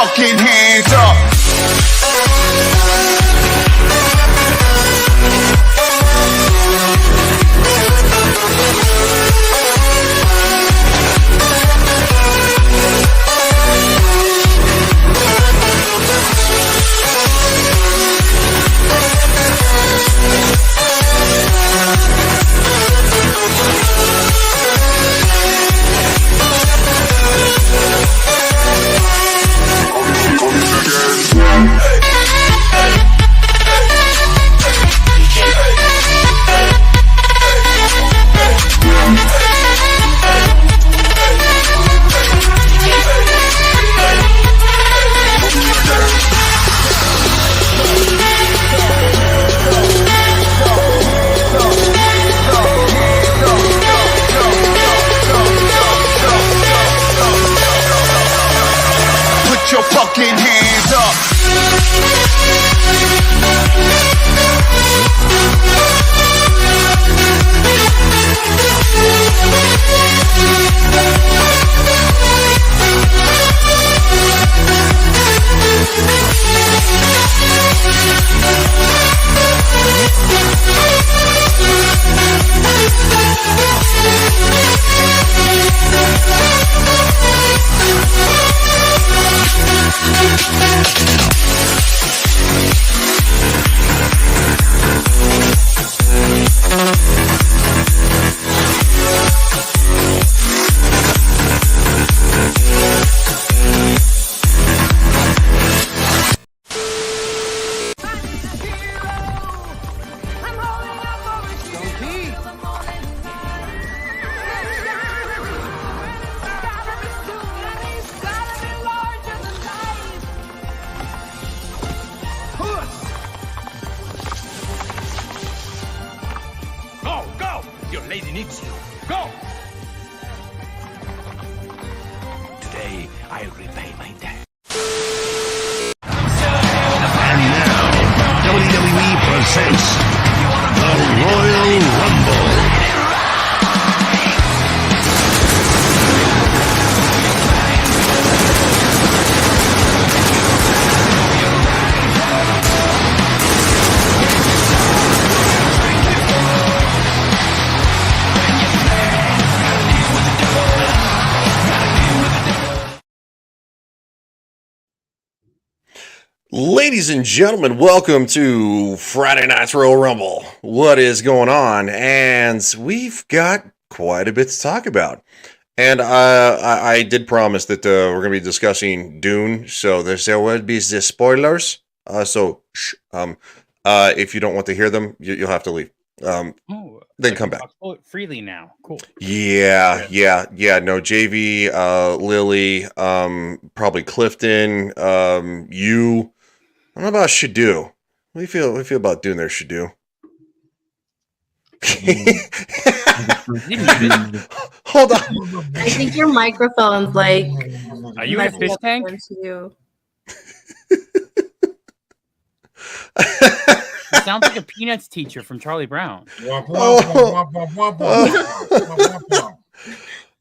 fucking hands up. Put your fucking hands up. lady needs you. Go! Today, I'll repay my debt. And now, WWE presents the Royal Rumble. Ladies and gentlemen, welcome to Friday Night's Royal Rumble. What is going on? And we've got quite a bit to talk about. And I did promise that we're going to be discussing Dune, so there will be the spoilers. If you don't want to hear them, you'll have to leave. Then come back. I'll freely now. Cool. Yeah. No, JV, Lily, probably Clifton, you. I don't know about Shadu. What do you feel about doing there, Shadu? Hold on. I think your microphone's like. Are you in a fish tank? You. It sounds like a Peanuts teacher from Charlie Brown.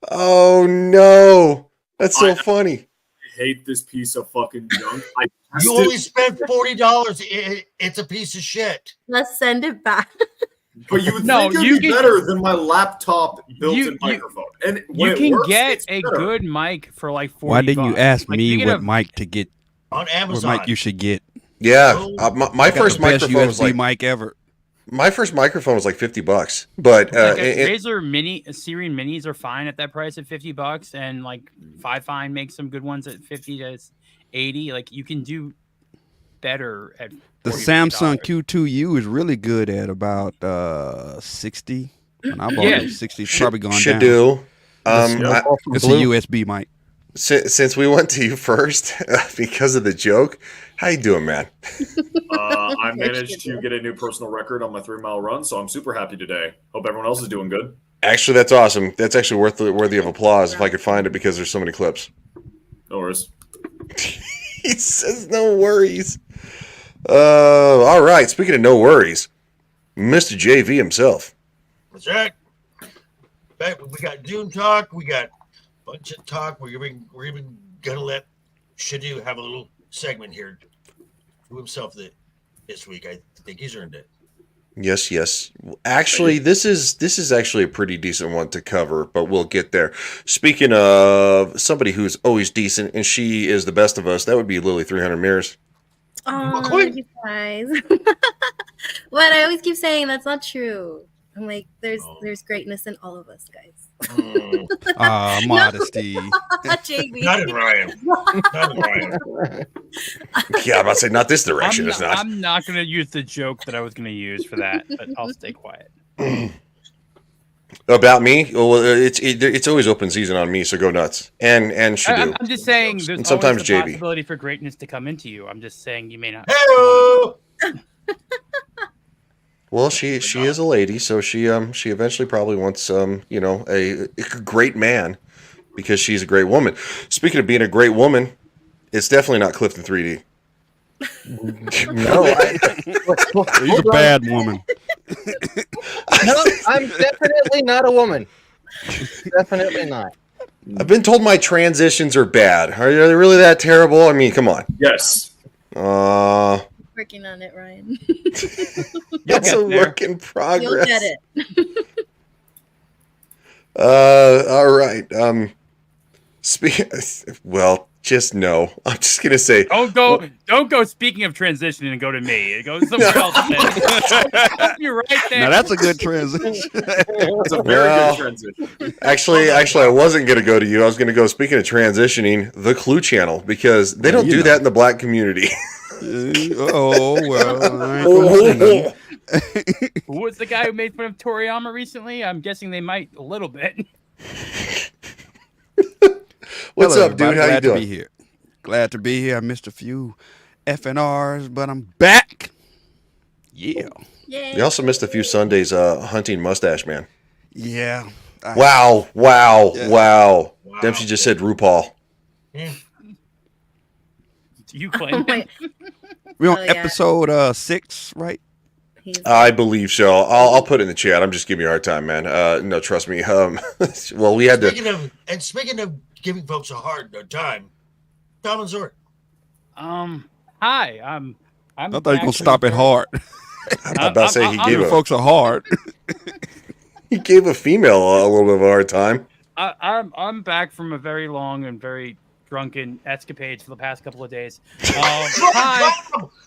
Oh no, that's so funny. I hate this piece of fucking junk. You only spent $40. It's a piece of shit. Let's send it back. But you would think it'd be better than my laptop built-in microphone. And you can get a good mic for like $40. Why didn't you ask me what mic to get? On Amazon. What mic you should get? Yeah, my first microphone was like mic ever. My first microphone was like $50, but Razer Serene Minis are fine at that price at $50, and like Fifine makes some good ones at 50 to 80. Like you can do better at the Samsung Q2U is really good at about 60. When I bought it, 60 is probably gone should down. It's a USB mic. Since we went to you first because of the joke, how you doing, man? I managed to get a new personal record on my 3-mile run, so I'm super happy today. Hope everyone else is doing good. Actually, that's awesome. That's actually worthy of applause if I could find it because there's so many clips. No worries. He says no worries. All right. Speaking of no worries, Mr. JV himself. That's right. We got Dune talk. We got a bunch of talk. We're even gonna let should you have a little segment here to himself this week? I think he's earned it. Yes. Actually, this is actually a pretty decent one to cover, but we'll get there. Speaking of somebody who's always decent, and she is the best of us, that would be Lily 300 Mirrors. Oh, you guys. But I always keep saying that's not true. I'm like, there's greatness in all of us, guys. Modesty. JB. Not in Ryan. Not in Ryan. Yeah, I'm about to say not this direction. It's not. I'm not going to use the joke that I was going to use for that, but I'll stay quiet. About me? Well, it's always open season on me, so go nuts. And Shadu. I'm just saying there's and sometimes always the JB. possibility for greatness to come into you. I'm just saying you may not. Hello. Well, she is a lady, so she eventually probably wants a great man because she's a great woman. Speaking of being a great woman, it's definitely not Clifton 3D. No, He's a bad woman. no, I'm definitely not a woman. Definitely not. I've been told my transitions are bad. Are they really that terrible? I mean, come on. Yes. Working on it, Ryan. That's a work in progress. You'll get it. All right. Well, just no. I'm just gonna say. Don't go. Speaking of transitioning, and go to me. It goes somewhere else. You're right there. Now that's a good transition. That's a very good transition. Actually, I wasn't gonna go to you. I was gonna go. Speaking of transitioning, the Clue Channel, because they don't do that in the black community. Oh well. I ain't gonna say nothing. Who was the guy who made fun of Toriyama recently? I'm guessing they might a little bit. What's Hello, up, dude? everybody. How you Glad to doing? be here. Glad to be here. I missed a few FNRs, but I'm back. Yeah. Yay. You also missed a few Sundays hunting Mustache Man. Yeah. Wow. Wow. Dempsey just said RuPaul. Yeah. Do you claim it? We're on Oh, yeah. episode 6, right? I believe so. I'll put it in the chat. I'm just giving you a hard time, man. No, trust me. Well, we had to. Speaking of giving folks a hard time, Tom and Zord. Hi. I'm. I thought you were gonna stop it hard. I'm about to say he gave Giving folks a hard. he gave a female a little bit of a hard time. I'm back from a very long and very drunken escapades for the past couple of days. Hi.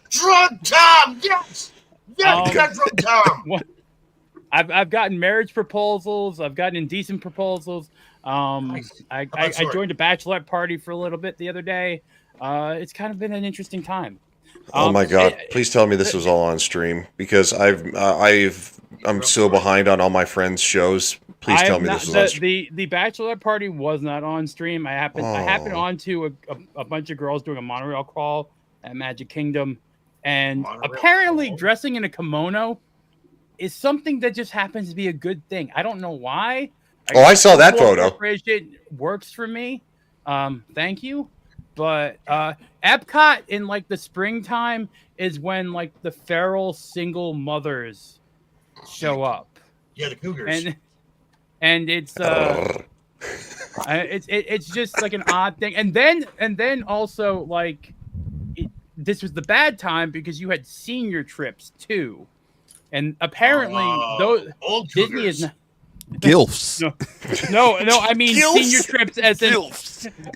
Drunk Tom. Yes. Yes. Drunk Tom. I've gotten marriage proposals. I've gotten indecent proposals. Nice. I Zord? joined a bachelorette party for a little bit the other day. It's kind of been an interesting time. Oh my God! Please tell me this was all on stream because I'm so behind on all my friends' shows. Please tell me this was on stream. The bachelorette party was not on stream. I happened onto a bunch of girls doing a monorail crawl at Magic Kingdom, and apparently dressing in a kimono is something that just happens to be a good thing. I don't know why. I saw that photo. It works for me. Thank you. But Epcot in like the springtime is when like the feral single mothers show up. Yeah, the cougars. And it's it's just like an odd thing. And then also like this was the bad time because you had senior trips too. And apparently those old Disney cougars. is not Gilfs. No, I mean Gilfs? senior trips as in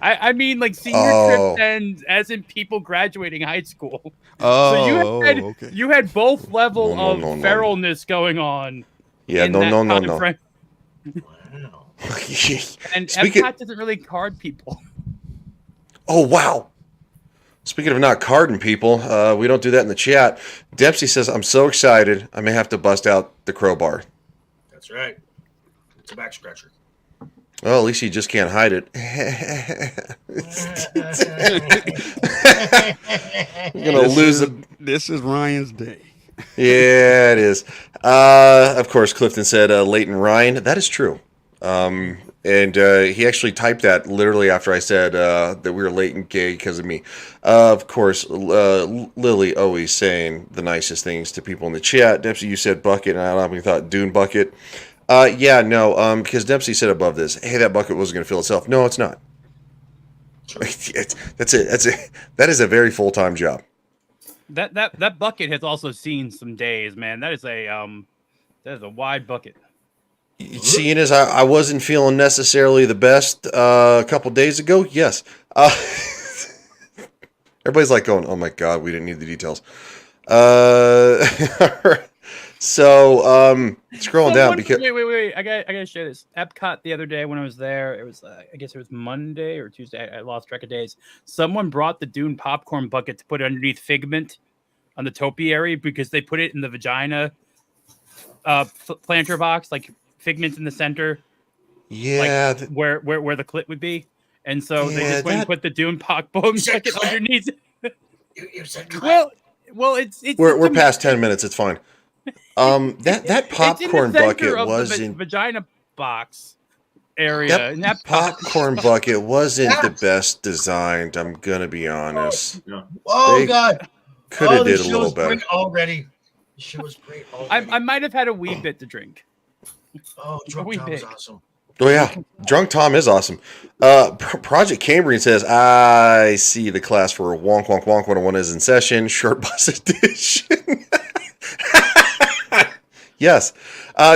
I mean like senior trips and as in people graduating high school. So you had both level of feralness going on. Yeah, no. Wow. And Epcot doesn't really card people. Oh wow! Speaking of not carding people, we don't do that in the chat. Dempsey says, "I'm so excited, I may have to bust out the crowbar." That's right. It's a back scratcher. Well, at least you just can't hide it. You're gonna lose a. This is Ryan's day. Yeah, it is. Of course, Clifton said Leighton Ryan. That is true. And he actually typed that literally after I said that we were late and gay because of me. Of course, Lily always saying the nicest things to people in the chat. Dempsey, you said bucket, and I don't know if you thought Dune bucket. Yeah, no, because Dempsey said above this, hey, that bucket wasn't going to fill itself. No, it's not. That is a very full-time job. That bucket has also seen some days, man. That is a wide bucket. Seeing as I wasn't feeling necessarily the best a couple days ago, yes. Everybody's like going, "Oh my god, we didn't need the details." So scrolling down because wait, I gotta share this. Epcot the other day when I was there, it was I guess it was Monday or Tuesday. I lost track of days. Someone brought the Dune popcorn bucket to put underneath Figment on the topiary because they put it in the vagina planter box, like Figment in the center. Yeah, like where the clit would be, and so they just went and put the Dune popcorn bucket underneath. You said clit. Well, it's we're past 10 minutes. It's fine. That popcorn bucket was in vagina box area. That popcorn bucket wasn't the best designed. I'm gonna be honest. Oh God! Could have did a little better already. The show was great already. I might have had a wee bit to drink. Oh, Drunk Tom was awesome. Oh yeah, Drunk Tom is awesome. Project Cambrian says, "I see the class for Wonk Wonk Wonk 101 is in session. Short bus edition." Yes.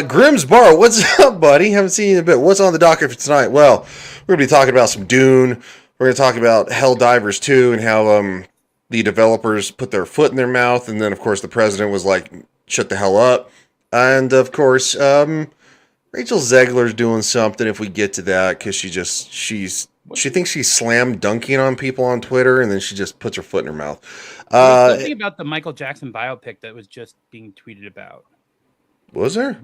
Grimm's Bar, what's up, buddy? Haven't seen you in a bit. What's on the docket for tonight? Well, we're going to be talking about some Dune. We're going to talk about Helldivers 2 and how the developers put their foot in their mouth. And then, of course, the president was like, shut the hell up. And, of course, Rachel Zegler's doing something if we get to that because she thinks she's slam dunking on people on Twitter and then she just puts her foot in her mouth. Something about the Michael Jackson biopic that was just being tweeted about. Was there?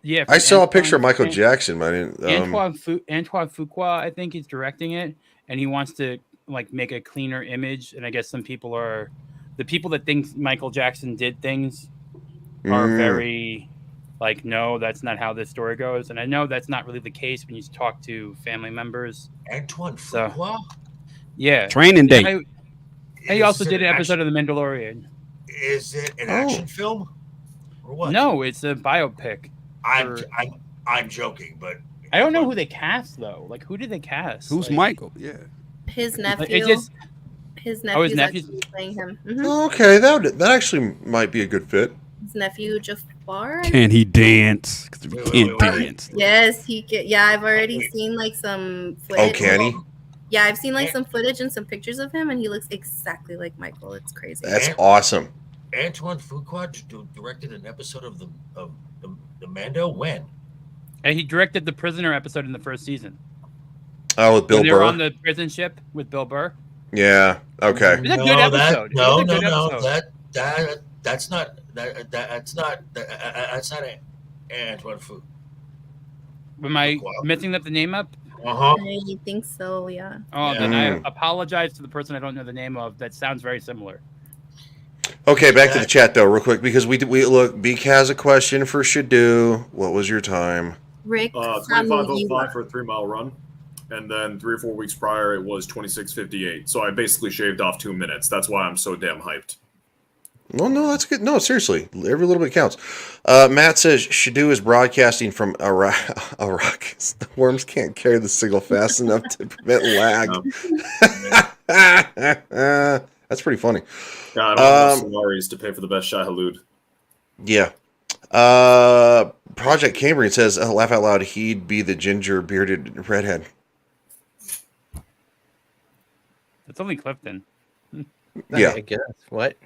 Yeah, I saw a picture of Michael Jackson, but I didn't. Antoine Fuqua, I think, is directing it, and he wants to like make a cleaner image. And I guess some people are the people that think Michael Jackson did things are very like, no, that's not how this story goes. And I know that's not really the case when you talk to family members. Antoine Fuqua? Yeah, Training Day. And he also did an episode of The Mandalorian. Is it an action film? Or what? No, it's a biopic. I'm joking, but I don't know who they cast though. Like, who did they cast? Who's like, Michael? Yeah, his nephew. His nephew's nephew's actually playing him. Okay, that actually might be a good fit. His nephew Jafar. Can he dance? Because we can't dance. Yes, he can. Yeah, I've already seen like some footage. Oh, can he? Yeah, I've seen like some footage and some pictures of him, and he looks exactly like Michael. It's crazy. That's awesome. Antoine Fuqua directed an episode of the Mando when? And he directed the Prisoner episode in the first season. Oh, with Bill They Burr. were on the prison ship with Bill Burr. Yeah. Okay. It was a good episode. That's not Antoine Fuqua. Am I messing up the name up? Uh-huh. I think so, yeah. Oh, then I apologize to the person I don't know the name of. That sounds very similar. Okay, back to the chat though, real quick, because we look. Beak has a question for Shadu. What was your time? Rick, 25:05 for a 3 mile run, and then 3 or 4 weeks prior it was 26:58. So I basically shaved off 2 minutes. That's why I'm so damn hyped. No, that's good. No, seriously, every little bit counts. Matt says Shadu is broadcasting from Iraq. The worms can't carry the signal fast enough to prevent lag. That's pretty funny. Yeah, I don't have enough salaries to pay for the best Shai Halud. Yeah. Project Cambrian says, laugh out loud, he'd be the ginger bearded redhead. It's only Clifton. Yeah. I guess. What?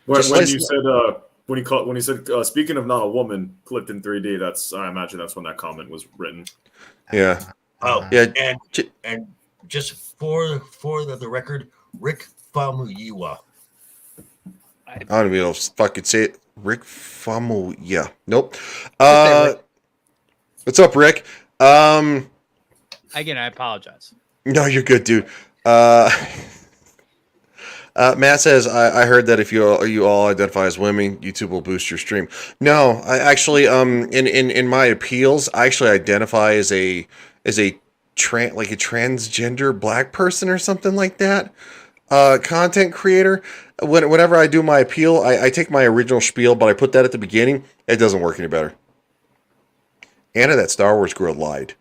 When he said speaking of not a woman, Clifton 3D, I imagine that's when that comment was written. Yeah. Oh, yeah. And just for the record, Rick Famuyiwa. I don't even know if I could say it. Rick Famu. Yeah. Nope. What's up, Rick? Again, I apologize. No, you're good, dude. Matt says, I heard that if you all identify as women, YouTube will boost your stream. No, I actually, in my appeals, I actually identify as a transgender black person or something like that. Content creator. Whenever I do my appeal, I take my original spiel, but I put that at the beginning. It doesn't work any better. Anna, that Star Wars girl lied.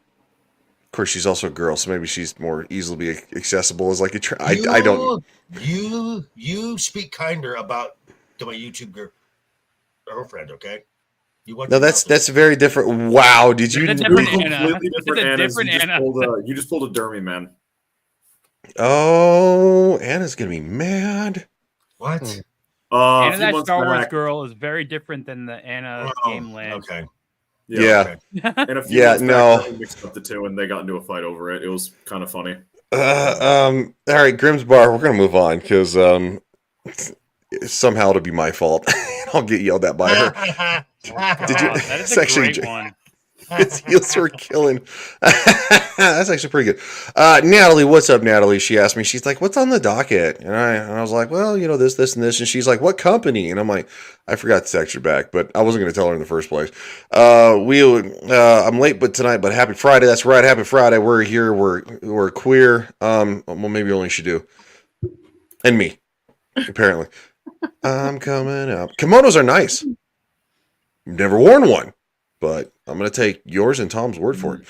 course, she's also a girl, so maybe she's more easily accessible as like a. I don't. You speak kinder about my YouTube girlfriend, okay? You want No, that's very different. Wow, did you? That's a different Completely Anna. different It's a Annas. different You just Anna. you just pulled a Dermy, man. Oh, Anna's gonna be mad. What? A Anna, few that months Star Wars back, girl, is very different than the Anna Game Land. Okay. Yeah. And a few Yeah, months no. back, Dermy mixed up the two, and they got into a fight over it. It was kind of funny. All right, Grimm's Bar. We're gonna move on because somehow it'll be my fault. I'll get yelled at by her. Did you? That is It's a actually great one. His heels were killing. That's actually pretty good. Natalie, what's up, Natalie? She asked me. She's like, "What's on the docket?" And I was like, "Well, you know, this, and this." And she's like, "What company?" And I'm like, "I forgot to text her back, but I wasn't going to tell her in the first place." I'm late, but tonight. But happy Friday. That's right, happy Friday. We're here. We're queer. Well, maybe only she do, and me, apparently. I'm coming up. Kimonos are nice. Never worn one, but I'm going to take yours and Tom's word for it.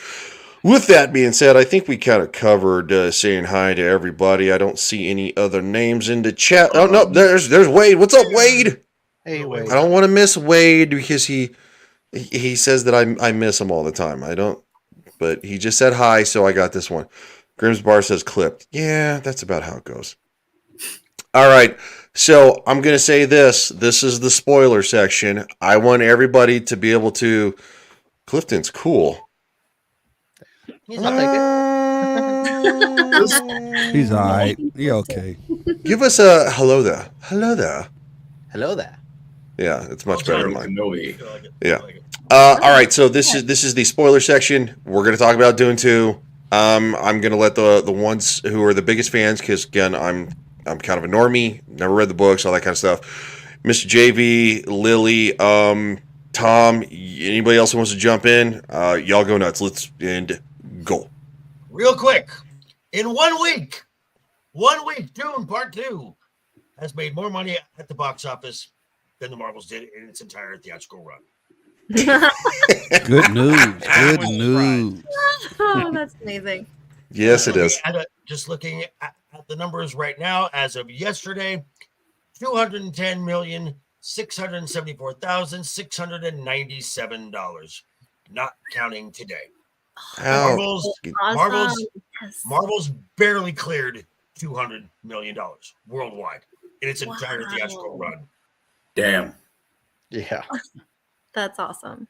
With that being said, I think we kind of covered saying hi to everybody. I don't see any other names in the chat. Oh, no, there's Wade. What's up, Wade? Hey, Wade. I don't want to miss Wade because he says that I miss him all the time. I don't, but he just said hi, so I got this one. Grimm's Bar says clipped. Yeah, that's about how it goes. All right. So I'm going to say this. This is the spoiler section. I want everybody to be able to. Clifton's cool. He's not that He's all right. He okay. Give us a hello there. Hello there. Hello there. Yeah, it's much better than mine. Kenobi. Yeah. All right. So this is the spoiler section. We're going to talk about Dune 2. I'm going to let the ones who are the biggest fans, because again, I'm kind of a normie, never read the books, all that kind of stuff. Mr. JV, Lily, Tom, anybody else who wants to jump in, y'all go nuts. Let's go. Real quick, in 1 week, Dune Part 2 has made more money at the box office than the Marvels did in its entire theatrical run. Good news. Good news. Oh, that's amazing. Yes, it is. Just looking at the numbers right now, as of yesterday, $210,674,697, not counting today. Marvel's barely cleared $200 million worldwide in its entire theatrical run. Damn. Yeah. That's awesome.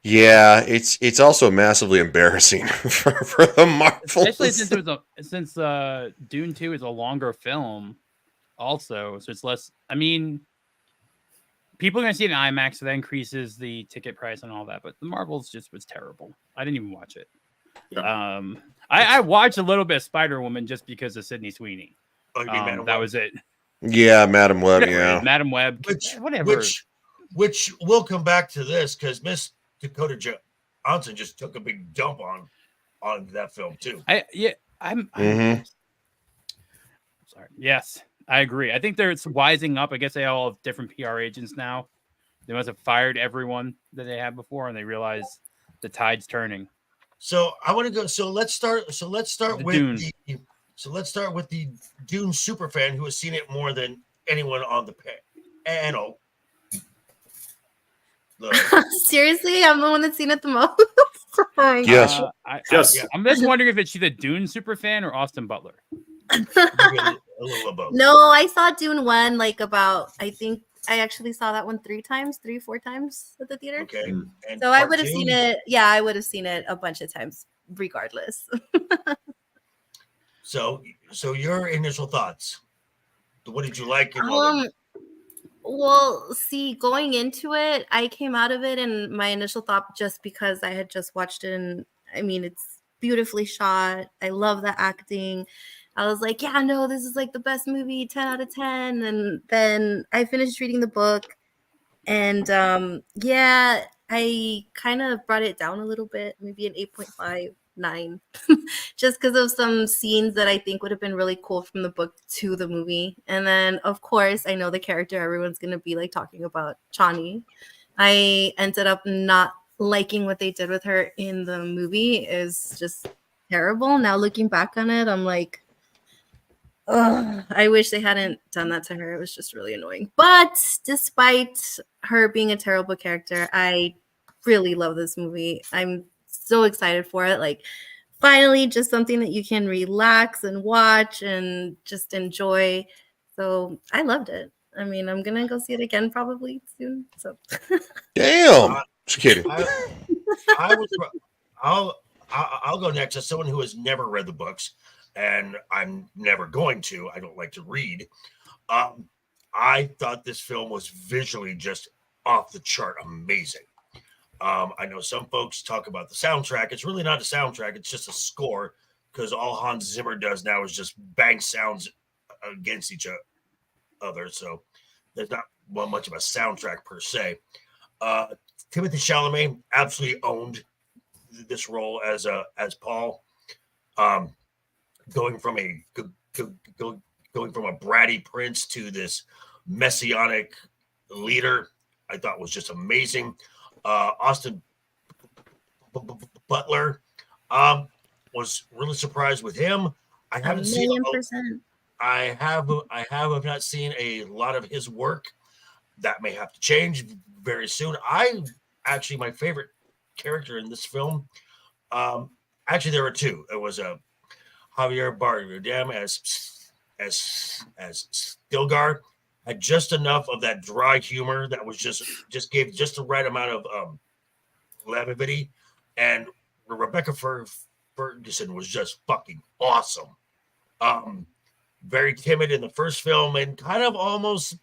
Yeah, it's also massively embarrassing for the Marvel. Especially since Dune 2 is a longer film, also, so it's less. I mean, people are gonna see it in IMAX, so that increases the ticket price and all that. But the Marvels just was terrible. I didn't even watch it. Yeah. I watched a little bit of Spider-Woman just because of Sydney Sweeney. Oh, you mean Madam that Web? was it. Yeah, Madam Web. Yeah, Madam Web. Whatever. Which will come back to this because Miss Dakota Johnson just took a big dump on that film too. I'm sorry. Yes, I agree. I think they're wising up. I guess they all have different PR agents now. They must have fired everyone that they had before, and they realize the tide's turning. So I want to go. So let's start with Dune. let's start with the Dune superfan who has seen it more than anyone on the panel. Seriously, I'm the one that's seen it the most. Yes. Yes. I'm just wondering if it's either Dune superfan or Austin Butler. A little of both. No, I saw Dune 1 I think I actually saw that one 4 times at the theater. Okay. And So I part would have two? seen it. Yeah, I would have seen it a bunch of times, regardless. So your initial thoughts. What did you like? And Well, see, going into it, I came out of it, and my initial thought, just because I had just watched it, and I mean, it's beautifully shot. I love the acting. I was like, yeah, no, this is like the best movie, 10 out of 10. And then I finished reading the book, and yeah, I kind of brought it down a little bit, maybe an 8.5, 9, just because of some scenes that I think would have been really cool from the book to the movie. And then, of course, I know the character everyone's going to be like talking about, Chani. I ended up not liking what they did with her in the movie is just terrible. Now looking back on it, I'm like, ugh, I wish they hadn't done that to her. It was just really annoying. But despite her being a terrible character, I really love this movie. I'm so excited for it. Like, finally, just something that you can relax and watch and just enjoy. So I loved it. I mean, I'm gonna go see it again probably soon. So Damn. Just kidding. I'll go next as someone who has never read the books, and I'm never going to. I don't like to read. I thought this film was visually just off the chart amazing. I know some folks talk about the soundtrack. It's really not a soundtrack. It's just a score, because all Hans Zimmer does now is just bang sounds against each other. So there's not much of a soundtrack per se. Timothée Chalamet absolutely owned this role as Paul, going from a bratty prince to this messianic leader. I thought was just amazing. Austin Butler, was really surprised with him. I haven't seen. I have not seen a lot of his work. That may have to change very soon. Actually, my favorite character in this film, actually there were two. It was Javier Bardem as Stilgar. Had just enough of that dry humor that was just gave just the right amount of levity, and Rebecca Ferguson was just fucking awesome. Very timid in the first film and kind of almost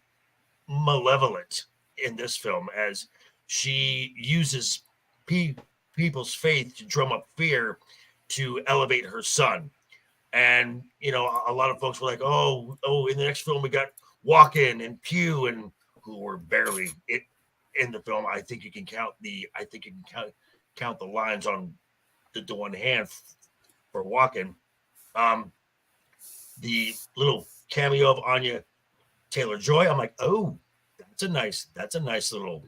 malevolent in this film, as she uses people's faith to drum up fear to elevate her son. And a lot of folks were like, oh, in the next film we got Walken and Pugh, and who were barely in the film. I think you can count the lines on the one hand for Walken. The little cameo of Anya Taylor-Joy, I'm like, oh, that's a nice little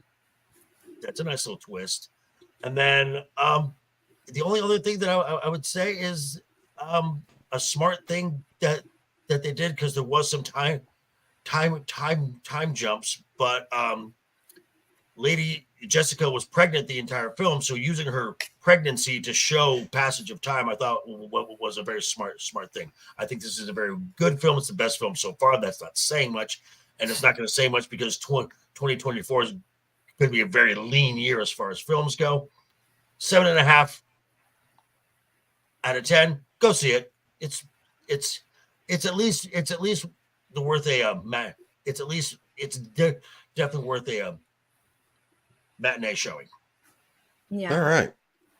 twist. And then the only other thing that I would say is a smart thing that they did, because there was some time jumps, but Lady Jessica was pregnant the entire film, so using her pregnancy to show passage of time, I thought was a very smart thing. I think this is a very good film. It's the best film so far. That's not saying much, and it's not going to say much because 2024 is going to be a very lean year as far as films go. 7.5 out of 10. Go see it. It's at least the worth a definitely worth a matinee showing. Yeah. All right.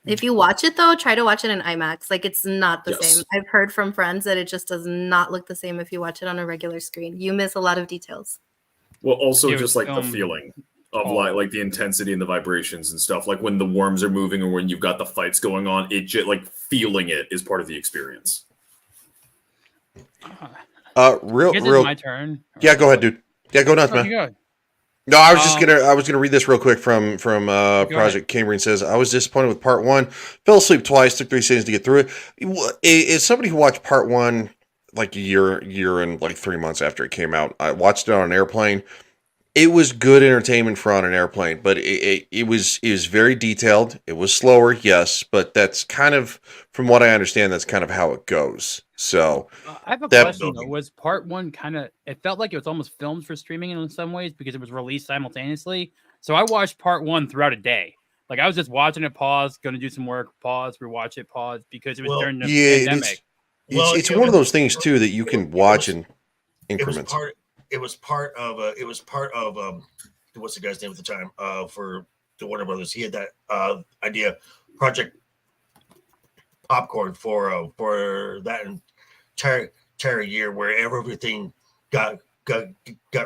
If you watch it though, try to watch it in IMAX. Like, it's not the same. I've heard from friends that it just does not look the same if you watch it on a regular screen. You miss a lot of details. Well, also just like the feeling of like the intensity and the vibrations and stuff. Like when the worms are moving or when you've got the fights going on, it just like feeling it is part of the experience. Real. My turn. Yeah, go ahead, dude. Yeah, go nuts, man. No, I was gonna read this real quick from Project Cambrian. Says, I was disappointed with part 1. Fell asleep twice. Took 3 seconds to get through it. As somebody who watched part 1 like a year and like 3 months after it came out, I watched it on an airplane. It was good entertainment for on an airplane, but it was very detailed. It was slower, yes, but that's kind of, from what I understand, that's kind of how it goes. So I have a question though. Was part 1 kind of? It felt like it was almost filmed for streaming in some ways because it was released simultaneously. So I watched part 1 throughout a day. Like I was just watching it, pause, going to do some work, pause, rewatch it, pause, because it was during the pandemic. It's one of those things too that you can watch in increments. It was part of what's the guy's name at the time for the Warner Brothers. He had that idea, Project Popcorn, for that entire year, where everything got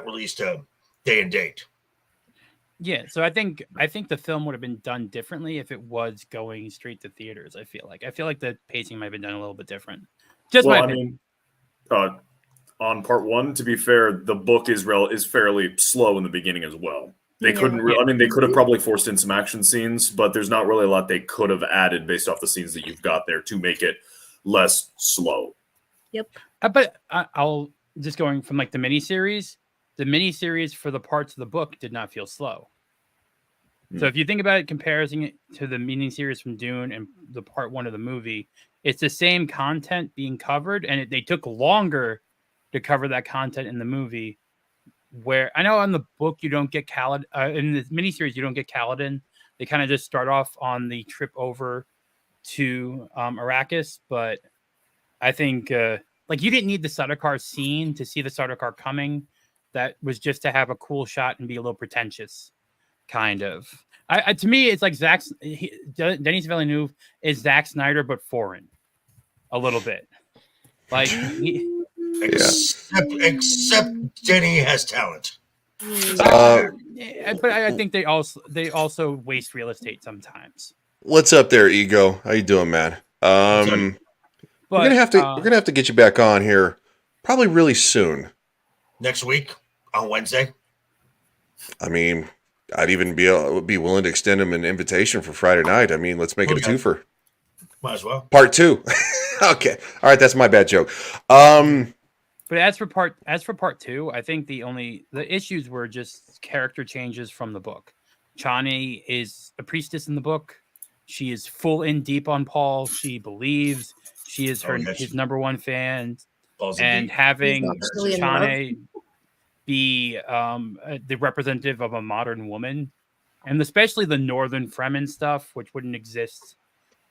released day and date. Yeah, so I think the film would have been done differently if it was going straight to theaters. I feel like the pacing might have been done a little bit different. Just my opinion. On part 1, to be fair, the book is fairly slow in the beginning as well. They couldn't. I mean, they could have probably forced in some action scenes, but there's not really a lot they could have added based off the scenes that you've got there to make it less slow. Yep. But I'll just going from like the miniseries. The miniseries for the parts of the book did not feel slow. So if you think about it, comparing it to the miniseries from Dune and the part 1 of the movie, it's the same content being covered, and they took longer to cover that content in the movie. Where I know in the book you don't get Kaladin, in the miniseries you don't get Kaladin. They kind of just start off on the trip over to Arrakis, but I think like you didn't need the Sardaukar scene to see the Sardaukar coming. That was just to have a cool shot and be a little pretentious, kind of. To me, it's like Denis Villeneuve is Zack Snyder, but foreign, a little bit. Like, except Denny has talent. But I think they also waste real estate sometimes. What's up there, Ego? How you doing, man? We're gonna have to get you back on here, probably really soon. Next week on Wednesday. I mean, I'd even be willing to extend him an invitation for Friday night. I mean, let's make it a twofer. Might as well. Part 2. Okay. All right, that's my bad joke. But as for part 2, I think the issues were just character changes from the book. Chani is a priestess in the book. She is full in deep on Paul. She believes she is his number one fan, and having Chani be the representative of a modern woman, and especially the Northern Fremen stuff, which wouldn't exist.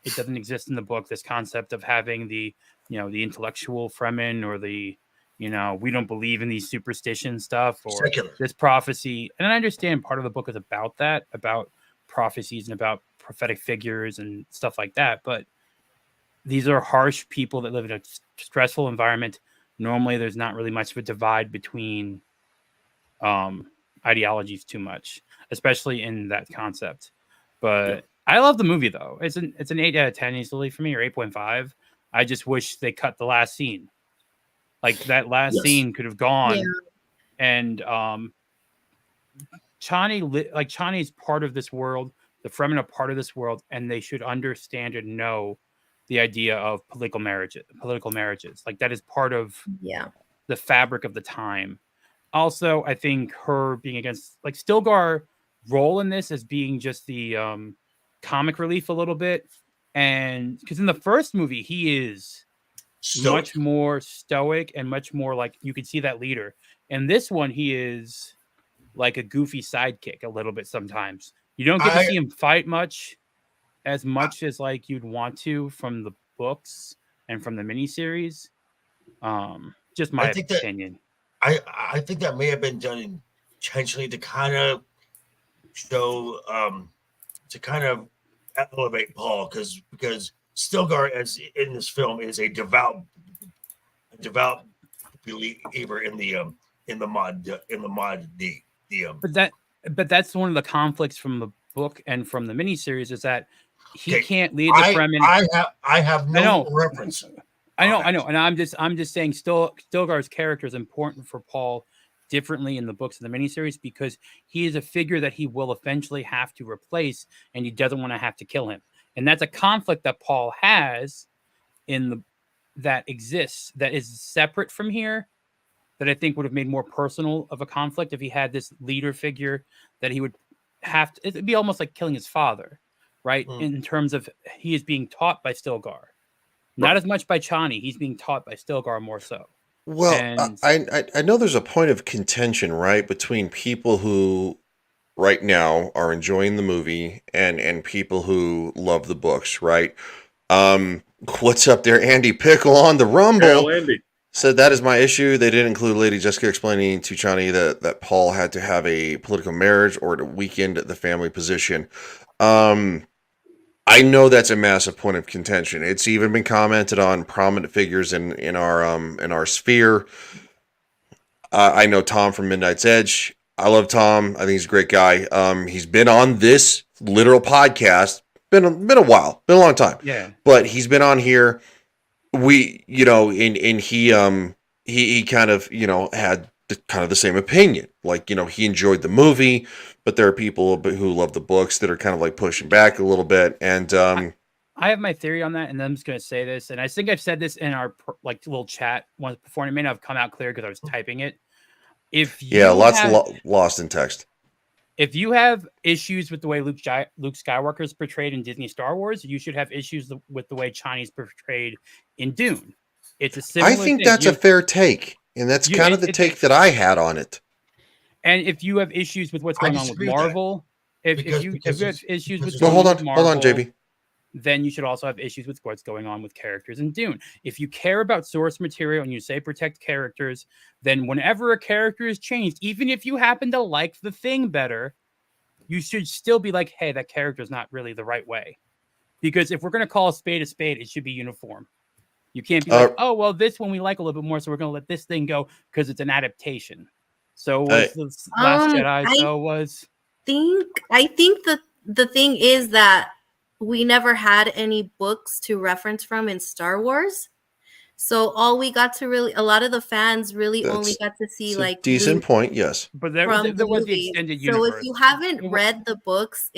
It doesn't exist in the book. This concept of having the intellectual Fremen, or the we don't believe in these superstition stuff, or secular. This prophecy. And I understand part of the book is about that, about prophecies and about prophetic figures and stuff like that. But these are harsh people that live in a stressful environment. Normally, there's not really much of a divide between ideologies too much, especially in that concept. But I love the movie, though. It's an 8 out of 10 easily for me, or 8.5. I just wish they cut the last scene. Like that last scene could have gone, and Chani is part of this world. The Fremen are part of this world, and they should understand and know the idea of political marriages. Like that is part of the fabric of the time. Also, I think her being against Stilgar role in this as being just the comic relief a little bit, and because in the first movie he is much more stoic and much more like you could see that leader. In this one, he is like a goofy sidekick a little bit sometimes. You don't get to see him fight as much as like you'd want to from the books and from the miniseries. Just my opinion. I think that may have been done intentionally to kind of show to kind of elevate Paul, because Stilgar, as in this film, is a devout believer in the mod. But that's one of the conflicts from the book and from the miniseries is that he can't lead the Fremen. I have no reference. I know, and I'm just saying, Stilgar's character is important for Paul differently in the books and the miniseries because he is a figure that he will eventually have to replace, and he doesn't want to have to kill him. And that's a conflict that Paul has that exists, that is separate from here, that I think would have made more personal of a conflict if he had this leader figure that he would have to, it'd be almost like killing his father, right? In terms of he is being taught by Stilgar. Not as much by Chani. He's being taught by Stilgar more so. Well, I know there's a point of contention, right, between people who right now are enjoying the movie and people who love the books, right? What's up there, Andy Pickle on the Rumble? Hello, Andy. Said that is my issue. They didn't include Lady Jessica explaining to Chani that Paul had to have a political marriage or to weaken the family position. I know that's a massive point of contention. It's even been commented on prominent figures in our sphere. I know Tom from Midnight's Edge. I love Tom. I think he's a great guy. He's been on this literal podcast. Been a while. Been a long time. Yeah. But he's been on here. We, and he kind of, had kind of the same opinion. Like, he enjoyed the movie, but there are people who love the books that are kind of like pushing back a little bit. And I have my theory on that, and I'm just going to say this, and I think I've said this in our little chat once before, and it may not have come out clear because I was typing it. Lost in text. If you have issues with the way Luke Skywalker is portrayed in Disney Star Wars, you should have issues with the way Chani's portrayed in Dune. It's a similar I think thing. that's a fair take, and that's kind of the take that I had on it. And if you have issues with what's going on with Marvel, if you have issues with hold on, JB. Then you should also have issues with what's going on with characters in Dune. If you care about source material and you say protect characters, then whenever a character is changed, even if you happen to like the thing better, you should still be like, hey, that character is not really the right way. Because if we're going to call a spade, it should be uniform. You can't be like, oh, well, this one we like a little bit more, so we're going to let this thing go because it's an adaptation. So was the Last Jedi. I think the thing is that we never had any books to reference from in Star Wars. So all we got to a lot of the fans only got to see like decent Luke point, yes. But there was the extended universe. So if you haven't read the books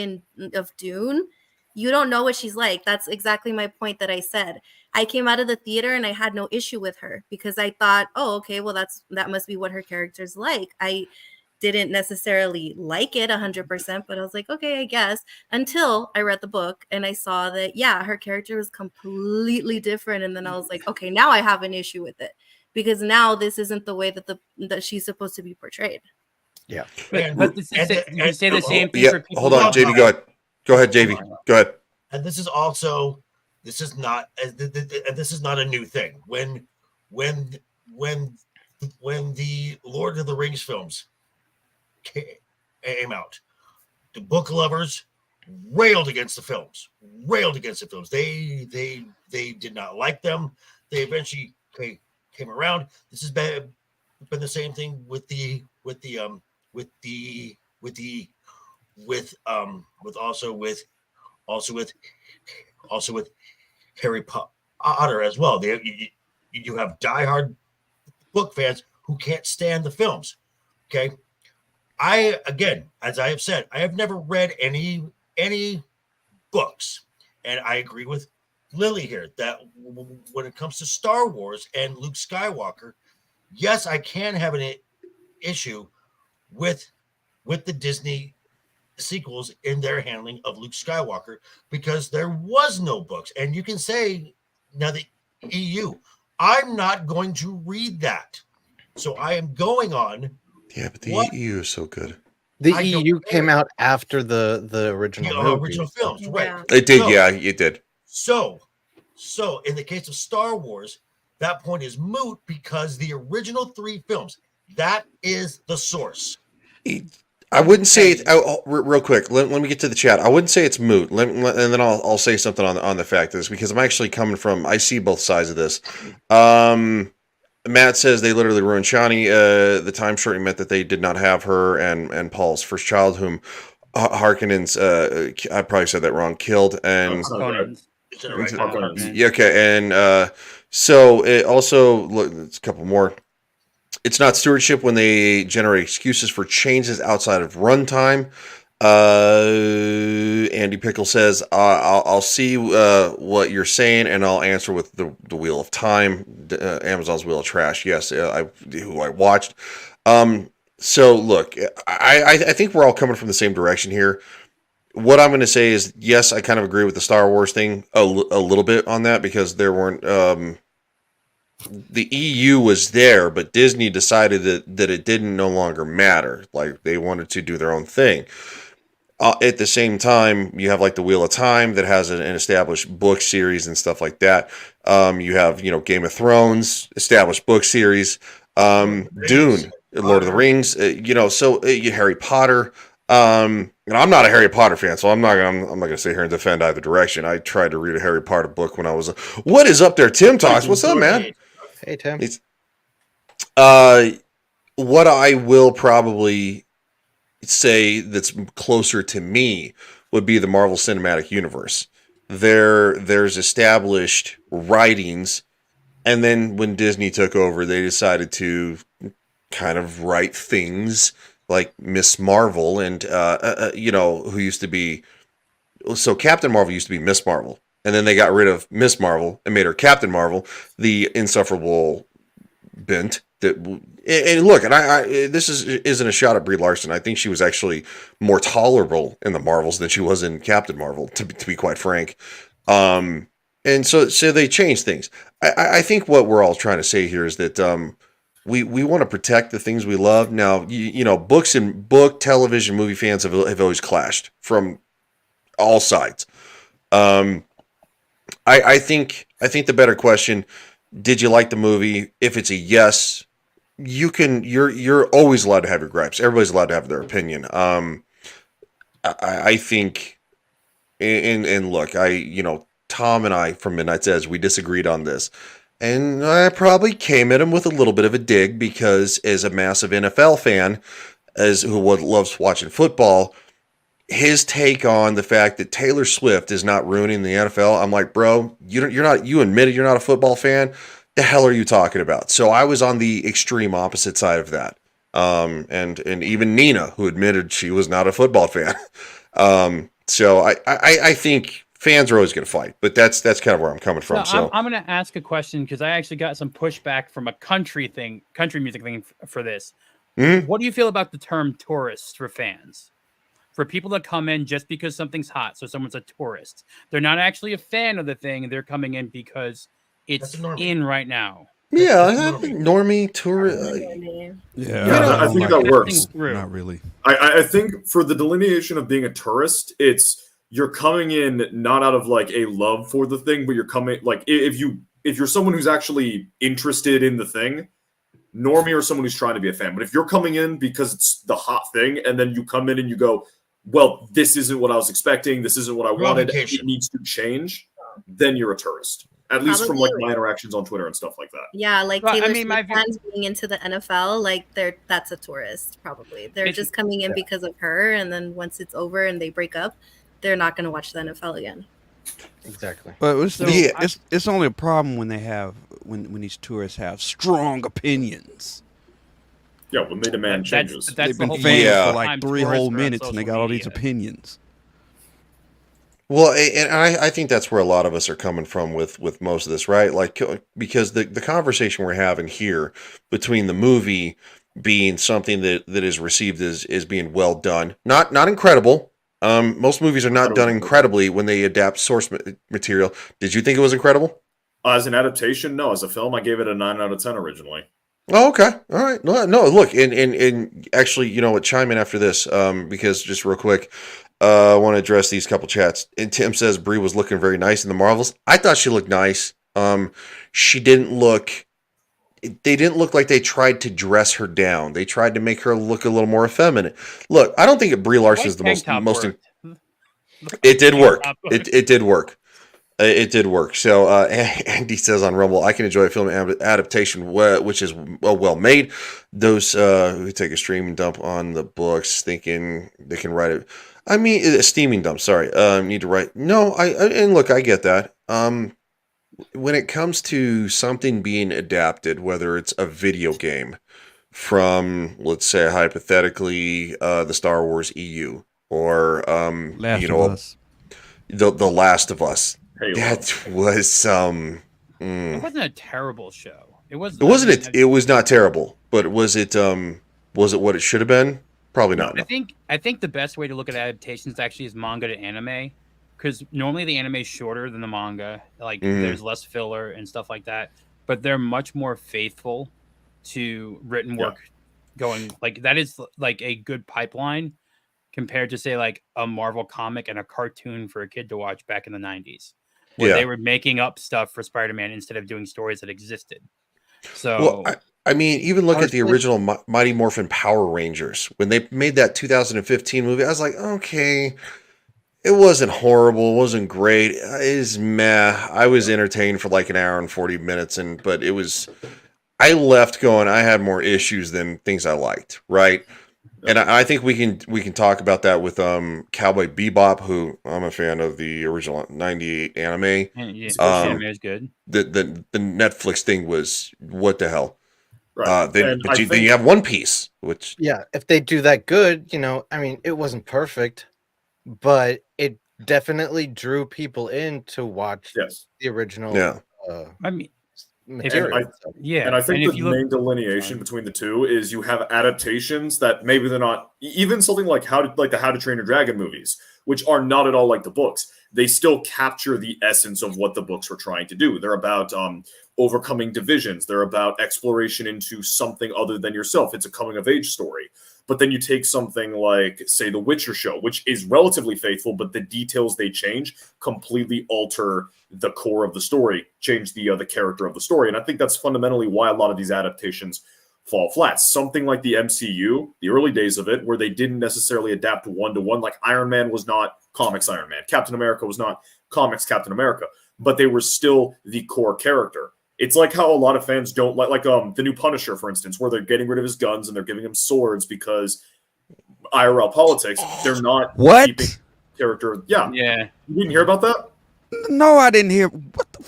of Dune, you don't know what she's like. That's exactly my point that I said. I came out of the theater and I had no issue with her because I thought, oh, okay, well that must be what her character's like. I didn't necessarily like it 100%, but I was like, okay, I guess, until I read the book and I saw that, yeah, her character was completely different. And then I was like, okay, now I have an issue with it because now this isn't the way that she's supposed to be portrayed. Yeah. But you say the same thing for people. Hold on, JB, go ahead. Go ahead, JB. Go ahead. And this is not a new thing. When the Lord of the Rings films came out, the book lovers railed against the films. They did not like them. They eventually came around. This has been the same thing with Harry Potter as well. You have diehard book fans who can't stand the films. Okay. As I have said, I have never read any books, and I agree with Lily here that when it comes to Star Wars and Luke Skywalker, yes, I can have an issue with the Disney sequels in their handling of Luke Skywalker because there was no books. And you can say now the EU, I'm not going to read that. So I am going on. Yeah, but the EU is so good. The EU came out after the original films, right? It did, it did. So in the case of Star Wars, that point is moot because the original 3 films, that is the source. I wouldn't say it. Real quick, let me get to the chat. I wouldn't say it's moot, and then I'll say something on the fact of this because I'm actually coming from. I see both sides of this. Matt says they literally ruined Chani. The time shortening meant that they did not have her and Paul's first child, whom Harkonnen's. I probably said that wrong. Killed and. Yeah, okay, and so it also look. It's a couple more. It's not stewardship when they generate excuses for changes outside of runtime. Andy Pickle says, I'll see what you're saying, and I'll answer with the Wheel of Time, Amazon's Wheel of Trash. Yes, who I watched. So, look, I think we're all coming from the same direction here. What I'm going to say is, yes, I kind of agree with the Star Wars thing a little bit on that, because there weren't... the EU was there, but Disney decided that it didn't no longer matter. Like, they wanted to do their own thing. At the same time, you have like the Wheel of Time that has an established book series and stuff like that. You have, Game of Thrones, established book series, Dune, Lord of the Rings, Harry Potter. And I'm not a Harry Potter fan, so I'm not gonna sit here and defend either direction. I tried to read a Harry Potter book when I was. What is up there, Tim Talks? What's up, man? Hey, Tim. What I will probably say that's closer to me would be the Marvel Cinematic Universe. There's established writings, and then when Disney took over, they decided to kind of write things like Miss Marvel and who used to be, so Captain Marvel used to be Miss Marvel, and then they got rid of Miss Marvel and made her Captain Marvel, the insufferable bent that. And look, and I this isn't a shot at Brie Larson. I think she was actually more tolerable in the Marvels than she was in Captain Marvel, to be quite frank. And so they changed things. I think what we're all trying to say here is that we want to protect the things we love. Now, books and television, movie fans have always clashed from all sides. I think the better question: did you like the movie? If it's a yes, you're always allowed to have your gripes. Everybody's allowed to have their opinion. I think, and look, Tom and I from Midnight's Edge, we disagreed on this. And I probably came at him with a little bit of a dig because as a massive NFL fan, who loves watching football, his take on the fact that Taylor Swift is not ruining the NFL, I'm like, bro, you admitted you're not a football fan. The hell are you talking about? So I was on the extreme opposite side of that. And even Nina, who admitted she was not a football fan. So I think fans are always going to fight, but that's kind of where I'm coming from. So I'm going to ask a question because I actually got some pushback from a country music thing for this. Mm-hmm. What do you feel about the term tourist for fans? For people that come in just because something's hot, so someone's a tourist. They're not actually a fan of the thing. They're coming in because it's in right now. Yeah, normie tourist. Yeah, I think that works. Not really. I think for the delineation of being a tourist, you're coming in not out of like a love for the thing, but you're coming like if you're someone who's actually interested in the thing, normie or someone who's trying to be a fan. But if you're coming in because it's the hot thing, and then you come in and you go, well, this isn't what I was expecting, this isn't what I wanted, it needs to change, then you're a tourist. At least from like my interactions on Twitter and stuff like that. Yeah, like Taylor Swift fans being into the NFL, like that's a tourist probably. They're just coming in because of her, and then once it's over and they break up, they're not going to watch the NFL again. Exactly. But it's only a problem when they have when these tourists have strong opinions. Yeah, when they demand changes. They've been fans for like 3 whole minutes, and they got all these opinions. Well, and I think that's where a lot of us are coming from with most of this, right? Like, because the conversation we're having here between the movie being something that is received as being well done, not incredible. Most movies are not done incredibly when they adapt source material. Did you think it was incredible? As an adaptation, no. As a film, I gave it a 9 out of 10 originally. Oh, okay. All right. No, look, and actually, you know what, chime in after this, because just real quick, I want to address these couple chats. And Tim says Brie was looking very nice in the Marvels. I thought she looked nice. They didn't look like they tried to dress her down. They tried to make her look a little more effeminate. Look, I don't think that Brie Larson is the most. It did work. It did work. It did work. So Andy says on Rumble, I can enjoy a film adaptation which is well made. Those who take a streaming dump on the books thinking they can write it. I mean, a steaming dump. Sorry, need to write. No, and look, I get that. When it comes to something being adapted, whether it's a video game from, let's say, hypothetically, the Star Wars EU or Last of Us. The Last of Us. Halo. That was It wasn't a terrible show. It wasn't. It was not terrible, but was it what it should have been? Probably not. I think the best way to look at adaptations actually is manga to anime, because normally the anime is shorter than the manga. Like there's less filler and stuff like that, but they're much more faithful to written work. Going like that is like a good pipeline compared to say like a Marvel comic and a cartoon for a kid to watch back in the 90s. Where they were making up stuff for Spider-Man instead of doing stories that existed. So, I mean, even look at the original Mighty Morphin Power Rangers. When they made that 2015 movie, I was like, okay, it wasn't horrible. It wasn't great. It was meh. I was entertained for like an hour and 40 minutes. But I left going, I had more issues than things I liked, right? And I think we can talk about that with Cowboy Bebop, who I'm a fan of the original '98 anime. Anime is good. The Netflix thing was what the hell. Right. Then you have One Piece, which if they do that good, I mean, it wasn't perfect, but it definitely drew people in to watch the original. Yeah. I mean, material. And I think the main delineation between the two is you have adaptations that maybe they're not, even something like the How to Train Your Dragon movies, which are not at all like the books. They still capture the essence of what the books were trying to do. They're about overcoming divisions. They're about exploration into something other than yourself. It's a coming of age story. But then you take something like, say, The Witcher show, which is relatively faithful, but the details they change completely alter the core of the story, change the character of the story. And I think that's fundamentally why a lot of these adaptations fall flat. Something like the MCU, the early days of it, where they didn't necessarily adapt one-to-one. Like Iron Man was not comics Iron Man. Captain America was not comics Captain America. But they were still the core character. It's like how a lot of fans don't like the new Punisher, for instance, where they're getting rid of his guns and they're giving him swords because IRL politics. They're not keeping character. Yeah. You didn't hear about that? No, I didn't hear. What the?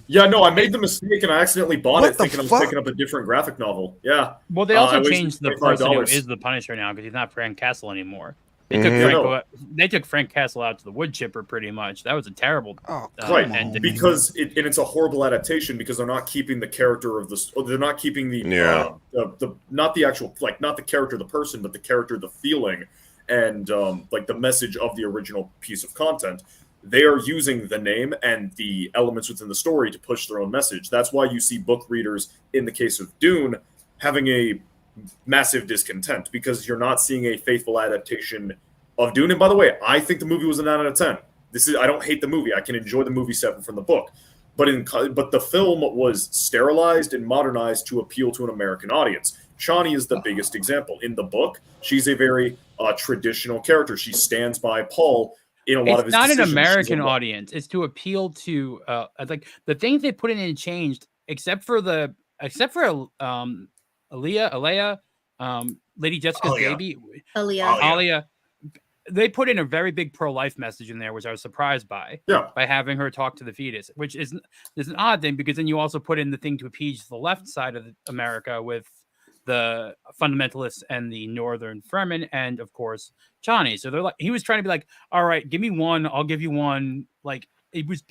Yeah, no, I made the mistake and I accidentally bought it thinking I was picking up a different graphic novel. Yeah. Well, they also changed the person who is the Punisher now because he's not Frank Castle anymore. They took Frank Castle out to the wood chipper pretty much. That was a terrible ending. Because it's a horrible adaptation because they're not keeping the character of they're not keeping the not the actual not the character of the person, but the character, the feeling, and the message of the original piece of content. They are using the name and the elements within the story to push their own message. That's why you see book readers in the case of Dune having a massive discontent because you're not seeing a faithful adaptation of Dune. And by the way, I think the movie was a 9 out of 10. I don't hate the movie. I can enjoy the movie separate from the book. But the film was sterilized and modernized to appeal to an American audience. Chani is the biggest example. In the book, she's a very traditional character. She stands by Paul in a lot of his decisions. It's not an American audience. It's to appeal to the things they put in and changed, except for Alea, Lady Jessica's baby, Alia. They put in a very big pro-life message in there, which I was surprised by. By having her talk to the fetus, which is an odd thing because then you also put in the thing to appease the left side of America with the fundamentalists and the northern Fremen, and of course Chani. So they're like, he was trying to be like, all right, give me one, I'll give you one. Like he was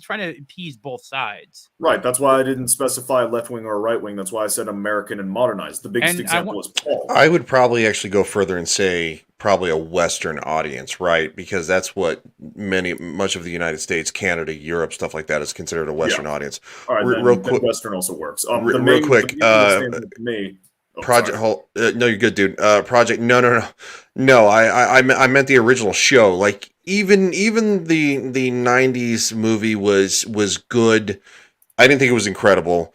trying to appease both sides. Right. That's why I didn't specify left wing or right wing. That's why I said American and modernized. The biggest example is Paul. I would probably actually go further and say probably a Western audience, right? Because that's what much of the United States, Canada, Europe, stuff like that is considered a Western audience. All right, real quick, Western also works. Real quick, Project. No, you're good, dude. Project. No. I meant the original show. Like even the '90s movie was good. I didn't think it was incredible.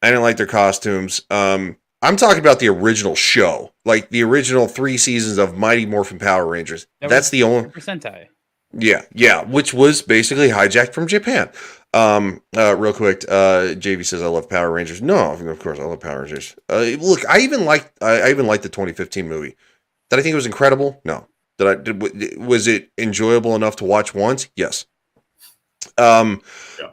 I didn't like their costumes. I'm talking about the original show, like the original 3 seasons of Mighty Morphin Power Rangers. That's the only Sentai. Yeah, which was basically hijacked from Japan. Real quick, JV says I love Power Rangers. No, of course I love Power Rangers. Look, I even liked the 2015 movie. Did I think it was incredible? No. Was it enjoyable enough to watch once? Yes. And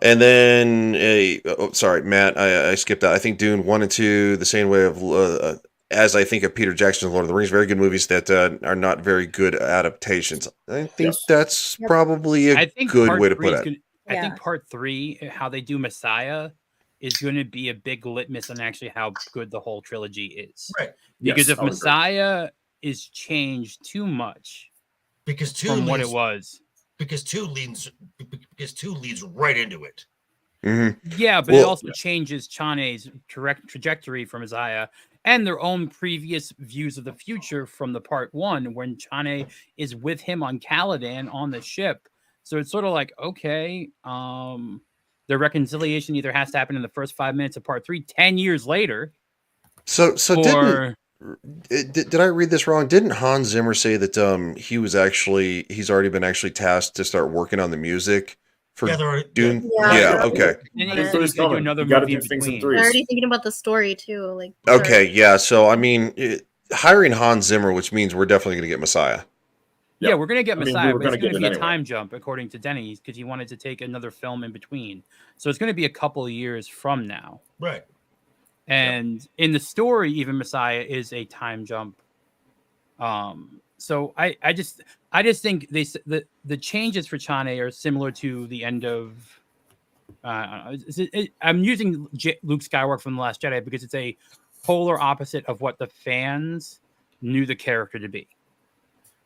then sorry, Matt, I skipped out. I think Dune 1 and 2, the same way of as I think of Peter Jackson's Lord of the Rings, very good movies that are not very good adaptations. I think that's probably a good way to put it. I think part 3, how they do Messiah, is going to be a big litmus on actually how good the whole trilogy is. Right. Because if Messiah is changed too much from what it was. Because 2 leads right into it. Mm-hmm. Yeah, but it also changes Chane's trajectory from Isaiah and their own previous views of the future from the part 1 when Chane is with him on Caladan on the ship. So it's sort of like, okay, the reconciliation either has to happen in the first 5 minutes of part 3, 10 years later. So did I read this wrong? Didn't Hans Zimmer say that he's already been tasked to start working on the music for Dune? Yeah, okay. He's going to do another movie in between. They're already thinking about the story too. Okay, yeah. So I mean, hiring Hans Zimmer, which means we're definitely going to get Messiah. Yeah, we're going to get Messiah, but it's going to be a time jump, according to Denny, because he wanted to take another film in between. So it's going to be a couple of years from now. Right. And in the story, even Messiah is a time jump. So I just think the changes for Chane are similar to the end of. I'm using Luke Skywalker from The Last Jedi because it's a polar opposite of what the fans knew the character to be.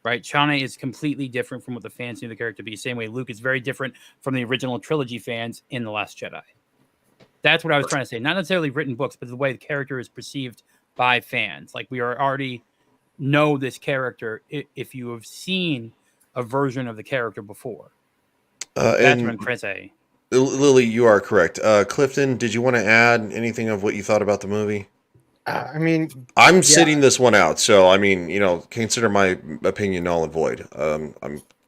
Right, Chane is completely different from what the fans knew the character to be. Same way Luke is very different from the original trilogy fans in The Last Jedi. That's what I was trying to say. Not necessarily written books, but the way the character is perceived by fans. Like we are already know this character if you have seen a version of the character before. That's what I'm trying to say. Lily, you are correct. Clifton, did you want to add anything of what you thought about the movie? I mean, I'm sitting this one out, so I mean, consider my opinion null and void.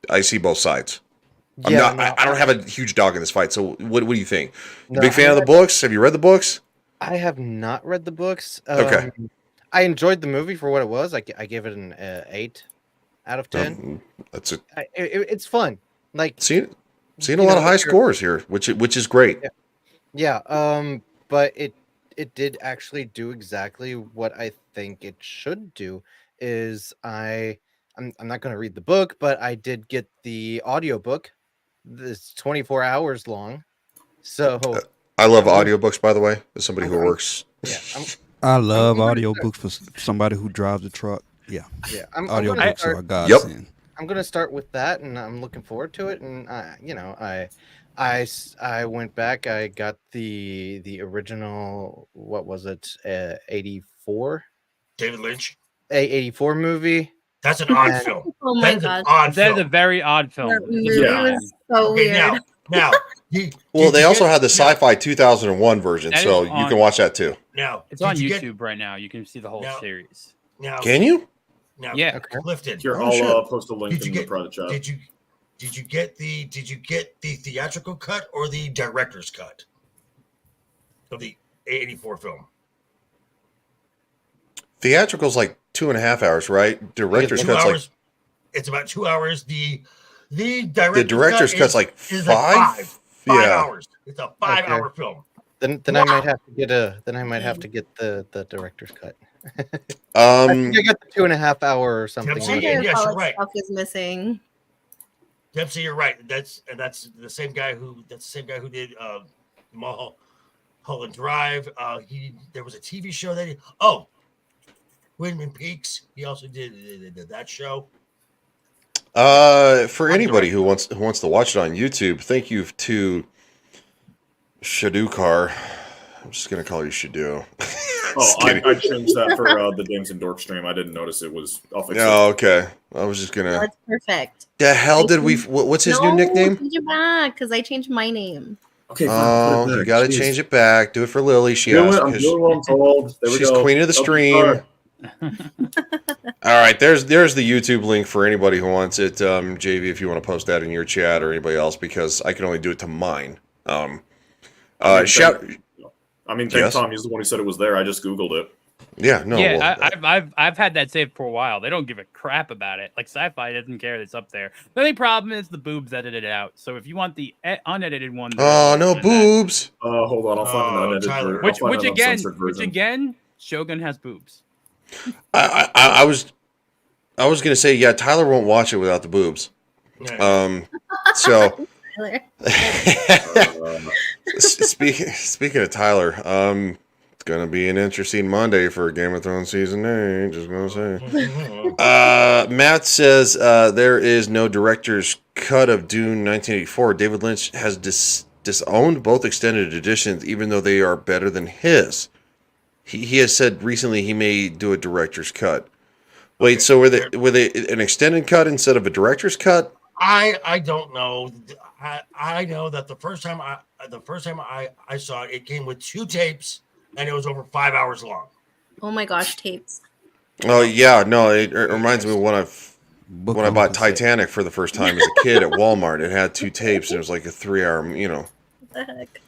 I see both sides. I don't have a huge dog in this fight. So, what do you think? Big fan of the books? Have you read the books? I have not read the books. Okay. I enjoyed the movie for what it was. I gave it an 8 out of 10. That's it. It's fun. Like seeing a lot of high scores here, which is great. Yeah. But it did actually do exactly what I think it should do. I'm not going to read the book, but I did get the audiobook. It's 24 hours long. So I love audiobooks, by the way, as somebody who works. Yeah. I love audiobooks for somebody who drives a truck. Yeah. Audiobooks are a godsend. I'm going to start with that, and I'm looking forward to it. And I went back. I got the original. What was it? 84. David Lynch. 84 movie. That's an odd film. Oh my god, that's a very odd film. It was so weird. Now, they also had the Sci-Fi 2001 version, so you can watch that too. Now it's on YouTube right now. You can see the whole series. Now, can you? Now, yeah, Clifton. Here, I'll post a link in the private chat. Did you get the theatrical cut or the director's cut of the 84 film? Theatrical's like 2.5 hours, right? Director's cut's it's about 2 hours. The director's cut's like 5 hours. It's a 5-hour film. Then I might have to get the director's cut. I think I got the 2.5 hour or something. Yes, you're right. Stuff is missing. Dempsey, you're right. That's the same guy who did Mulholland Drive. There was a TV show that Twin Peaks. He also did that show. For anybody who wants to watch it on YouTube, thank you to Shadukar. I'm just gonna call you Shadu. I changed that for the James and Dork stream. I didn't notice it was. Oh, okay. I was just gonna. That's perfect. The hell did we? What's his new nickname? Change it back because I changed my name. Okay. Oh, you got to change it back. Do it for Lily. She asked. I'm doing what I'm told. There we She's go. queen of the stream. All right, there's the YouTube link for anybody who wants it. JV, if you want to post that in your chat or anybody else, because I can only do it to mine. Shout. I mean, thank Tom. He's the one who said it was there. I just Googled it. Yeah, no. Yeah, I've had that saved for a while. They don't give a crap about it. Like Sci-Fi doesn't care it's up there. The only problem is the boobs edited it out. So if you want the unedited one, no boobs. Hold on, I'll find an unedited version. Which again, Shogun has boobs. I was gonna say, yeah, Tyler won't watch it without the boobs. So speaking of Tyler, it's gonna be an interesting Monday for Game of Thrones season 8. Just gonna say. Matt says there is no director's cut of Dune 1984. David Lynch has disowned both extended editions, even though they are better than his. He has said recently he may do a director's cut. Wait, so were they an extended cut instead of a director's cut? I don't know. I know that the first time I saw it, it came with 2 tapes and it was over 5 hours long. Oh my gosh, tapes. Oh yeah, no, it reminds me of when I bought Titanic for the first time as a kid at Walmart. It had 2 tapes and it was like a 3-hour, What the heck?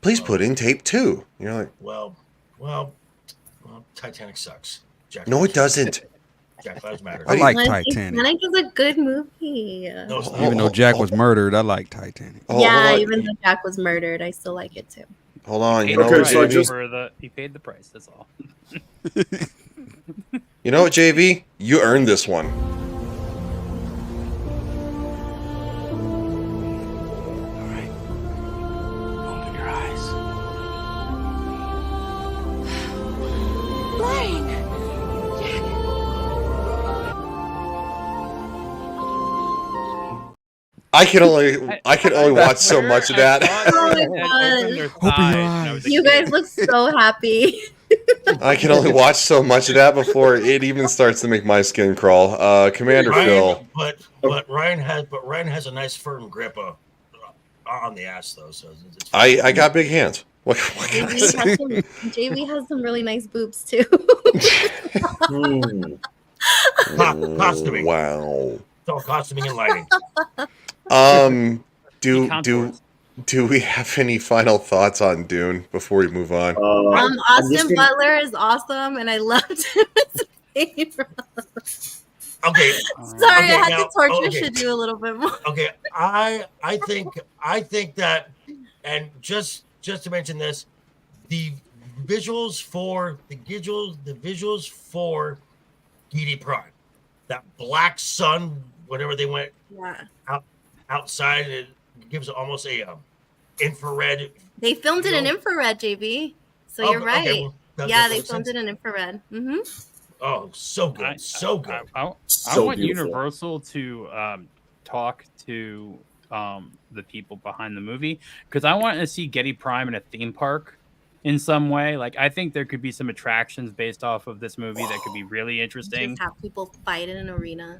Please put in tape 2. You're like, well, Titanic sucks. No, it doesn't. Jack Lives Matter. I like Titanic. Titanic is a good movie. Even though Jack was murdered, I like Titanic. Yeah, even though Jack was murdered, I still like it too. Hold on. You He know paid what, the price JV? for he paid the price. That's all. You know what, JV? You earned this one. All right. Open your eyes. Blaine! I can only watch so much of that. You guys look so happy. I can only watch so much of that before it even starts to make my skin crawl. Commander Phil. But Ryan has a nice firm grip on the ass though. So it's I got big hands. What can I say? JV has some really nice boobs too. Costuming. Wow. It's all costuming and lighting. Do we have any final thoughts on Dune before we move on? Austin Butler is awesome, and I loved him as Pedro. Okay. Sorry, okay, I had now, to torture okay. Shadu a little bit more. Okay, I think that, and just to mention this, the visuals for DD Prime, that black sun, whenever they went outside, it gives it almost a infrared. They filmed it in infrared, JB. So you're right. Okay, well, yeah, they filmed it in infrared. Mm-hmm. Oh, so good, so good. I So want beautiful. Universal to talk to the people behind the movie, because I want to see Getty Prime in a theme park in some way. Like, I think there could be some attractions based off of this movie that could be really interesting. Just have people fight in an arena.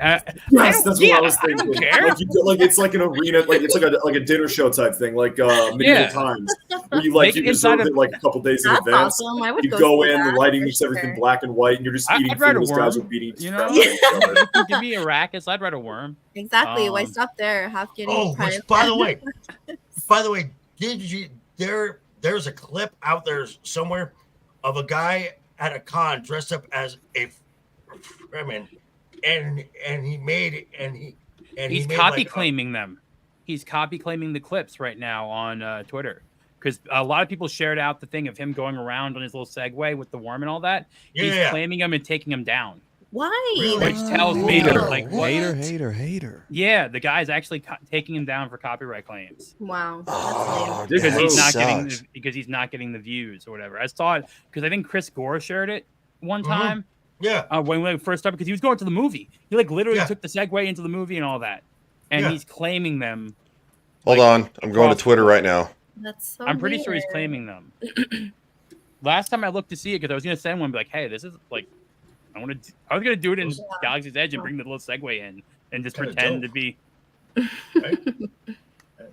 Yes, that's what I was thinking. I don't care. Like it's like an arena, like it's like a dinner show type thing, like medieval times, where you Make it reserve inside it like a couple days in That's advance. awesome. I would You go go see in, the that, lighting for makes everything sure. black and white, and you're just eating I'd ride food. a Those guys are worm. beating You know, each other. give me a racket, I'd ride a worm. Exactly. Why stop there? Have Getty Oh, Prime. which, by the way, did you there's a clip out there somewhere of a guy at a con dressed up as a Fremen, and he's copy claiming them. He's copy claiming the clips right now on Twitter, because a lot of people shared out the thing of him going around on his little Segway with the worm and all that. He's claiming them and taking them down. Why? Which tells me that, like, hater. Yeah, the guy's actually taking him down for copyright claims. Wow. Oh, because that he's not getting the views or whatever. I saw it because I think Chris Gore shared it one time. Yeah. When we first started, because he was going to the movie. He literally took the Segway into the movie and all that, and he's claiming them. Hold on, I'm going to Twitter right now. That's so I'm pretty sure he's claiming them. Last time I looked to see it, because I was gonna send one, be like, "Hey, this is like, I was gonna do it in Galaxy's Edge and bring the little Segway in and just pretend to be."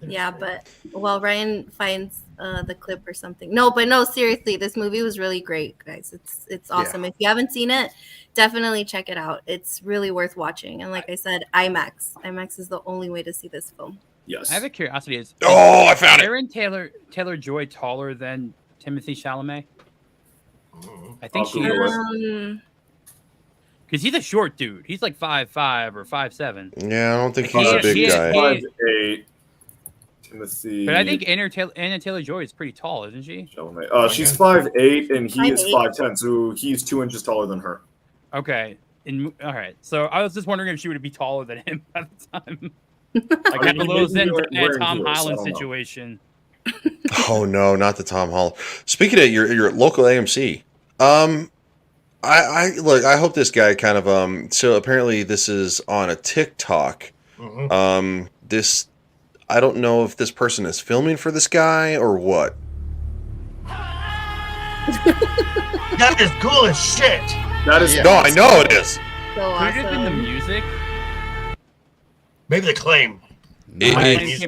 Yeah, but Ryan finds the clip or something. No, seriously, this movie was really great, guys. It's awesome. If you haven't seen it, definitely check it out. It's really worth watching. And like I said, IMAX. IMAX is the only way to see this film. Yes. I have a curiosity. I found it. Aaron Taylor-Joy taller than Timothée Chalamet? I think she is. Because he's a short dude. He's like 5'5" or 5'7". Yeah, I don't think he's a big guy. 5'8". Timothy. But I think Anna Taylor-Joy is pretty tall, isn't she? She's 5'8", and he is 5'10", so he's 2 inches taller than her. Okay. All right. So I was just wondering if she would be taller than him at the time. Like a little Tom Holland situation. Oh no, not the Tom Holland. Speaking of your local AMC, I hope this guy kind of so apparently this is on a TikTok. This, I don't know if this person is filming for this guy or what. That is cool as shit. That is no, I know it is. So awesome. Could it have been the music? Maybe the claim. Maybe it's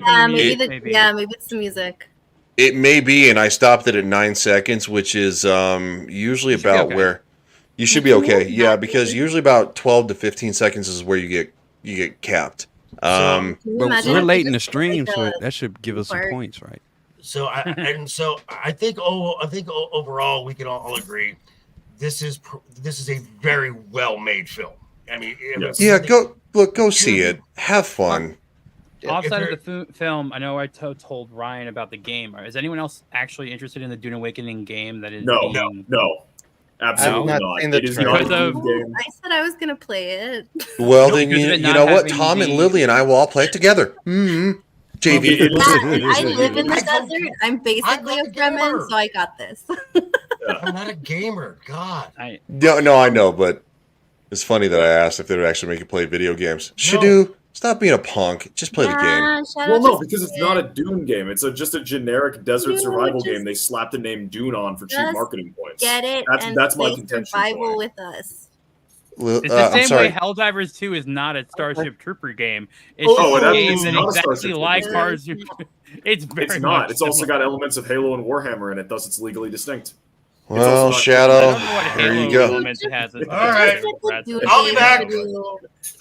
the music. It may be, and I stopped it at 9 seconds, which is usually about where you should be okay. Yeah, because usually about 12 to 15 seconds is where you get capped. But we're late in the stream, so that should give us some points, right? So I think overall we can all agree this is a very well made film. I mean, go see it, have fun. Outside of the film, I know I told Ryan about the game. Is anyone else actually interested in the Dune Awakening game? That is No, absolutely I've not. seen the It is trailer. not a Dune game. I said I was gonna play it. Well, Nope, then because of you it not know what? having Tom and the- Lily and I will all play it together. JV. I live in the desert. I'm basically a Fremen, so I got this. I'm not a gamer. God. No, I know, but it's funny that I asked if they would actually make you play video games. Shadu, stop being a punk. Just play the game. Well, no, because it's not a Dune game. It's just a generic desert survival game. They slapped the name Dune on for cheap Just marketing points. Get it? That's my play contention survival point. with us. It's the I'm same way sorry. Helldivers 2 is not a Starship Trooper game. It's Oh, just a game it's that not a exactly Starship like Trooper Cars. It's very It's not. much It's also similar. got elements of Halo and Warhammer in it, thus it's legally distinct. Well, Shadow, there you go. All right. I'll be back.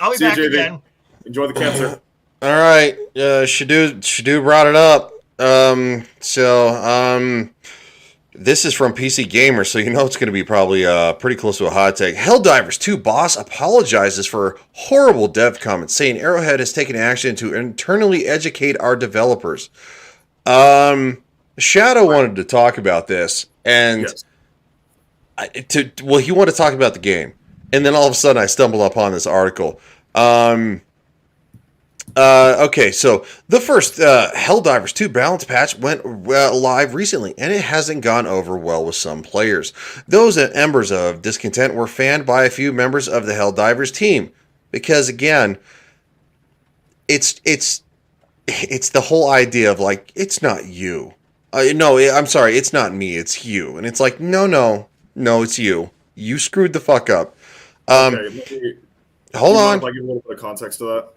I'll be See you, back JV. again. Enjoy the cancer. All right, Shadu brought it up. This is from PC Gamer, so you know it's going to be probably pretty close to a hot take. Helldivers 2 boss apologizes for horrible dev comments, saying Arrowhead has taken action to internally educate our developers. Shadow wanted to talk about this, and he wanted to talk about the game, and then all of a sudden I stumbled upon this article. Okay, so the first Helldivers 2 balance patch went live recently, and it hasn't gone over well with some players. Those embers of discontent were fanned by a few members of the Helldivers team, because again, it's the whole idea of like, it's not you. No, I'm sorry, it's not me, it's you. And it's like, no, it's you. You screwed the fuck up. Okay, Hold on. If I give a little bit of context to that.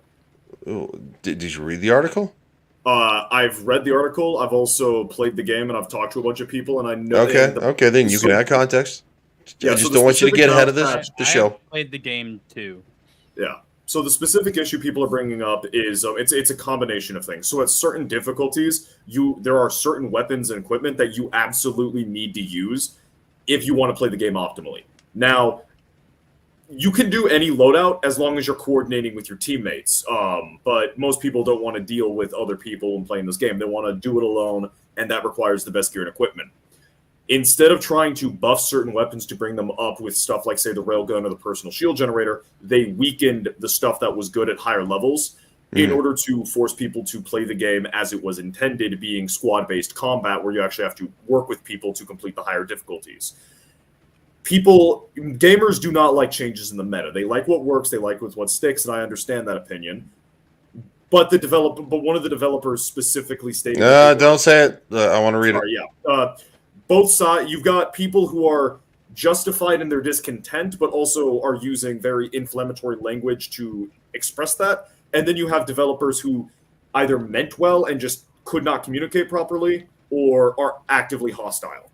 Did you read the article? I've read the article. I've also played the game, and I've talked to a bunch of people, and I know. Okay, then you can add context. Yeah, I just don't want you to get ahead of the show. I played the game too. Yeah. So the specific issue people are bringing up is it's a combination of things. So at certain difficulties, there are certain weapons and equipment that you absolutely need to use if you want to play the game optimally. Now, you can do any loadout as long as you're coordinating with your teammates. But most people don't want to deal with other people when playing this game. They want to do it alone, and that requires the best gear and equipment. Instead of trying to buff certain weapons to bring them up with stuff like, say, the railgun or the personal shield generator, they weakened the stuff that was good at higher levels in order to force people to play the game as it was intended, being squad-based combat, where you actually have to work with people to complete the higher difficulties. Gamers do not like changes in the meta. They like what works, they like what sticks, and I understand that opinion. But one of the developers specifically stated. Don't say it. I want to read it. Yeah. Both sides. You've got people who are justified in their discontent, but also are using very inflammatory language to express that. And then you have developers who either meant well and just could not communicate properly, or are actively hostile.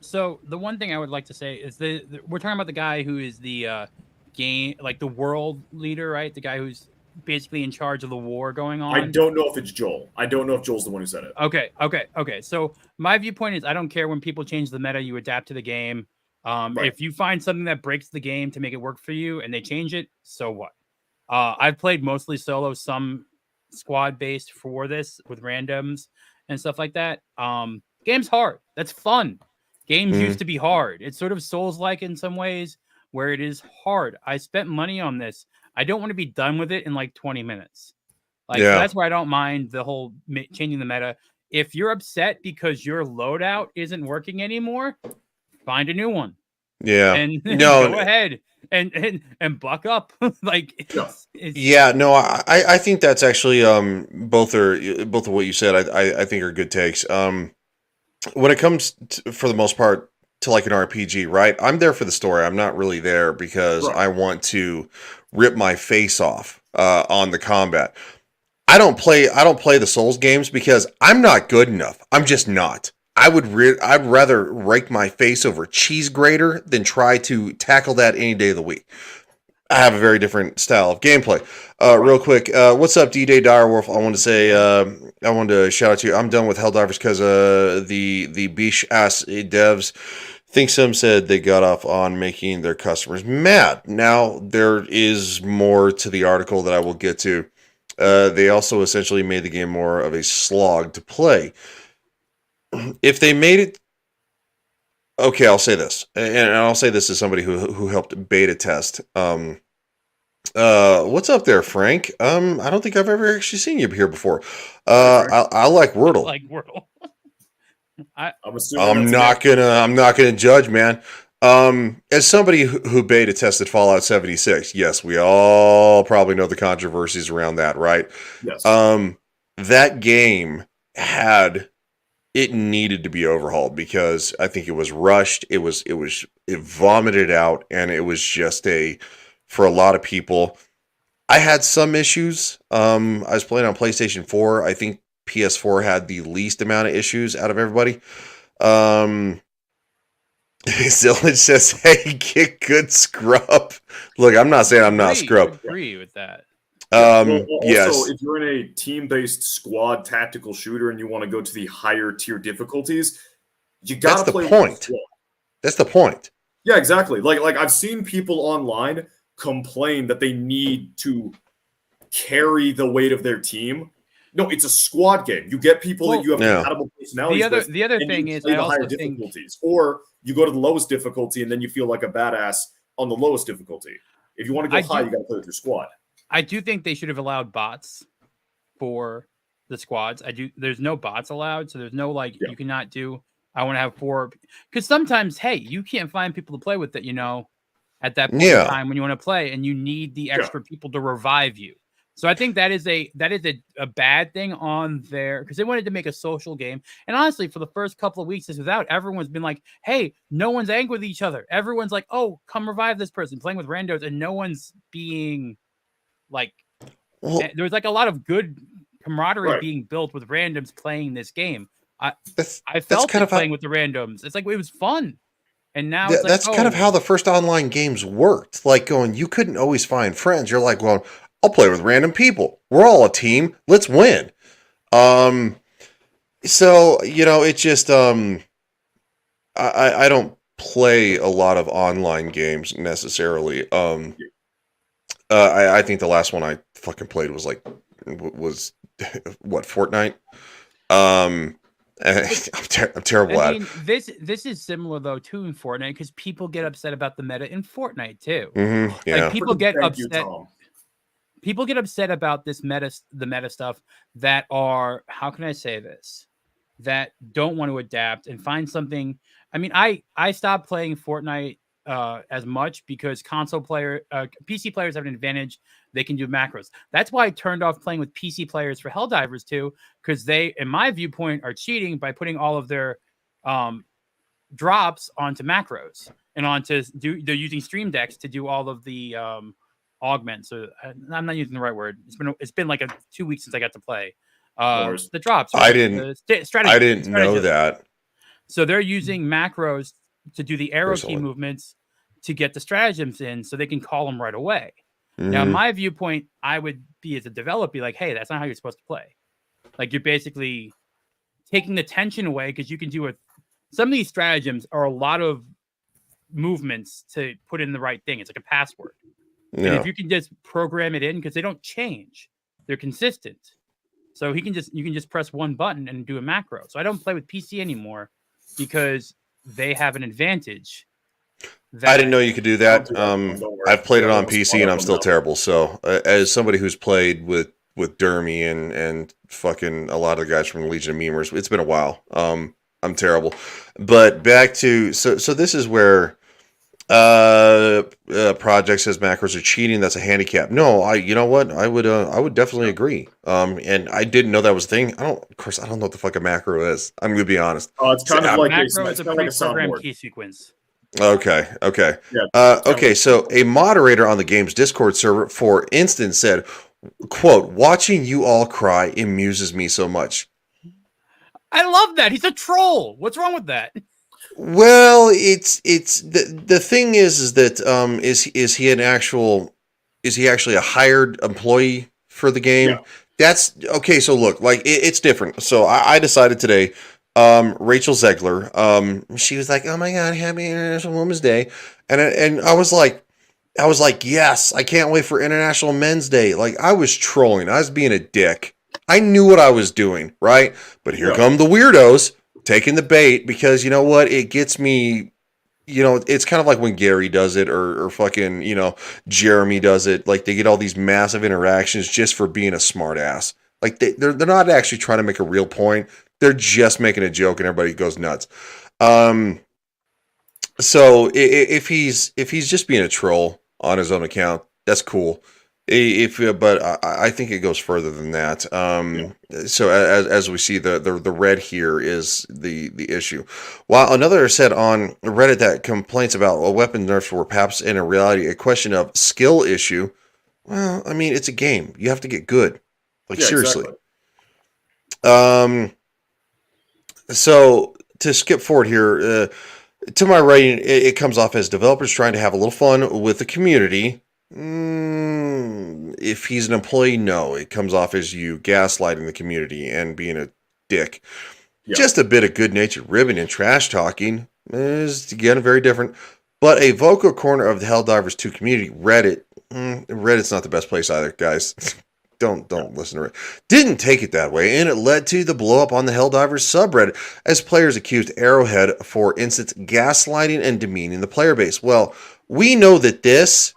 So the one thing I would like to say is we're talking about the guy who is the game, like the world leader, right? The guy who's basically in charge of the war going on. I don't know if it's Joel. I don't know if Joel's the one who said it. Okay. So my viewpoint is I don't care when people change the meta, you adapt to the game. Right. If you find something that breaks the game to make it work for you and they change it, so what? I've played mostly solo, some squad based for this with randoms and stuff like that. Game's hard. That's fun. Games used to be hard. It's sort of Souls-like in some ways where it is hard. I spent money on this. I don't want to be done with it in like 20 minutes. So that's where I don't mind the whole changing the meta. If you're upset because your loadout isn't working anymore, find a new one. Yeah. And go ahead and buck up. I think that's actually both of what you said I think are good takes. When it comes for the most part to like an RPG, right? I'm there for the story. I'm not really there because I want to rip my face off on the combat. I don't play the Souls games because I'm not good enough. I'm just not. I'd rather rake my face over a cheese grater than try to tackle that any day of the week. I have a very different style of gameplay. Real quick, what's up, D-Day Direwolf? I wanted to shout out to you. I'm done with Helldivers because the beach ass devs think some said they got off on making their customers mad. Now, there is more to the article that I will get to. they also essentially made the game more of a slog to play. If they made it, okay, I'll say this, and I'll say this as somebody who helped beta test. What's up there, Frank? I don't think I've ever actually seen you here before. I like Wordle. Like Wordle. I'm not gonna judge, man. As somebody who beta tested Fallout 76, yes, we all probably know the controversies around that, right? Yes. That game it needed to be overhauled because I think it was rushed. It vomited out, and it was just for a lot of people. I had some issues. I was playing on PlayStation 4. I think PS4 had the least amount of issues out of everybody. Zillage says, "Hey, get good scrub." Look, I'm not saying I'm not scrub. I agree with that. Also, Yes. if you're in a team-based squad tactical shooter and you want to go to the higher tier difficulties, you gotta play. That's the point. Yeah, exactly. Like I've seen people online complain that they need to carry the weight of their team. No, it's a squad game. You get people that you have compatible personalities. The other thing is, I also higher difficulties, or you go to the lowest difficulty and then you feel like a badass on the lowest difficulty. If you want to go high, you got to play with your squad. I do think they should have allowed bots for the squads. There's no bots allowed, so there's no you cannot do. I want to have 4 because sometimes, hey, you can't find people to play with that. At that point in time when you want to play, and you need the extra people to revive you. So I think that is a bad thing on there because they wanted to make a social game. And honestly, for the first couple of weeks this was out, everyone's been like, hey, no one's angry with each other. Everyone's like, oh, come revive this person, playing with randos, and no one's being there was a lot of good camaraderie being built with randoms playing this game. I felt kind of playing with the randoms. It's like it was fun. And now that's kind of how the first online games worked. Like you couldn't always find friends. You're like, well, I'll play with random people. We're all a team. Let's win. So it just I don't play a lot of online games necessarily. I think the last one I fucking played was what, Fortnite? I'm terrible at it. This is similar though to in Fortnite because people get upset about the meta in Fortnite too. Mm-hmm, yeah. People get upset. People get upset about the meta stuff that are, how can I say this, that don't want to adapt and find something. I mean, I stopped playing Fortnite as much because PC players have an advantage. They can do macros. That's why I turned off playing with PC players for Helldivers too, because they, in my viewpoint, are cheating by putting all of their drops onto macros and they're using stream decks to do all of the augment. So I'm not using the right word. It's been like 2 weeks since I got to play the drops. Right? I didn't know that. So they're using macros to do the arrow key movements to get the stratagems in, so they can call them right away. Mm-hmm. Now, in my viewpoint, I would be as a developer, be like, hey, that's not how you're supposed to play. Like you're basically taking the tension away because you can do it. Some of these stratagems are a lot of movements to put in the right thing. It's like a password. Yeah. And if you can just program it in, because they don't change, they're consistent. So you can just press one button and do a macro. So I don't play with PC anymore because they have an advantage. I didn't know you could do that. I've played it on PC and I'm still terrible. So as somebody who's played with Dermy and fucking a lot of the guys from the Legion of Memers, it's been a while. I'm terrible. But back to so this is where Project says macros are cheating. That's a handicap. No, you know what? I would definitely agree. And I didn't know that was a thing. I don't know what the fuck a macro is. I'm gonna be honest. Oh, it's kind of like macro is a pre-programmed key sequence. Okay. Yeah, okay. So a moderator on the game's Discord server, for instance, said, "Quote: Watching you all cry amuses me so much." I love that. He's a troll. What's wrong with that? Well, it's the thing is that is he actually a hired employee for the game? Yeah. That's okay. So look, it's different. So I decided today. Rachel Zegler, she was like, "Oh my God, Happy International Women's Day," and I was like, I was like, yes, I can't wait for International Men's Day. Like, I was trolling. I was being a dick. I knew what I was doing, right? But here come the weirdos taking the bait because you know what? It gets me, it's kind of like when Gary does it or fucking, Jeremy does it. Like, they get all these massive interactions just for being a smart ass. Like, they're not actually trying to make a real point. They're just making a joke and everybody goes nuts. So if he's just being a troll on his own account, that's cool. But I think it goes further than that. So as we see, the red here is the issue. While another said on Reddit that complaints about a weapon nerfs were perhaps in a reality a question of skill issue. Well, I mean, it's a game. You have to get good. Like seriously. Exactly. So to skip forward here. To my writing, it comes off as developers trying to have a little fun with the community. If he's an employee, no. It comes off as you gaslighting the community and being a dick. Yeah. Just a bit of good-natured ribbing and trash talking is, again, very different. But a vocal corner of the Helldivers 2 community, Reddit, Reddit's not the best place either, guys. Don't listen to it. Didn't take it that way, and it led to the blow up on the Helldivers subreddit as players accused Arrowhead, for instance, gaslighting and demeaning the player base. Well, we know that this.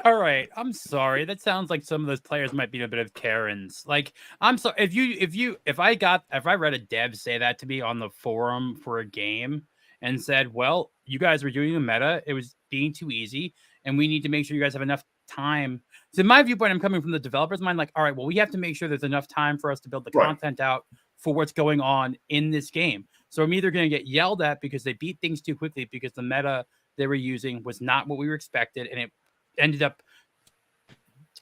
All right, I'm sorry. That sounds like some of those players might be a bit of Karens. Like, I'm sorry if I read a dev say that to me on the forum for a game and said, "Well, you guys were doing a meta. It was being too easy, and we need to make sure you guys have enough time." So in my viewpoint, I'm coming from the developer's mind, like, all right, well, we have to make sure there's enough time for us to build the content out for what's going on in this game. So I'm either going to get yelled at because they beat things too quickly because the meta they were using was not what we were expected, and it ended up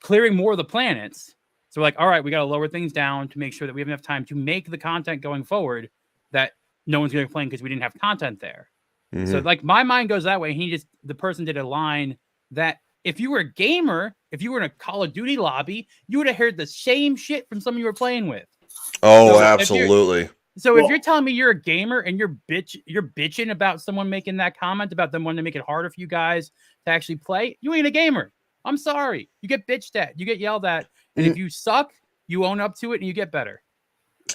clearing more of the planets. So we're like, all right, we got to lower things down to make sure that we have enough time to make the content going forward that no one's going to complain because we didn't have content there. Mm-hmm. So like my mind goes that way. The person did a line that if you were a gamer, if you were in a Call of Duty lobby, you would have heard the same shit from someone you were playing with. Oh, so absolutely. If you're telling me you're a gamer and you're bitching about someone making that comment about them wanting to make it harder for you guys to actually play, you ain't a gamer. I'm sorry. You get bitched at, you get yelled at, and if you suck, you own up to it and you get better.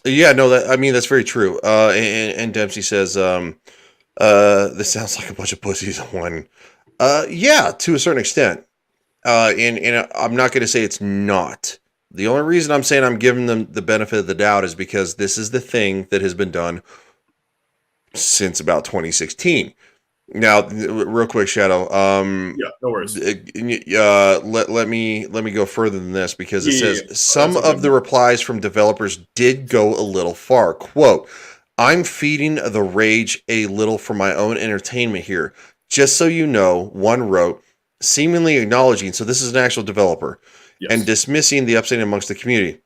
Yeah, no, that's very true. And Dempsey says, this sounds like a bunch of pussies on one. Yeah, to a certain extent. And I'm not going to say it's not. The only reason I'm saying I'm giving them the benefit of the doubt is because this is the thing that has been done since about 2016. Now, real quick, Shadow. Yeah, no worries. Let me go further than this because it says some of the replies from developers did go a little far. Quote, "I'm feeding the rage a little for my own entertainment here. Just so you know," one wrote, seemingly acknowledging, so this is an actual developer, and dismissing the upsetting amongst the community.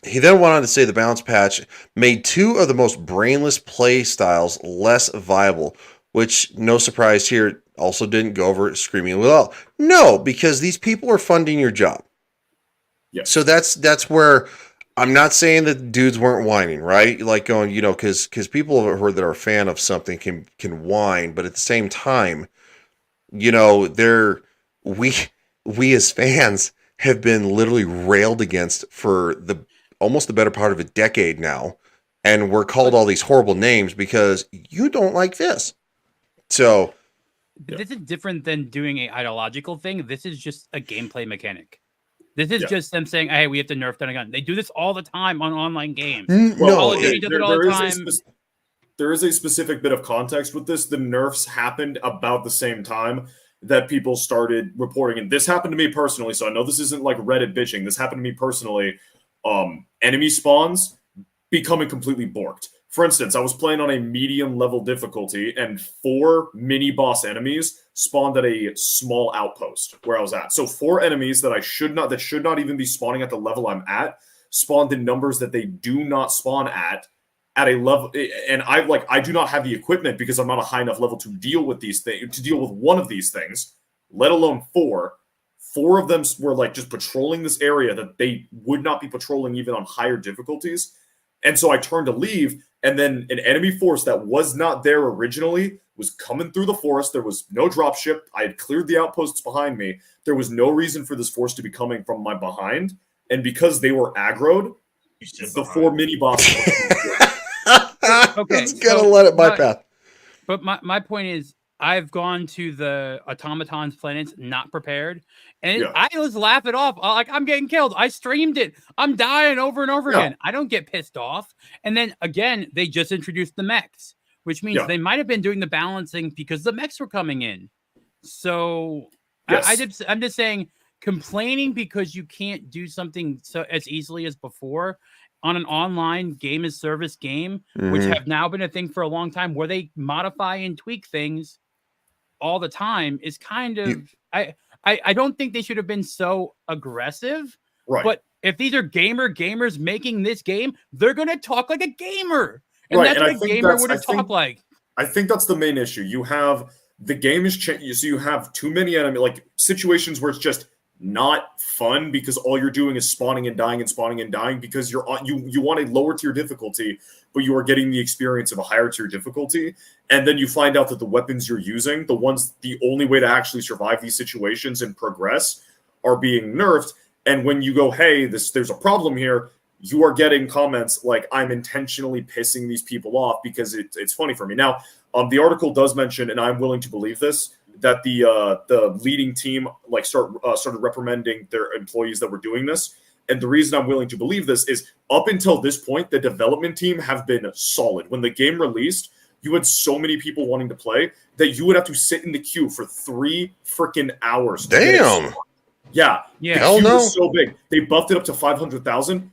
He then went on to say the balance patch made two of the most brainless play styles less viable, which, no surprise here, also didn't go over screaming well. No, because these people are funding your job. Yes. So that's where I'm not saying that dudes weren't whining, right? Like going, because people that are a fan of something can whine, but at the same time, we as fans have been literally railed against for almost the better part of a decade now, and we're called all these horrible names because you don't like this. So, this is different than doing an ideological thing. This is just a gameplay mechanic. This is just them saying, "Hey, we have to nerf down a gun." They do this all the time on online games. There is a specific bit of context with this. The nerfs happened about the same time that people started reporting, and this happened to me personally. So I know this isn't like Reddit bitching. This happened to me personally. Enemy spawns becoming completely borked. For instance, I was playing on a medium level difficulty and 4 mini boss enemies spawned at a small outpost where I was at. So 4 enemies that should not even be spawning at the level I'm at spawned in numbers that they do not spawn at a level. And I do not have the equipment because I'm not a high enough level to deal with these things, to deal with one of these things, let alone 4. 4 of them were like just patrolling this area that they would not be patrolling even on higher difficulties. And so I turned to leave, and then an enemy force that was not there originally was coming through the forest. There was no dropship. I had cleared the outposts behind me. There was no reason for this force to be coming from my behind. And because they were aggroed, the 4 mini bosses. Okay, Just gotta let it bypass. But my point is, I've gone to the automatons planets not prepared, and I just laugh it off. Like, I'm getting killed. I streamed it. I'm dying over and over again. I don't get pissed off. And then again, they just introduced the mechs, which means they might have been doing the balancing because the mechs were coming in. So I'm just saying, complaining because you can't do something so as easily as before on an online game as service game, which have now been a thing for a long time, where they modify and tweak things all the time, is kind of I don't think they should have been so aggressive. Right. But if these are gamers making this game, they're gonna talk like a gamer. And right. that's and what a gamer would have talked like. I think that's the main issue. You have the game is changing, so you have too many enemy situations where it's just not fun because all you're doing is spawning and dying because you want a lower tier difficulty, but you are getting the experience of a higher tier difficulty. And then you find out that the weapons you're using, the only way to actually survive these situations and progress, are being nerfed. And when you go, hey, there's a problem here, you are getting comments like, I'm intentionally pissing these people off because it's funny for me. Now, the article does mention, and I'm willing to believe this, that the leading team started reprimanding their employees that were doing this. And the reason I'm willing to believe this is, up until this point, the development team have been solid. When the game released, you had so many people wanting to play that you would have to sit in the queue for 3 freaking hours. Damn. Yeah. Yeah. The Hell queue no. was so big. They buffed it up to 500,000.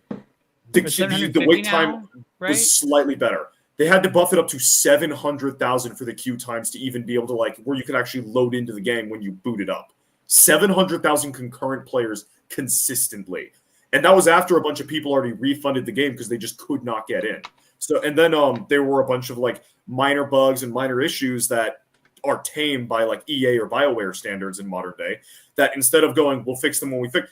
The wait time was slightly better. They had to buff it up to 700,000 for the queue times to even be able to where you could actually load into the game when you boot it up. 700,000 concurrent players consistently. And that was after a bunch of people already refunded the game because they just could not get in. So, and then there were a bunch of minor bugs and minor issues that are tamed by EA or BioWare standards in modern day, that instead of going, we'll fix them when we fix,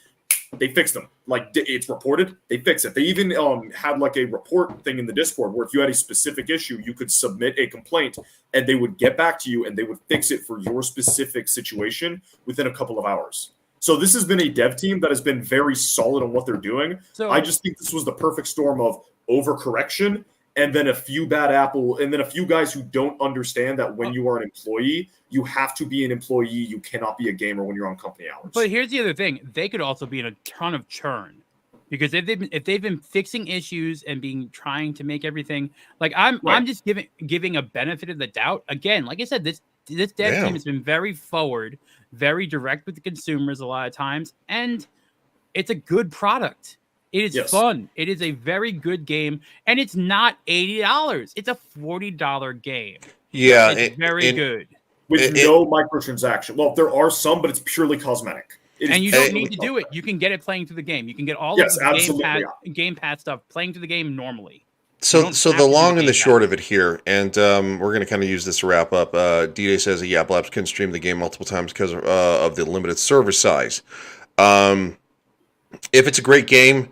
they fixed them. It's reported, they fix it. They even had a report thing in the Discord where if you had a specific issue, you could submit a complaint and they would get back to you and they would fix it for your specific situation within a couple of hours. So this has been a dev team that has been very solid on what they're doing. So I just think this was the perfect storm of overcorrection and then a few bad apple, and then a few guys who don't understand that when you are an employee, you have to be an employee. You cannot be a gamer when you're on company hours. But here's the other thing. They could also be in a ton of churn. Because if they've been fixing issues and trying to make everything I'm just giving a benefit of the doubt. Again, like I said, this dev team has been very forward, very direct with the consumers a lot of times, and it's a good product. It is fun. It is a very good game, and it's not $80. It's a $40 game. Yeah, it's very good. With no microtransaction. Well, there are some, but it's purely cosmetic. And you don't need to do it. You can get it playing through the game. You can get all of the Game Pass stuff playing through the game normally. So the long and the short of it here, and we're going to kind of use this to wrap up. D-Day says that Yap Labs can stream the game multiple times because of the limited server size. If it's a great game,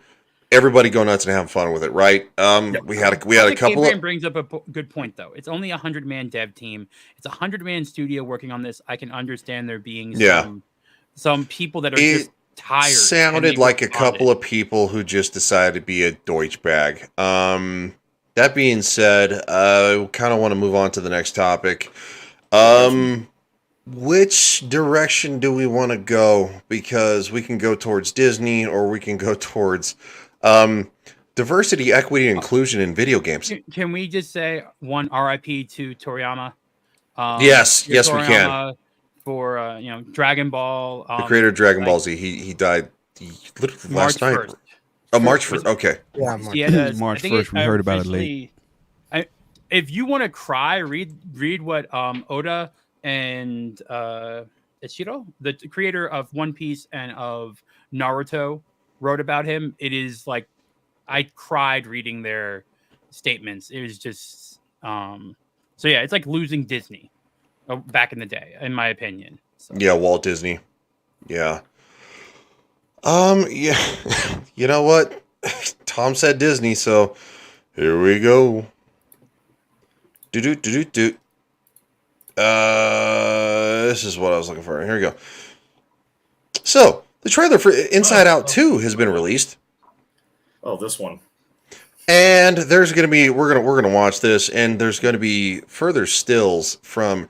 everybody go nuts and have fun with it, right? We had a couple of... brings up a good point, though. It's only a 100-man dev team. It's a 100-man studio working on this. I can understand there being some people that are just tired. Sounded like a couple of people who just decided to be a Deutschbag. That being said, I kind of want to move on to the next topic. Which direction do we want to go? Because we can go towards Disney or we can go towards diversity, equity, and inclusion in video games. Can we just say one RIP to Toriyama? Yes, we can. For Dragon Ball, the creator of Dragon Ball Z, he died literally last night. 1st. Oh, March 1st. Okay. Yeah, March 1st. We heard about it late. If you want to cry, read what Oda and Ichiro, the creator of One Piece and of Naruto, wrote about him. It is I cried reading their statements. It was just it's like losing Disney back in the day, in my opinion. So. Yeah, Walt Disney. Yeah. Yeah. You know what? Tom said Disney, so here we go. This is what I was looking for. Here we go. So the trailer for Inside Out 2 has been released. Oh, this one. And there's gonna be we're gonna watch this, and there's gonna be further stills from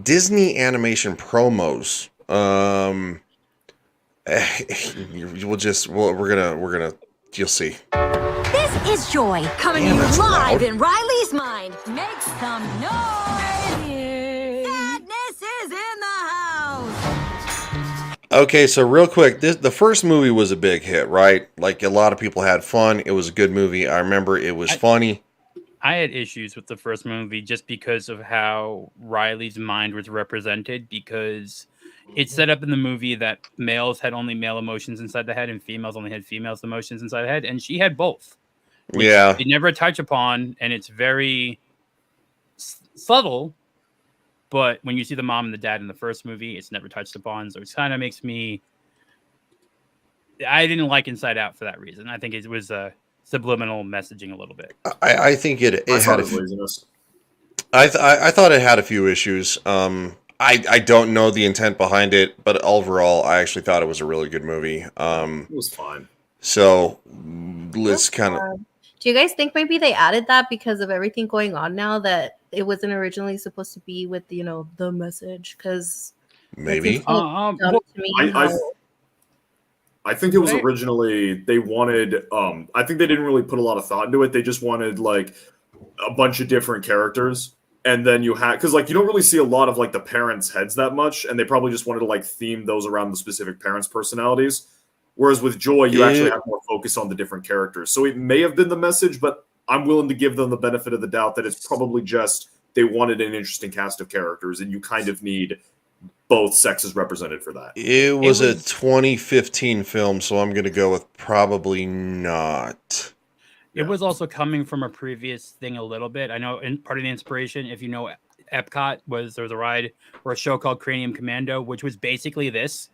Disney animation promos. We're gonna you'll see. This is Joy coming to you live in Riley's mind. Make some noise! Sadness is in the house. Okay, so real quick, the first movie was a big hit, right? Like a lot of people had fun. It was a good movie. I remember it was funny. I had issues with the first movie just because of how Riley's mind was represented, because it's set up in the movie that males had only male emotions inside the head and females only had females emotions inside the head, and she had both. Yeah. They never touch upon, and it's very subtle, but when you see the mom and the dad in the first movie, it's never touched upon, so it kind of makes me... I didn't like Inside Out for that reason. I think it was subliminal messaging a little bit. I think it had laziness. I thought it had a few issues. I don't know the intent behind it, but overall, I actually thought it was a really good movie. It was fine. So let's kind of. Do you guys think maybe they added that because of everything going on now, that it wasn't originally supposed to be with the message? Because maybe. I think it was originally they wanted. I think they didn't really put a lot of thought into it. They just wanted like a bunch of different characters. And then you had, because like you don't really see a lot of like the parents' heads that much, and they probably just wanted to like theme those around the specific parents' personalities. Whereas with Joy, you actually have more focus on the different characters. So it may have been the message, but I'm willing to give them the benefit of the doubt that it's probably just they wanted an interesting cast of characters, and you kind of need both sexes represented for that. It was a 2015 film, so I'm going to go with probably not. It was also coming from a previous thing a little bit. I know part of the inspiration, if you know Epcot, there was a ride or a show called Cranium Commando, which was basically this.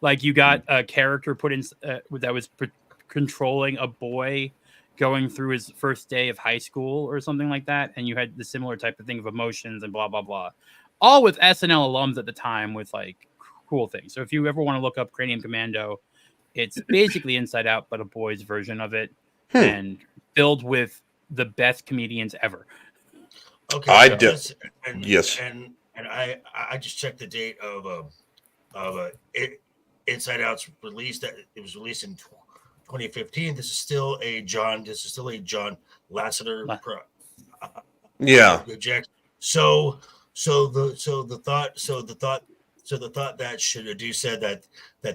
Like you got a character put in that was controlling a boy going through his first day of high school or something like that. And you had the similar type of thing of emotions and blah, blah, blah. All with SNL alums at the time with like cool things. So if you ever want to look up Cranium Commando, it's basically Inside Out, but a boy's version of it. And filled with the best comedians ever. Okay, yes, and I just checked the date of Inside Out's release. That it was released in 2015. This is still a John Lasseter. Yeah. Project. So the thought that should do said that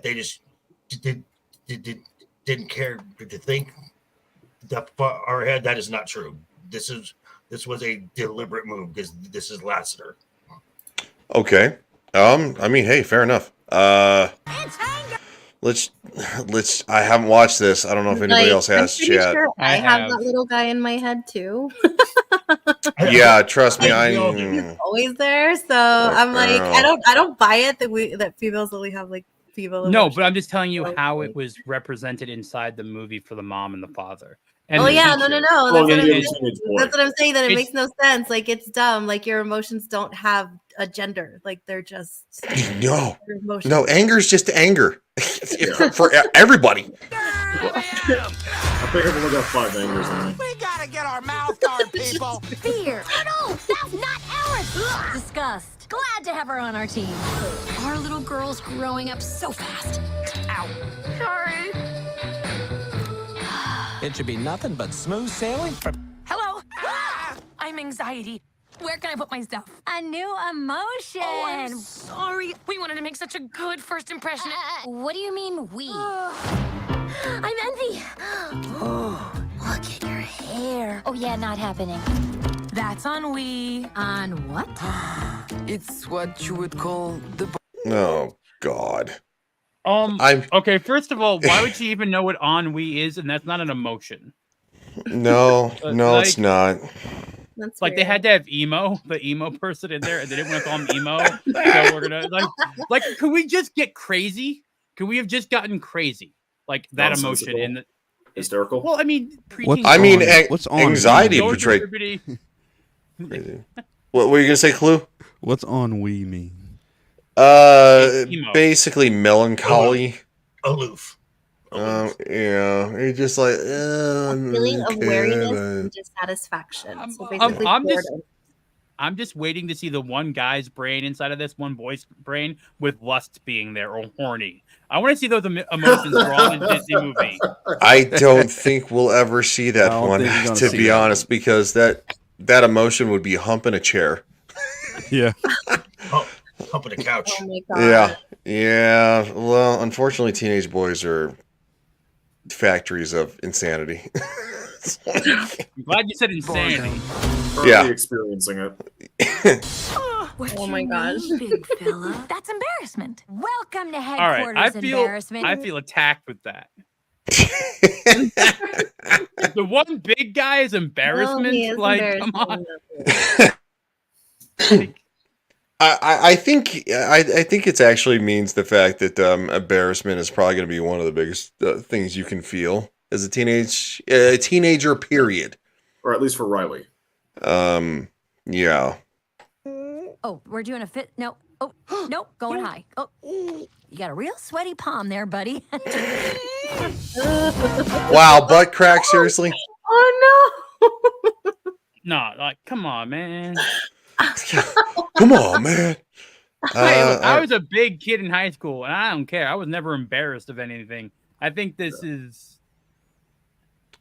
they just didn't care to think that far ahead. That is not true. This was a deliberate move because this is Lasseter. Okay. I mean, hey, fair enough. Let's. I haven't watched this. I don't know if anybody else has. Chat. Sure I have that little guy in my head too. Yeah, trust me. He's always there, so I'm like, I don't buy it that females only have like female. No, but I'm just telling you how it was represented inside the movie for the mom and the father. And no. That's what I'm saying. That it makes no sense. Like it's dumb. Like your emotions don't have a gender. Like they're just no. Anger is just anger for everybody. I think I've only got 5 angers in me. We gotta get our mouth guard, people. Fear. No, that's not ours. Disgust. Glad to have her on our team. Our little girl's growing up so fast. Ow. Sorry. It should be nothing but smooth sailing for... Hello. I'm anxiety. Where can I put my stuff? A new emotion. Oh, I'm sorry. We wanted to make such a good first impression. What do you mean, we? I'm Envy. Oh, look at your hair. Oh, yeah, not happening. That's on we. On what? It's what you would call the... Oh, God. Okay, first of all, why would she even know what ennui is? And that's not an emotion. No, it's not. That's like weird. They had to have the emo person in there, and they didn't want to call him emo. So we're gonna like, could we just get crazy? Could we have just gotten crazy? Like that emotion in the hysterical. Well, I mean, what's anxiety portrayed. Crazy. What were you gonna say, Clue? What's ennui mean? Basically melancholy. Aloof. Yeah, it's just like A feeling of weariness and dissatisfaction. So basically, boredom. I'm just waiting to see the one guy's brain inside of this one boy's brain with lust being there or horny. I want to see those emotions drawn in a Disney movie. I don't think we'll ever see that one, to be honest, because that emotion would be humping a chair. Yeah. Humping a couch. Oh my God. Yeah. Well, unfortunately, teenage boys are factories of insanity. I'm glad you said insanity. Currently experiencing it. Oh my gosh. Big fella. That's embarrassment. Welcome to All right, headquarters, embarrassment. I feel attacked with that. The one big guy is embarrassment. he is Come on. I think it actually means the fact that embarrassment is probably going to be one of the biggest things you can feel as a teenager. Period. Or at least for Riley. Yeah. Oh, we're doing a fit. No. Oh, nope. Going high. Oh, you got a real sweaty palm there, buddy. Wow, butt crack. Seriously. Oh no. No, like, come on, man. Come on, man. I was a big kid in high school, and I don't care. I was never embarrassed of anything. I think this is.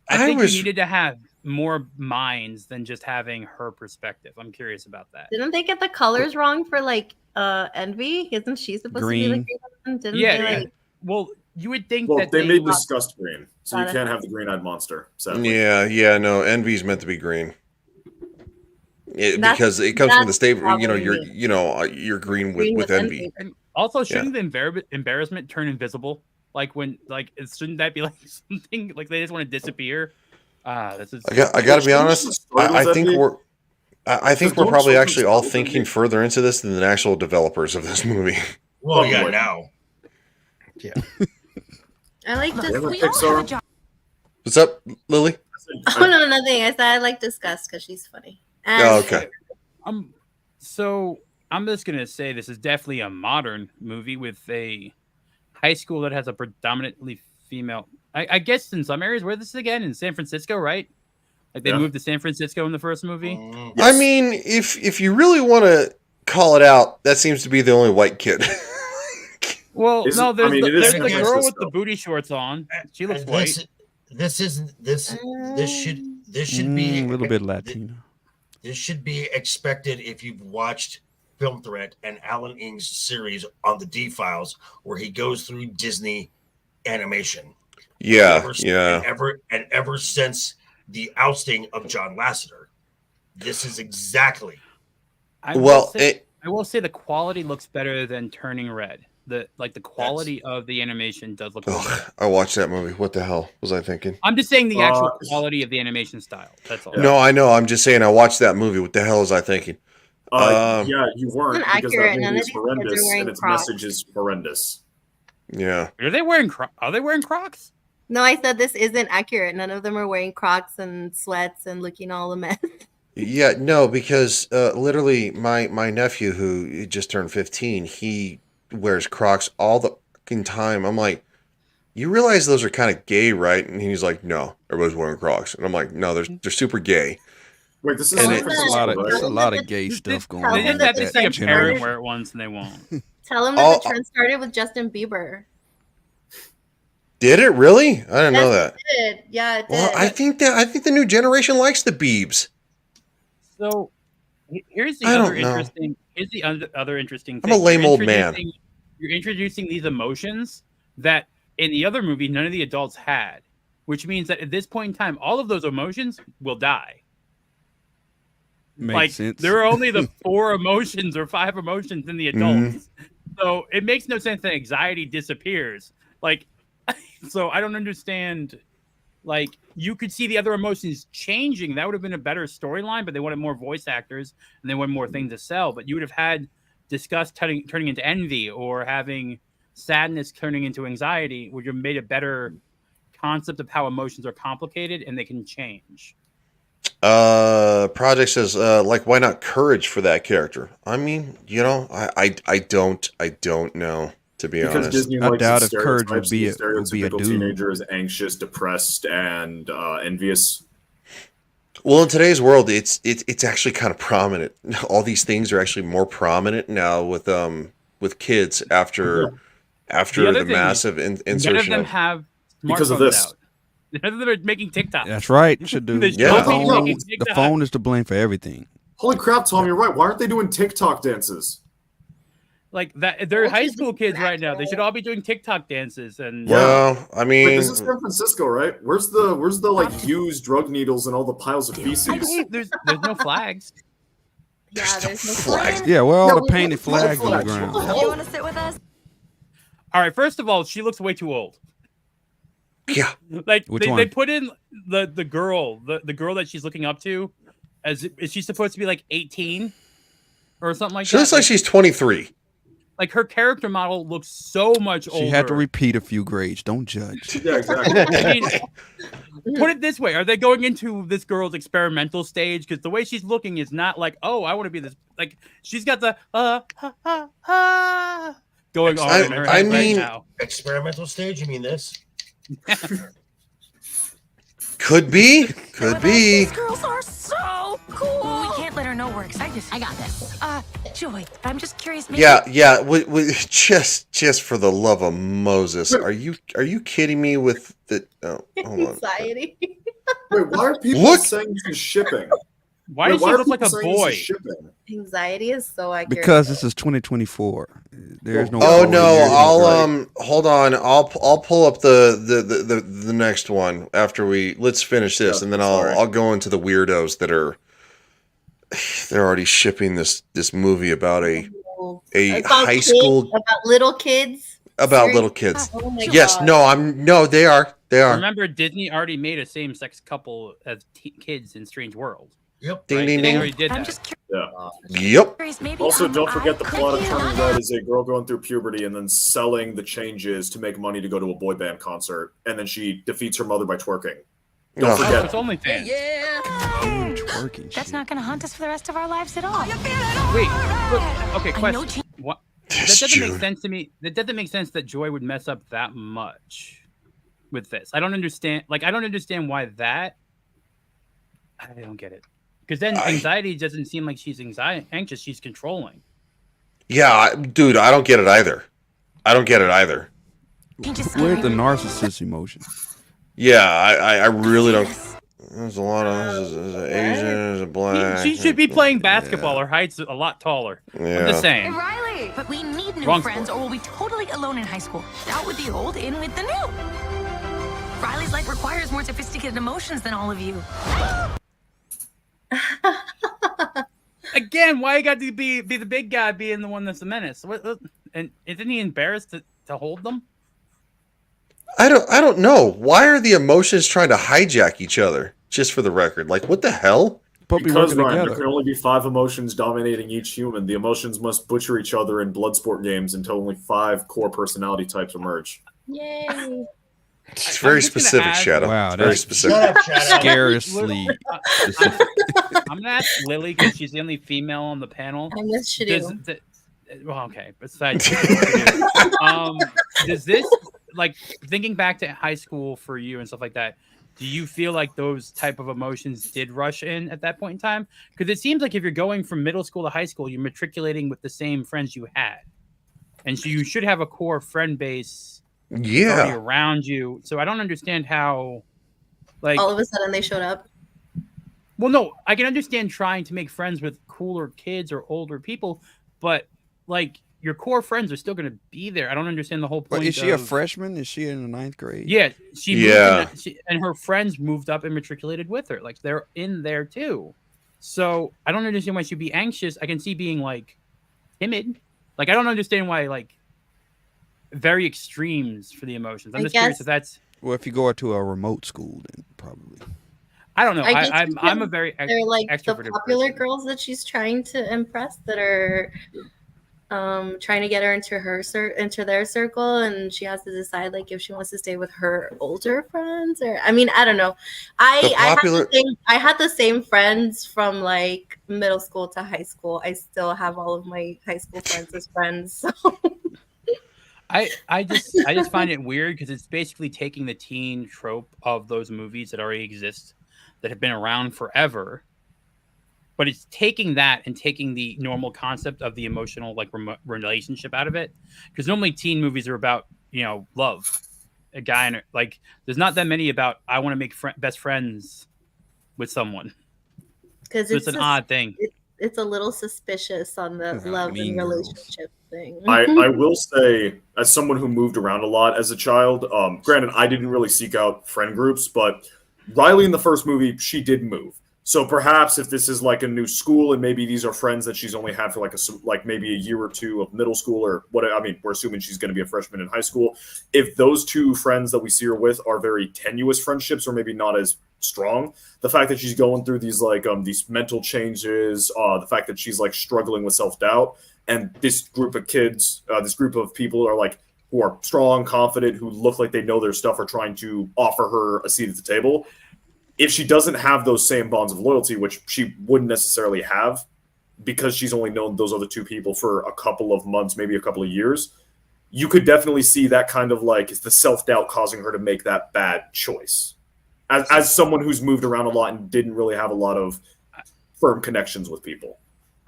I think we needed to have more minds than just having her perspective. I'm curious about that. Didn't they get the colors wrong for like Envy? Isn't she supposed to be the green one? Didn't they Well, you would think well, that they made disgust green, so you can't have the green-eyed monster. Sadly. Yeah. No, Envy's meant to be green. Because it comes from the state. You're green with envy. And also, shouldn't the embarrassment turn invisible? Like shouldn't that be like something like they just want to disappear? This is. I got to be honest. I think we're probably actually all thinking further into this than the actual developers of this movie. Well, yeah, now. Yeah. I like this. What's up, Lily? Oh no, nothing. I said I like discuss because she's funny. Okay. So I'm just gonna say this is definitely a modern movie with a high school that has a predominantly female. I guess in some areas, where this is again in San Francisco, right? Like they moved to San Francisco in the first movie. Yes. I mean, if you really want to call it out, that seems to be the only white kid. Well, no, there's the girl with the booty shorts on. She looks white. This should be a little bit Latino. This should be expected if you've watched Film Threat and Alan Ng's series on the D-Files, where he goes through Disney animation. Yeah. And ever since the ousting of John Lasseter, this is exactly. I will say the quality looks better than Turning Red. The quality of the animation does look better. I watched that movie. What the hell was I thinking? I'm just saying the actual quality of the animation style. That's all. No, I know. I'm just saying I watched that movie. What the hell was I thinking? Yeah, you weren't, because accurate. that None movie of is these horrendous kids are wearing and its Crocs. message is horrendous. Yeah. Are they wearing Crocs? No, I said this isn't accurate. None of them are wearing Crocs and sweats and looking all a mess. Yeah, no, because literally my nephew who just turned 15, he wears Crocs all the fucking time. I'm like, you realize those are kind of gay, right? And he's like, no, everybody's wearing Crocs. And I'm like, no, they're super gay. Wait, this is there's a lot of gay stuff going on. They just have to see a parent wear it once and they won't. Tell him that the trend started with Justin Bieber. Did it really? I didn't know that. It did. Yeah, it did. Well, I think the new generation likes the Biebs. So here's the other interesting. Here's the other interesting thing. I'm a lame old man. You're introducing these emotions that in the other movie none of the adults had, which means that at this point in time, all of those emotions will die. Makes sense. There are only the 4 emotions or 5 emotions in the adults, so it makes no sense that anxiety disappears. So I don't understand. You could see the other emotions changing. That would have been a better storyline, but they wanted more voice actors and they wanted more things to sell. But you would have had disgust turning into envy, or having sadness turning into anxiety, would have made a better concept of how emotions are complicated and they can change. Project says, like, why not courage for that character? I mean, I don't know, to be Because honest. Disney I likes doubt its if courage would stereotypes, be and the a stereotypical dude. teenager is anxious, depressed, and envious. Well, in today's world, it's actually kind of prominent. All these things are actually more prominent now with kids after The other the thing is, massive none of insertion them of. have Because of smartphones this. out. None of them are making TikTok. That's right. Should do. They The should be phone, making the TikTok. phone is to blame for everything. Holy crap, Tom, you're right. Why aren't they doing TikTok dances? Like that, they're high school kids right now. They should all be doing TikTok dances. And Well, I mean, Wait, this is San Francisco, right? Where's the like used drug needles and all the piles of feces? there's no flags. Yeah, there's no flags. Yeah, where are all Yeah, the we painted want flags on the flags. ground? You want to sit with us? All right, first of all, she looks way too old. Yeah. Like Which they one? put in the girl that she's looking up to, is she supposed to be like 18 or something like She that? looks like she's 23. Like her character model looks so much older. She had to repeat a few grades. Don't judge. Yeah, exactly. I mean, put it this way: are they going into this girl's experimental stage? Because the way she's looking is not like, oh, I want to be this. Like she's got the going on in her I head mean- right now. Experimental stage? You mean this? Could be. Could be. These girls are so cool. We can't let her know we're excited. I got this. Joy, I'm just curious. Maybe Yeah. Just for the love of Moses, are you kidding me with the? Oh, hold on. Anxiety. Wait, why are people Look! saying this is shipping? Why Wait, does she are look like a people saying this boy? is shipping? Anxiety is so accurate. Because this is 2024. There's no. Oh code no! here. I'll hold on. I'll pull up the next one after let's finish this, and then I'll go into the weirdos that are. They're already shipping this movie about a About high kids, school about little kids. about little kids. Oh my Yes, God. no, they are. Remember, Disney already made a same-sex couple as kids in Strange World. Yep. Ding, ding, They ding. already did I'm that. just Yep. curious. Maybe Also, don't I forget the could plot of be Turning another- Red is a girl going through puberty and then selling the changes to make money to go to a boy band concert, and then she defeats her mother by twerking. Don't Oh. Oh, forget. it's OnlyFans. Twerking That's shit. not going to haunt us for the rest of our lives at all. Wait, look, okay, I know question. What? That This doesn't make June. sense to me. That doesn't make sense that Joy would mess up that much with this. I don't understand. Like, I don't understand why that. I don't get it. Because then anxiety doesn't seem like she's anxious. She's controlling. Yeah, dude, I don't get it either. Where's the narcissist emotion? Yeah, I really don't. There's a lot of there's an Asian, there's a black. She should be playing basketball. Her height's a lot taller. I'm Yeah. just saying. Riley! But we need new Wrong friends, sport. or we'll be totally alone in high school. Out with the old, in with the new. Riley's life requires more sophisticated emotions than all of you. Again, why you got to be the big guy being the one that's a menace? And isn't he embarrassed to hold them? I don't know. Why are the emotions trying to hijack each other? Just for the record, like what the hell? Because Ryan, there can only be 5 emotions dominating each human. The emotions must butcher each other in blood sport games until only 5 core personality types emerge. Yay. It's very specific, Shadow. Wow, It's very that's specific. scarcely specific. I'm gonna ask Lily because she's the only female on the panel. I miss Shadu. Well, okay. Besides, does this, like, thinking back to high school for you and stuff like that? Do you feel like those type of emotions did rush in at that point in time? Because it seems like if you're going from middle school to high school, you're matriculating with the same friends you had, and so you should have a core friend base already Yeah. around you. So I don't understand how, like, All of a sudden they showed up. well, no, I can understand trying to make friends with cooler kids or older people, but like your core friends are still going to be there. I don't understand the whole point. But is she a of- freshman? Is she in the 9th grade? Yeah, she Yeah. moved in, and her friends moved up and matriculated with her. Like they're in there too. So I don't understand why she'd be anxious. I can see being like timid. Like I don't understand why like very extremes for the emotions. I'm I just curious guess- if that's. Well, if you go to a remote school, then probably. I don't know. I guess I'm a because very They're like the extroverted popular person. girls that she's trying to impress that are trying to get her into their circle, and she has to decide like if she wants to stay with her older friends or I mean I don't know. I had the same friends from like middle school to high school. I still have all of my high school friends as friends. So. I just find it weird because it's basically taking the teen trope of those movies that already exist that have been around forever. But it's taking that and taking the normal concept of the emotional like relationship out of it. Because normally teen movies are about, love. A guy and like there's not that many about I want to make best friends with someone. Because it's an odd thing. It's a little suspicious on the love and relationship thing. I will say, as someone who moved around a lot as a child, granted, I didn't really seek out friend groups, but Riley in the first movie, she did move. So perhaps if this is like a new school and maybe these are friends that she's only had for like maybe a year or two of middle school or what, I mean, we're assuming she's going to be a freshman in high school. If those two friends that we see her with are very tenuous friendships or maybe not as strong, the fact that she's going through these like these mental changes, the fact that she's like struggling with self-doubt, and this group of kids, this group of people are like who are strong, confident, who look like they know their stuff, are trying to offer her a seat at the table. If she doesn't have those same bonds of loyalty, which she wouldn't necessarily have because she's only known those other two people for a couple of months, maybe a couple of years, you could definitely see that kind of like the self-doubt causing her to make that bad choice. As someone who's moved around a lot and didn't really have a lot of firm connections with people.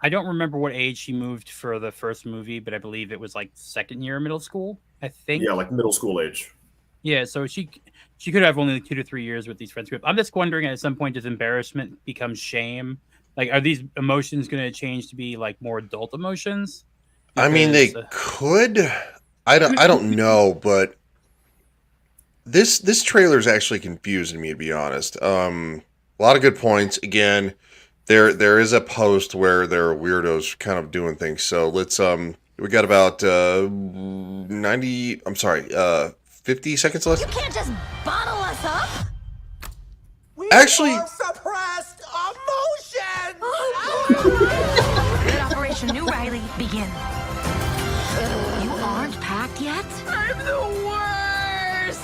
I don't remember what age she moved for the first movie, but I believe it was like second year of middle school, I think. Yeah, like middle school age. Yeah, so she could have only 2 to 3 years with these friends group. I'm just wondering at some point, does embarrassment become shame? Like, are these emotions going to change to be like more adult emotions? Because, I mean, they could. I don't know, but this trailer is actually confusing me, to be honest. A lot of good points. Again, there is a post where there are weirdos kind of doing things. So let's we got about 50 seconds left. You can't just bottle us up. Actually, suppressed emotions. Let Operation New Riley begin. You aren't packed yet? I'm the worst!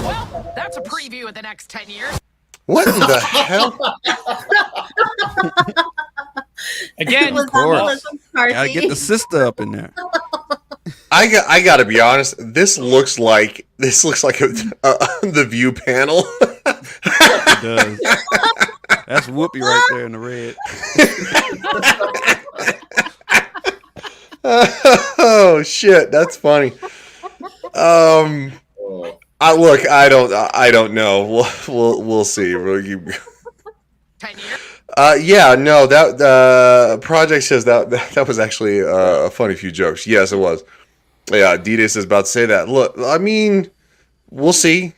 Well, that's a preview of the next 10 years. What in the hell? Again, of course. Gotta get the sister up in there. I gotta be honest. This looks like the View panel. It does. That's Whoopi right there in the red. Oh shit, that's funny. I don't know. We'll see. 10 years. Yeah, no, that Project says that was actually a funny few jokes. Yes, it was. Yeah, Adidas is about to say that. Look, I mean, we'll see.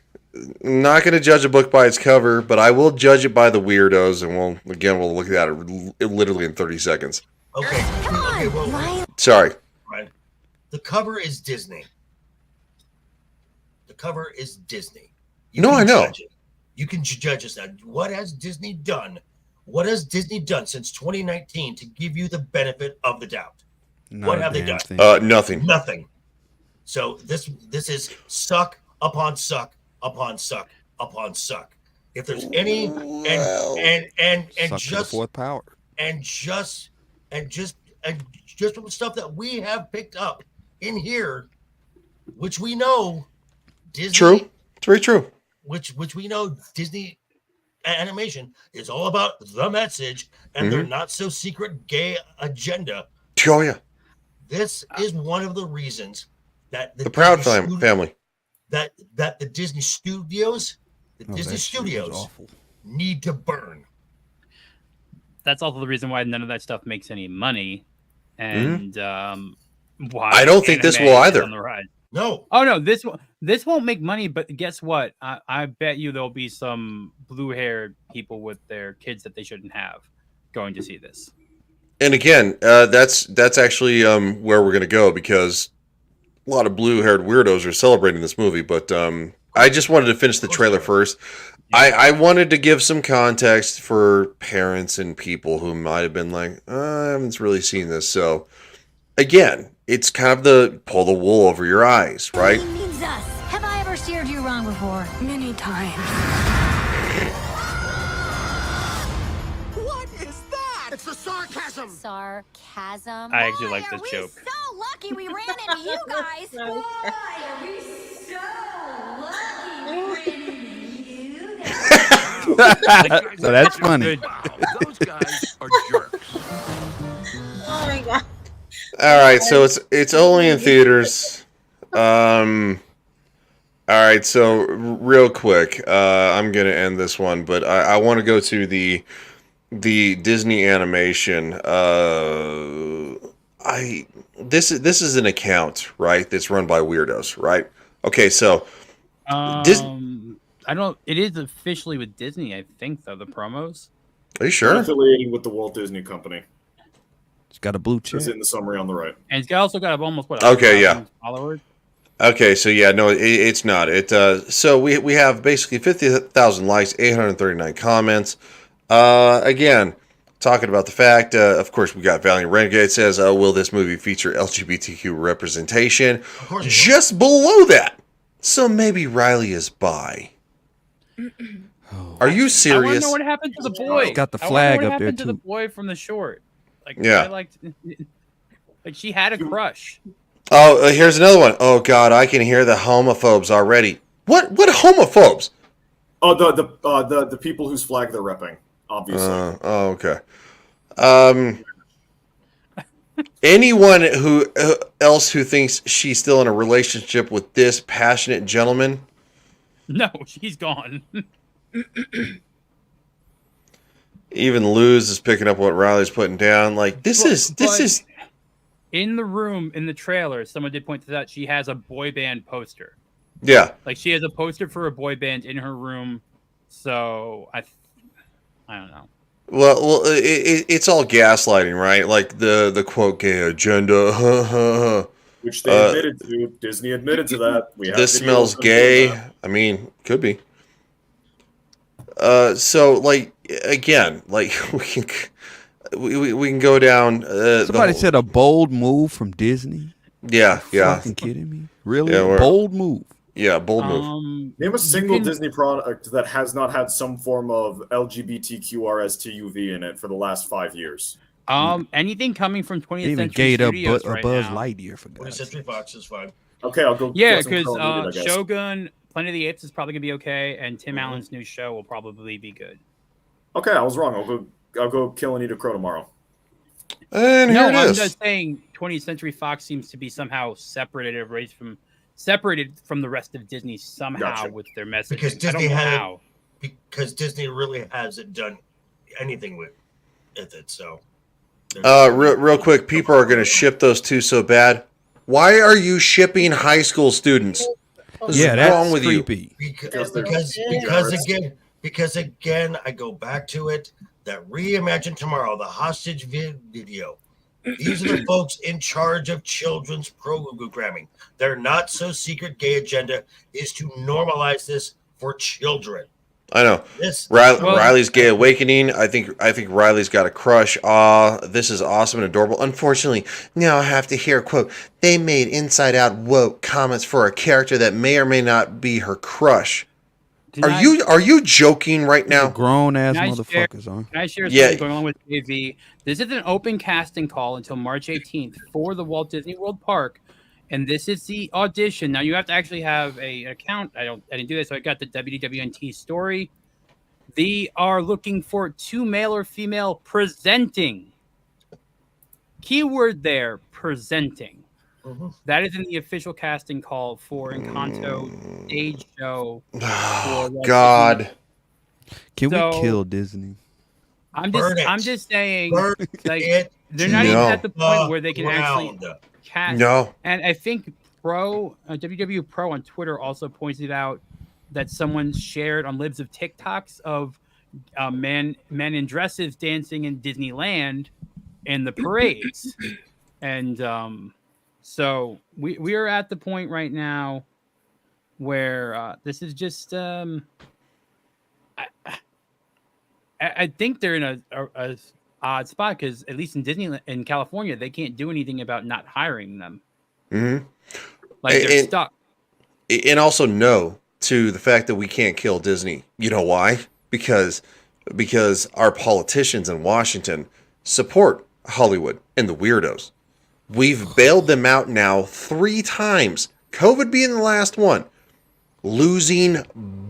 I'm not going to judge a book by its cover, but I will judge it by the weirdos, and we'll look at it literally in 30 seconds. Okay. Come on, well, sorry. Right. The cover is Disney. The cover is Disney. I know. You can judge us now. What has Disney done? What has Disney done since 2019 to give you the benefit of the doubt? What have they done? Nothing. Nothing. So this is suck upon suck upon suck upon suck. If there's any and just fourth power and just from the stuff that we have picked up in here, which we know Disney. True. It's very true. Which we know Disney animation is all about the message and their not so secret gay agenda. Oh yeah. This is one of the reasons that the Proud family that the Disney Studios, need to burn. That's also the reason why none of that stuff makes any money, and why I don't think this will either. On the rise. No. Oh no, this won't make money. But guess what? I bet you there'll be some blue-haired people with their kids that they shouldn't have going to see this. And again, that's actually where we're going to go, because a lot of blue-haired weirdos are celebrating this movie. But I just wanted to finish the trailer first. I wanted to give some context for parents and people who might have been like, I haven't really seen this. So again, it's kind of the pull the wool over your eyes, right? Means us. Have I ever steered you wrong before? Many times. What is that? It's the sarcasm. Sarcasm. I actually like Boy, this are we joke. so lucky we ran into you guys. Boy, are we so lucky we ran into you guys. So that's funny. Wow, those guys are jerks. Oh my god. All right, so it's only in theaters. All right, so real quick, I'm gonna end this one, but I want to go to the Disney animation. This is an account, right? That's run by weirdos, right? Okay, so I don't. It is officially with Disney, I think, though. The promos. Are you sure? Affiliated with the Walt Disney Company. It's got a blue check. It's in the summary on the right. And it's also got almost what? Okay, yeah. Followers. Okay, so yeah, no, it's not. So we have basically 50,000 likes, 839 comments. Again, talking about the fact, of course, we got Valiant Renegade says, will this movie feature LGBTQ representation? Just below that. So maybe Riley is bi. Are you I want to serious? know what happened to the boy. It's got the I wanna know flag what up there, happened to the too. boy from the short. Like, Yeah. I liked, like she had a crush. Oh, here's another one. Oh God, I can hear the homophobes already. What homophobes? Oh, the people whose flag they're repping, obviously. Oh, okay. Anyone who else who thinks she's still in a relationship with this passionate gentleman? No, she's gone. Even Luz is picking up what Riley's putting down. Like this is in the room in the trailer. Someone did point this out. She has a boy band poster. Yeah. Like she has a poster for a boy band in her room. So I don't know. Well, it's all gaslighting, right? Like the quote gay agenda. Which they admitted to. Disney admitted to that. We have This videos smells of gay. that. I mean, could be. So like again, like we can go down. Somebody said a bold move from Disney. Yeah, yeah. Fucking kidding me? Really? Yeah, bold move. Yeah, bold move. Name a single Disney product that has not had some form of LGBTQRSTUV in it for the last 5 years. Anything coming from 20th Even Century gate up Studios a right Buzz now. Lightyear for God's 20th Century Fox is fine. Okay, I'll go. Yeah, get some because Call of Duty, I guess. Shogun, Planet of the Apes is probably gonna be okay, and Tim Allen's new show will probably be good. Okay, I was wrong. I'll go kill and eat a crow tomorrow. And No, here it I'm is. just saying 20th Century Fox seems to be somehow separated from the rest of Disney somehow Gotcha. with their message. Because I don't Disney know had how. because Disney really hasn't done anything with it. So Real quick, people are going to ship those two so bad. Why are you shipping high school students? What's that's wrong with creepy. Because again, I go back to it. That Reimagine Tomorrow, the hostage video. These are the folks in charge of children's programming. Their not so secret gay agenda is to normalize this for children. I know. This Riley's gay awakening. I think Riley's got a crush. This is awesome and adorable. Unfortunately, now I have to hear quote, they made inside out woke comments for a character that may or may not be her crush. Are you joking right now? Grown ass Can I motherfuckers, huh? Can I share Yeah. something going on with AV? This is an open casting call until March 18th for the Walt Disney World Park, and this is the audition. Now you have to actually have an account. I didn't do this, so I got the WDWNT story. They are looking for 2 male or female presenting. Keyword there, presenting. That is in the official casting call for Encanto stage show. Oh, God. Can So- we kill Disney? I'm Burn just saying, Burn like it they're not even No. at the point where they can actually ground. cast. No. And I think WW Pro on Twitter also pointed out that someone shared on libs of TikToks of men in dresses dancing in Disneyland in the parades, and so we are at the point right now where this is just I think they're in a odd spot because at least in Disneyland in California, they can't do anything about not hiring them. Mm-hmm. Like they're stuck. And also no to the fact that we can't kill Disney. You know why? Because our politicians in Washington support Hollywood and the weirdos. We've bailed them out now 3 times. COVID being the last one. Losing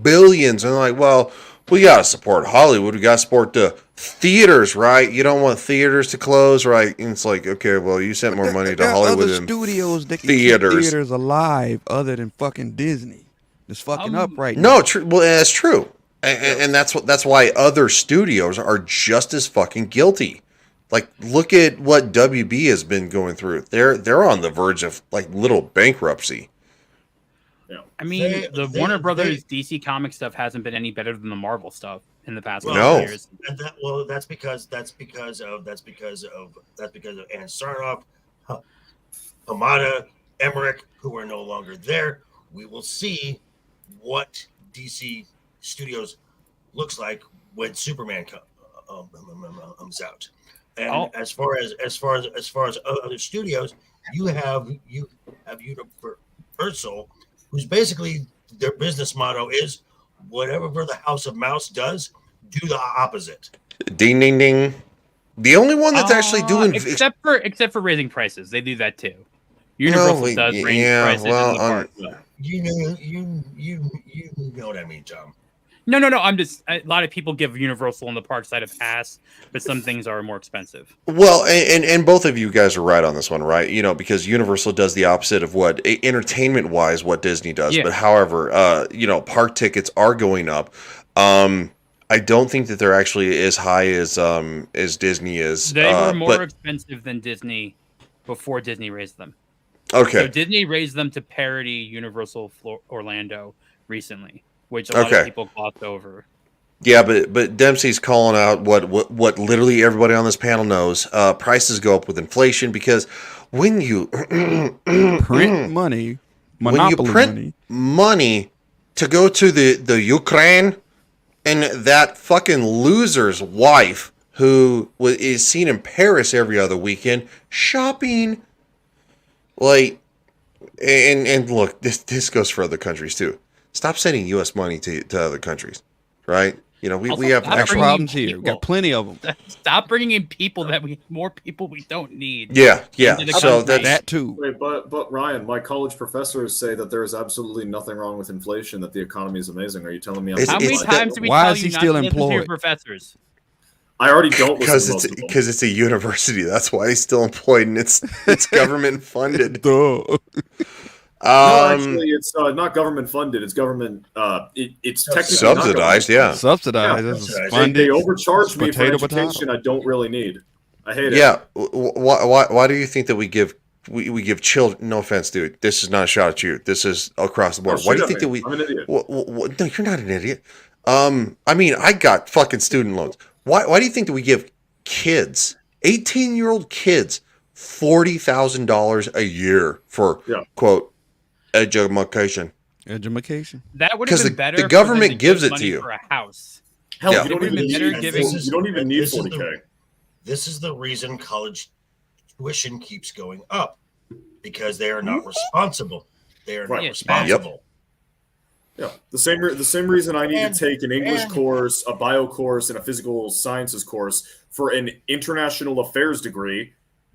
billions. And they're like, well, we got to support Hollywood. We got to support the theaters, right? You don't want theaters to close, right? And it's like, okay, well, you sent more money to Hollywood other than studios that can theaters. keep theaters alive other than fucking Disney. It's fucking up right now. No, true. Well, that's true. And that's why other studios are just as fucking guilty. Like, look at what WB has been going through. They're on the verge of like little bankruptcy. Yeah. I mean, the Warner Brothers DC comic stuff hasn't been any better than the Marvel stuff in the past No. years. And that's because of Ann Sarnoff, Hamada, Emmerich, who are no longer there. We will see what DC Studios looks like when Superman comes out. And as far as other studios, you have Universal, who's basically their business motto is whatever the House of Mouse does, do the opposite. Ding ding ding. The only one that's actually doing except for raising prices, they do that too. Universal does raise prices in the park. You know what I mean, Tom. No. I'm just a lot of people give Universal on the park side a pass, but some things are more expensive. Well, and both of you guys are right on this one, right? You know, because Universal does the opposite of what entertainment wise what Disney does. Yeah. But however, park tickets are going up. I don't think that they're actually as high as Disney is. They were more expensive than Disney before Disney raised them. Okay. So Disney raised them to parity Universal Orlando recently, which a lot of people glossed over. Yeah, but Dempsey's calling out what literally everybody on this panel knows. Prices go up with inflation because when you print money, when you print money to go to the Ukraine, and that fucking loser's wife who is seen in Paris every other weekend shopping. Like, and look, this goes for other countries too. Stop sending U.S. money to other countries, right? You know, we have actual problems here. We've got plenty of them. Stop bringing in people more people we don't need. Yeah. So that too. Wait, but Ryan, my college professors say that there is absolutely nothing wrong with inflation. That the economy is amazing. Are you telling me? How many times do we tell you not to listen to your professors? I already don't because it's a university. That's why he's still employed, and it's government funded. No, actually, it's not government funded. It's government. It's technically subsidized. Yeah, subsidized. They overcharge me for education I don't really need. I hate it. Yeah. Why do you think that we give children? No offense, dude. This is not a shot at you. This is across the board. Why do you think that we? I'm an idiot. No, you're not an idiot. I mean, I got fucking student loans. Why do you think that we give kids, 18-year-old kids, $40,000 a year for quote education? Education. That would have been better. The government gives it to you for a house. Hell, yeah. you don't even need 40K. This is the reason college tuition keeps going up, because they are not responsible. They are not responsible. Yeah, the same reason I need to take an English course, a bio course, and a physical sciences course for an international affairs degree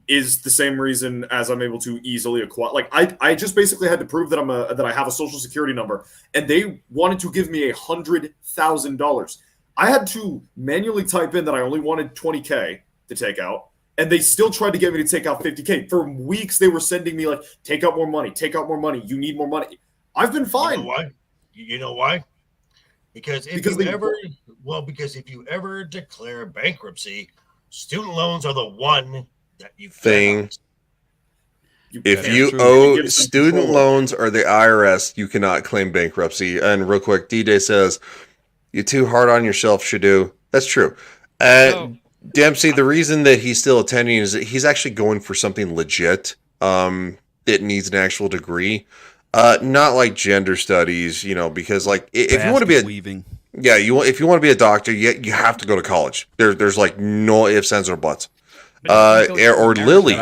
is the same reason as I'm able to easily acquire. Like I just basically had to prove that I have a social security number, and they wanted to give me $100,000. I had to manually type in that I only wanted 20K to take out, and they still tried to get me to take out 50K. For weeks, they were sending me like, take out more money, you need more money. I've been fine. You know why? Because if you ever declare bankruptcy, student loans are the one that you thing. If you owe student loans or the IRS, you cannot claim bankruptcy. And real quick, DJ says, "You're too hard on yourself, Shadu." That's true. Dempsey, the reason that he's still attending is that he's actually going for something legit. It needs an actual degree. Not like gender studies, because like if you want to be Yeah, if you want to be a doctor, you have to go to college. There's like no ifs, ands, or buts. Or Lily.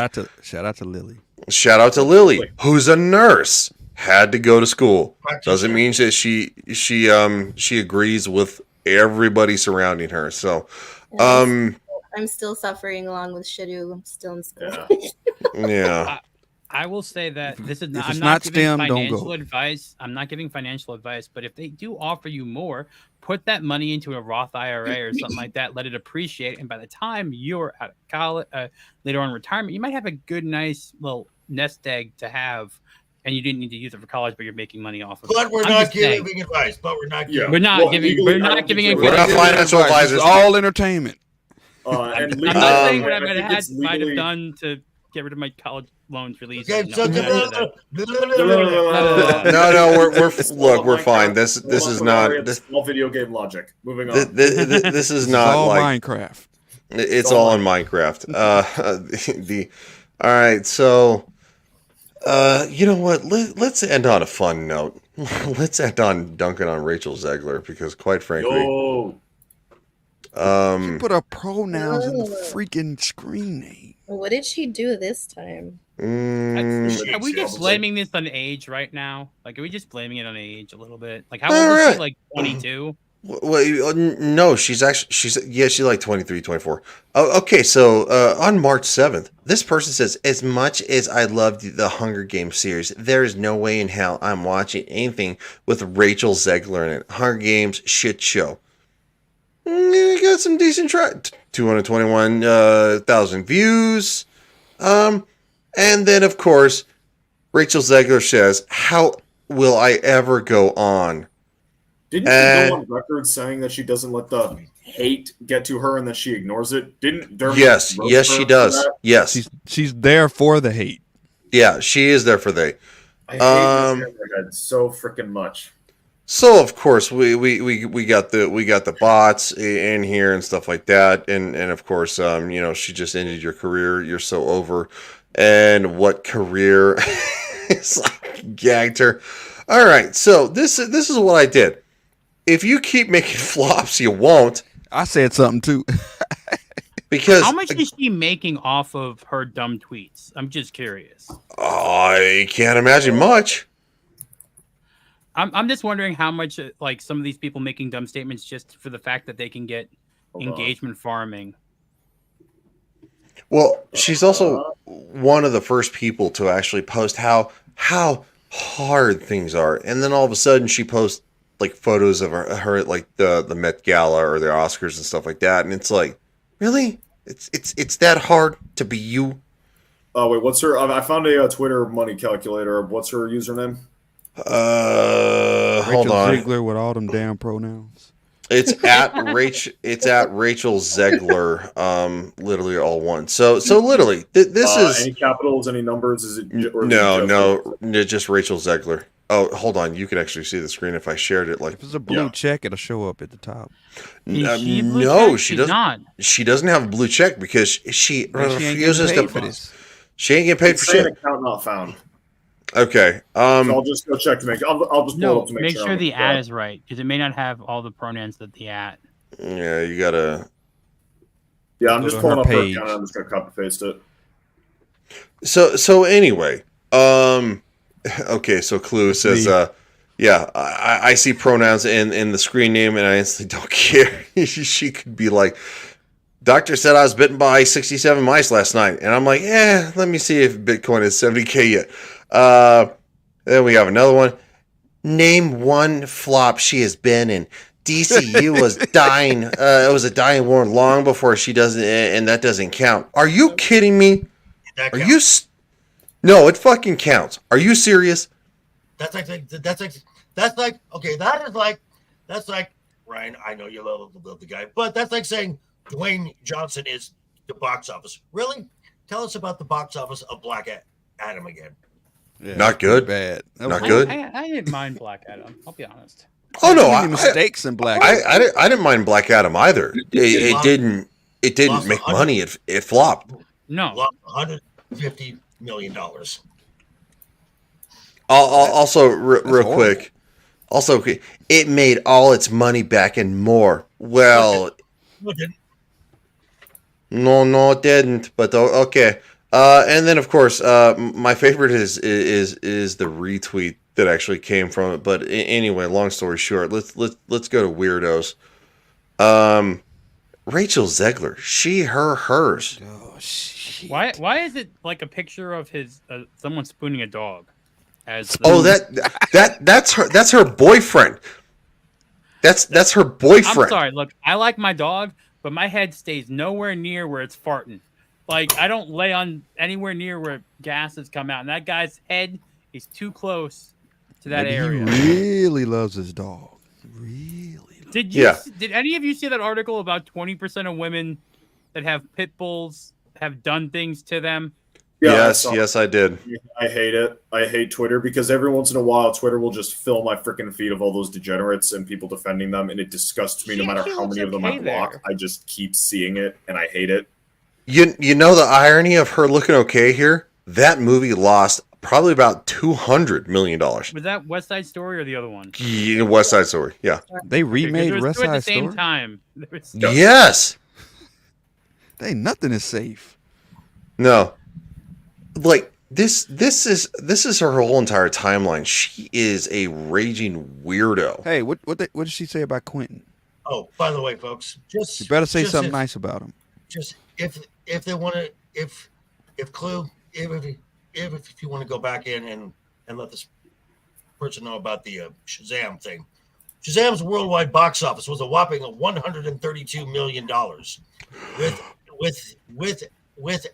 Shout out to Lily. Shout out to Lily, who's a nurse. Had to go to school. Doesn't mean that she agrees with everybody surrounding her. So, I'm still suffering along with Shiru. I'm still in school. Yeah. I will say that this is not. it's I'm not not giving STEM, don't financial go. advice. I'm not giving financial advice, but if they do offer you more, put that money into a Roth IRA or something like that. Let it appreciate, and by the time you're out of college, later on in retirement, you might have a good, nice little nest egg to have, and you didn't need to use it for college, but you're making money off of it. But we're not giving advice. But we're not giving. We're not giving. We're not giving. We're not financial advisors. It's all entertainment. I'm not saying what I might have done to get rid of my college loans release. Okay, No, we're fine. This is not small video game logic. Moving on. This is not all like Minecraft. It's all in Minecraft. All right, so you know what? Let's end on a fun note. Let's end on dunking on Rachel Zegler because, quite frankly, She put her pronouns in the freaking screen name. What did she do this time? Are we just blaming this on age right now? Like, are we just blaming it on age a little bit? Like, how old is she? Like 22? Well, no, she's like 23, 24. Oh, okay, so on March 7th, this person says, as much as I loved the Hunger Games series, there is no way in hell I'm watching anything with Rachel Zegler in it. Hunger Games shit show. Got some decent 221,000 views. And then, of course, Rachel Zegler says, how will I ever go on? Didn't she go on record saying that she doesn't let the hate get to her and that she ignores it? Didn't Dermot Yes, she does. Yes. She's there for the hate. Yeah, she is there for the I hate this head so freaking much. So of course we got the bots in here and stuff like that, and of course she just ended your career. You're so over, and what career? It's like gagged her. All right, so this is what I did. If you keep making flops, you won't. I said something too. Because how much is she making off of her dumb tweets? I'm just curious. I can't imagine much. I'm just wondering how much like some of these people making dumb statements just for the fact that they can get engagement farming. Well, she's also one of the first people to actually post how hard things are, and then all of a sudden she posts like photos of her at like the Met Gala or the Oscars and stuff like that, and it's like, really, it's that hard to be you? Oh wait, what's her? I found a Twitter money calculator. What's her username? Hold on. Ziegler with all them damn pronouns. It's at Rachel. It's at Rachel Zegler. Literally all one. So literally, this is any capitals, any numbers? Is it no, just Rachel Zegler. Oh, hold on. You can actually see the screen if I shared it. Like, if it's a blue check, it'll show up at the top. No, she doesn't. Not. She doesn't have a blue check because she refuses to. For this. She ain't getting paid for shit. Account not found. Okay. So I'll just go check to make. I'll just pull it up to make sure the ad is right because it may not have all the pronouns that the ad. Yeah, you gotta. Yeah, I'm just pulling up her account. I'm just gonna copy paste it. So anyway, okay. So Clue says, yeah, I see pronouns in the screen name and I instantly don't care. She could be like, doctor said I was bitten by 67 mice last night, and I'm like, let me see if Bitcoin is 70K yet. Then we have another one. Name one flop she has been in. DCU was dying. It was a dying war long before she doesn't, and that doesn't count. Are you kidding me? Are you? No, it fucking counts. Are you serious? That's like okay. That's like Ryan. I know you love the guy, but that's like saying Dwayne Johnson is the box office. Really? Tell us about the box office of Black Adam again. Yeah, not good. Bad. Not good. I didn't mind Black Adam. I'll be honest. Oh no, mistakes in Black Adam. I didn't mind Black Adam either. It didn't make money. It flopped. No, $150 million. Also, real quick, Also, it made all its money back and more. Well, no, it didn't. But okay. And then of course, my favorite is the retweet that actually came from it. But anyway, long story short, let's go to weirdos. Rachel Zegler, she, her, hers. Oh shit. Why is it like a picture of his someone spooning a dog? That's her boyfriend. That's her boyfriend. I'm sorry. Look, I like my dog, but my head stays nowhere near where it's farting. Like, I don't lay on anywhere near where gases come out. And that guy's head is too close to that area. He really loves his dog. Really. Did any of you see that article about 20% of women that have pit bulls have done things to them? Yeah, yes, I did. I hate it. I hate Twitter because every once in a while, Twitter will just fill my freaking feed of all those degenerates and people defending them, and it disgusts me. No matter how many of them I block, I just keep seeing it, and I hate it. You know the irony of her looking okay here? That movie lost probably about $200 million. Was that West Side Story or the other one? Yeah, West Side Story. Yeah, they remade West Side Story at the same time. Yes. They nothing is safe. No. Like this is her whole entire timeline. She is a raging weirdo. Hey, what did she say about Quentin? Oh, by the way, folks, you better say something nice about him. Just if they want to, if Clue, if you want to go back in and let this person know about the Shazam thing. Shazam's worldwide box office was a whopping $132 million, with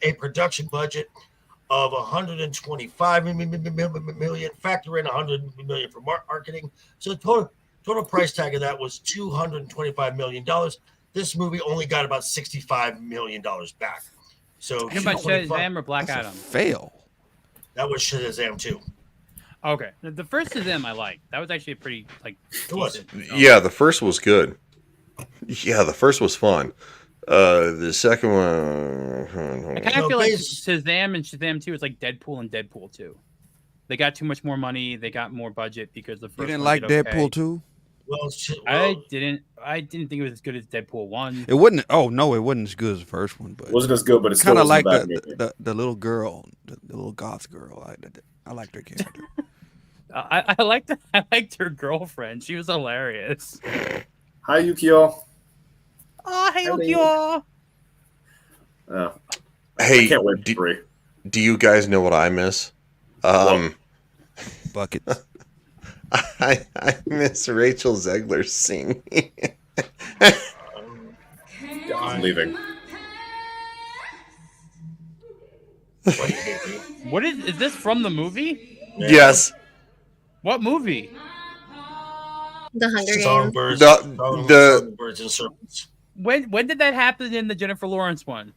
a production budget of $125 million, factor in $100 million for marketing. So the total price tag of that was $225 million. This movie only got about $65 million back. So how about Shazam or Black Adam? Fail. That was Shazam 2. Okay, the first Shazam I liked. That was actually a pretty decent. Yeah, the first was good. Yeah, the first was fun. The second one, I kind of feel like Shazam and Shazam 2 is like Deadpool and Deadpool 2. They got too much more money. They got more budget because the first. You didn't like Deadpool 2? Well, I didn't think it was as good as Deadpool 1. It wasn't. Oh no, it wasn't as good as the first one. But it wasn't as good, but it's kind of like the little girl, the little goth girl. I liked her character. I liked her girlfriend. She was hilarious. Hi, Yukio. Oh, hey, Yukio. Hey, I can't wait for free. Do you guys know what I miss? Buckets. I miss Rachel Zegler singing. I'm leaving. What is this from the movie? Yes. What movie? The Hunger Games. Songbirds. Songbirds and Serpents. When did that happen in the Jennifer Lawrence one?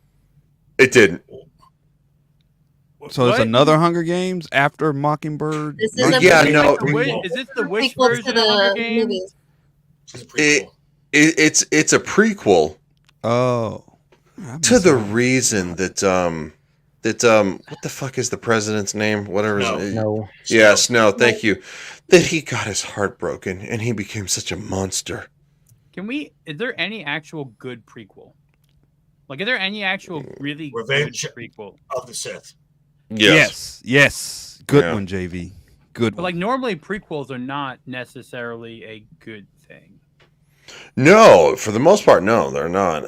It didn't. So it's another Hunger Games after Mockingbird. This is Is this the Wish version of Hunger Games? Movies. It's a prequel. Oh. To the reason that what the fuck is the president's name? Whatever. No. Yeah, Snow. Thank you. That he got his heart broken and he became such a monster. Is there any actual good prequel? Like, is there any actual really Revenge good prequel of the Sith? Yes. Good one, JV. Good But one. like, normally prequels are not necessarily a good thing. No, for the most part, no, they're not.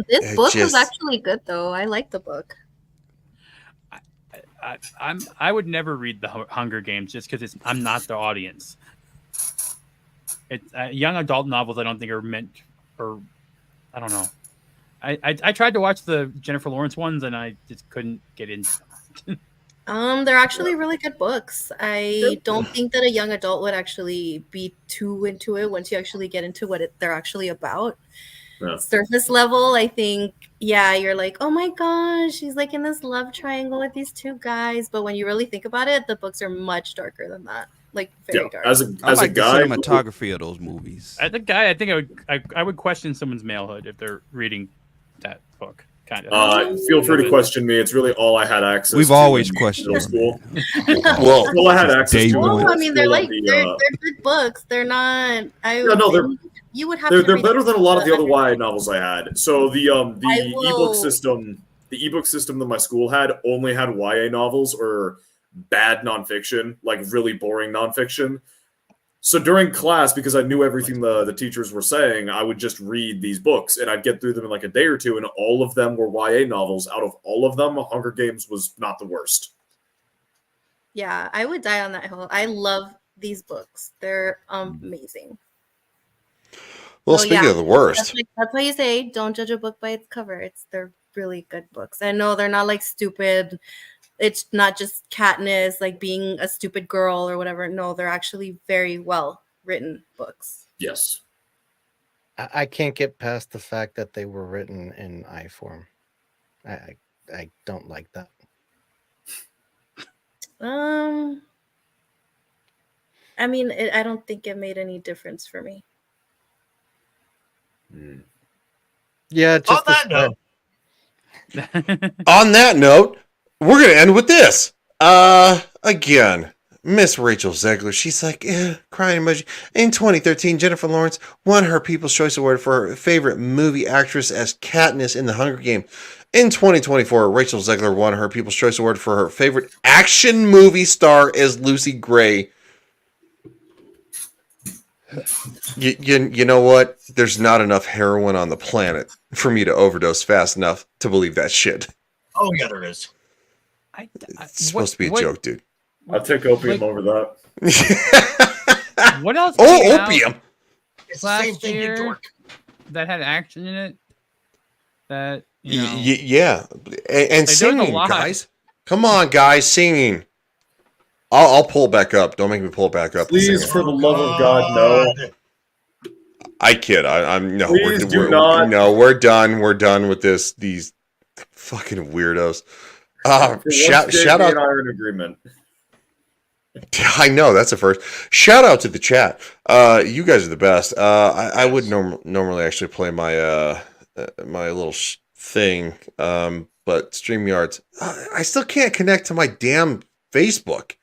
This book was actually good, though. I like the book. I would never read the Hunger Games just because I'm not the audience. It's young adult novels. I don't think are meant for. I don't know. I tried to watch the Jennifer Lawrence ones and I just couldn't get into them. They're actually really good books. I don't think that a young adult would actually be too into it once you actually get into what they're actually about. Yeah. Surface level, I think, you're like, oh my gosh, she's like in this love triangle with these two guys. But when you really think about it, the books are much darker than that. Like very dark. As I a like guy, the cinematography of those movies. I think I would question someone's malehood if they're reading that book kind of. Feel free to question me. It's really all I had access. We've to always in questioned middle school. Well, all I had access day to. one. Well, I mean, they're Still like the, they're good books. They're not. You would have. They're to read better than a lot of the other understand. YA novels I had. So the ebook system, that my school had only had YA novels or bad nonfiction, like really boring nonfiction. So during class, because I knew everything the teachers were saying, I would just read these books, and I'd get through them in like a day or two, and all of them were YA novels. Out of all of them, Hunger Games was not the worst. Yeah, I would die on that hill. I love these books. They're amazing. Well, speaking of the worst, that's why you say don't judge a book by its cover. They're really good books. I know they're not like stupid. It's not just Katniss like being a stupid girl or whatever. No, they're actually very well written books. Yes. I can't get past the fact that they were written in I form. I don't like that. I mean, I don't think it made any difference for me. Yeah, just on that note. On that note, we're gonna end with this. Again, Miss Rachel Zegler, she's like, crying emoji. In 2013, Jennifer Lawrence won her People's Choice Award for her favorite movie actress as Katniss in The Hunger Games. In 2024, Rachel Zegler won her People's Choice Award for her favorite action movie star as Lucy Gray. You know what? There's not enough heroin on the planet for me to overdose fast enough to believe that shit. Oh, yeah, there is. It's supposed to be a joke, dude. I'll take opium over that. What else? Oh, opium! It's the same thing, you Year dork. that had action in it. That you know, Yeah, and like, singing, guys. Come on, guys, singing. I'll pull back up. Don't make me pull back up. Please, for the love of God, no. I kid. I'm no. Please do we're not. No, we're done. We're done with this. These fucking weirdos. Shout out. And I are in agreement. I know that's a first. Shout out to the chat. You guys are the best. I would normally actually play my my little thing, but StreamYards. I still can't connect to my damn Facebook.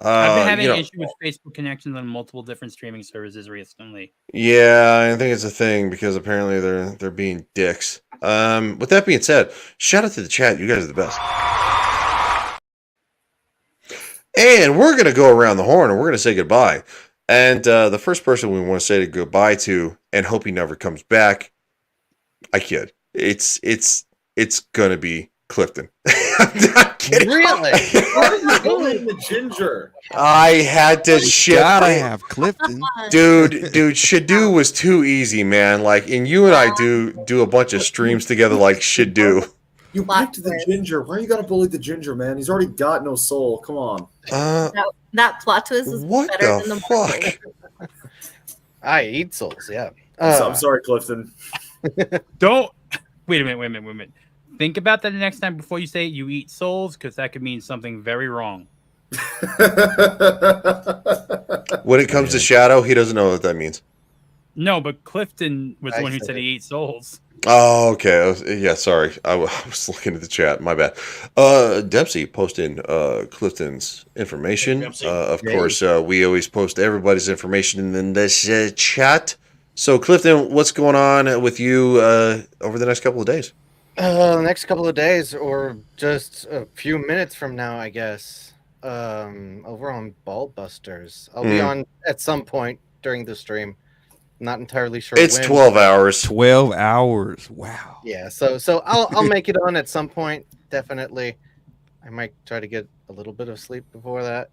I've been having an issue with Facebook connections on multiple different streaming services recently. Yeah, I think it's a thing because apparently they're being dicks. With that being said, shout out to the chat. You guys are the best. And we're gonna go around the horn and we're gonna say goodbye. And the first person we want to say goodbye to and hope he never comes back. I kid. It's gonna be Clifton. I'm not kidding. Really? The ginger. I had to shit. Gotta have Clifton. Dude, Shadoo was too easy, man. Like, and you and I do a bunch of streams together like Shadoo. You picked the ginger. Why you gotta bully the ginger, man? He's already got no soul. Come on. That plot twist was better than the fuck? I eat souls, yeah. I'm sorry, Clifton. Don't wait a minute. Think about that the next time before you say you eat souls, because that could mean something very wrong. When it comes to Shadow, he doesn't know what that means. No, but Clifton was the one who said he ate souls. Oh, okay. Yeah, sorry. I was looking at the chat. My bad. Dempsey posting Clifton's information. Of course, we always post everybody's information in this chat. So, Clifton, what's going on with you over the next couple of days? The next couple of days, or just a few minutes from now, I guess. Over on Ballbusters. I'll be on at some point during the stream. Not entirely sure. It's when. 12 hours. 12 hours. Wow. Yeah, so I'll make it on at some point. Definitely. I might try to get a little bit of sleep before that.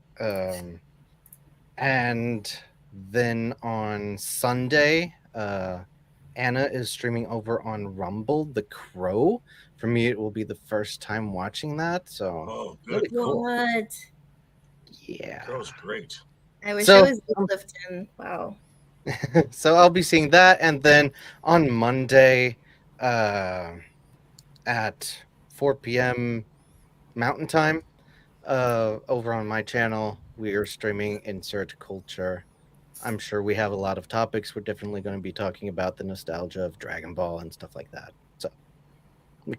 And then on Sunday, Anna is streaming over on Rumble, The Crow. For me, it will be the first time watching that. So really cool. What? Yeah. That was great. I wish I was Clifton. Wow. So I'll be seeing that, and then on Monday at 4 p.m. Mountain Time over on my channel, we are streaming Insert Culture. I'm sure we have a lot of topics. We're definitely going to be talking about the nostalgia of Dragon Ball and stuff like that. So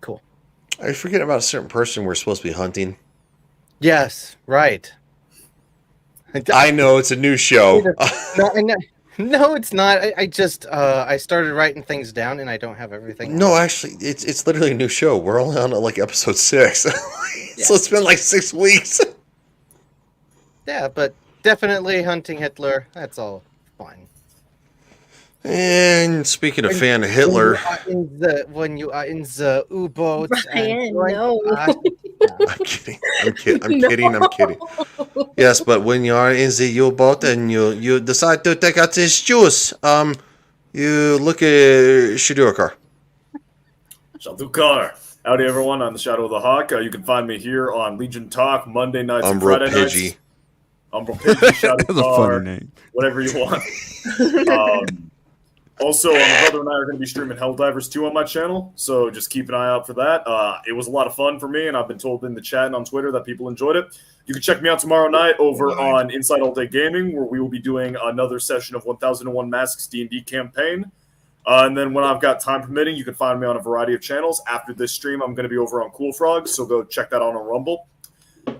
Cool. Are you forgetting about a certain person we're supposed to be hunting? Yes, right. I know it's a new show. No, it's not. I just I started writing things down and I don't have everything. No, actually, it's literally a new show. We're only on like episode 6, so it's been like 6 weeks. Yeah, but definitely hunting Hitler. That's all fine. And speaking of fan of Hitler, when you are in the U-boat, Ryan, no. I'm kidding. Yes, but when you are in the U-boat and you decide to take out this juice, you look at Shadukar. Shadukar. Howdy, everyone. I'm the Shadow of the Hawk. You can find me here on Legion Talk Monday nights and Friday nights. Umbro Pidgey, Shadukar. That's a funny name. Whatever you want. Also, my brother and I are going to be streaming Helldivers 2 on my channel, so just keep an eye out for that. It was a lot of fun for me, and I've been told in the chat and on Twitter that people enjoyed it. You can check me out tomorrow night over on Inside All Day Gaming, where we will be doing another session of 1001 Masks D&D campaign. And then when I've got time permitting, you can find me on a variety of channels. After this stream, I'm going to be over on Cool Frogs, so go check that out on Rumble.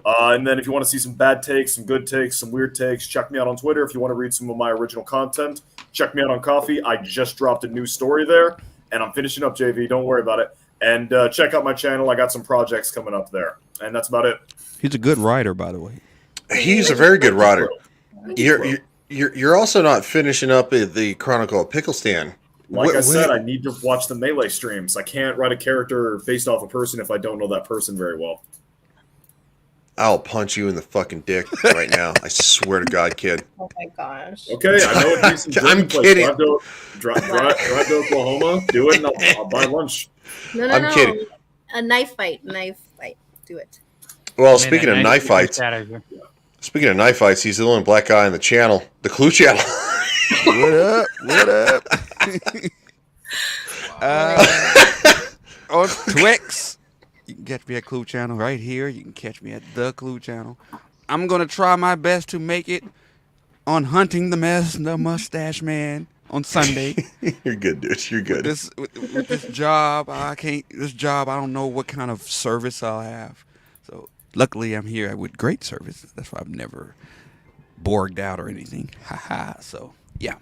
And then if you want to see some bad takes, some good takes, some weird takes, check me out on Twitter. If you want to read some of my original content, check me out on Coffee. I just dropped a new story there, and I'm finishing up, JV. Don't worry about it. And check out my channel. I got some projects coming up there. And that's about it. He's a good writer, by the way. He's a very good writer. You're also not finishing up the Chronicle of Pickle Stand. Like I said, I need to watch the Melee streams. I can't write a character based off a person if I don't know that person very well. I'll punch you in the fucking dick right now. I swear to God, kid. Oh my gosh. Okay, I know a decent I'm kidding. Drive to Oklahoma, do it, and I'll buy lunch. No, I'm kidding. A knife fight. Do it. Well, speaking of knife fights, he's the only black guy on the channel, the Clue channel. What up? On Twix. You can catch me at Clue Channel right here. You can catch me at the Clue Channel. I'm going to try my best to make it on Hunting the Mustache Man on Sunday. You're good, dude. You're good. With this job, I don't know what kind of service I'll have. So luckily I'm here with great service. That's why I've never borged out or anything. Haha. So yeah.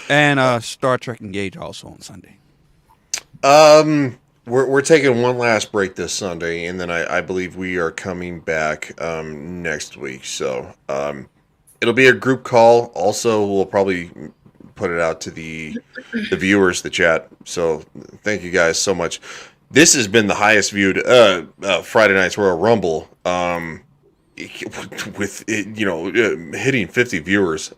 And Star Trek Engage also on Sunday. We're taking one last break this Sunday, and then I believe we are coming back next week. So it'll be a group call. Also, we'll probably put it out to the viewers, the chat. So thank you guys so much. This has been the highest viewed Friday Night's Royal Rumble with hitting 50 viewers.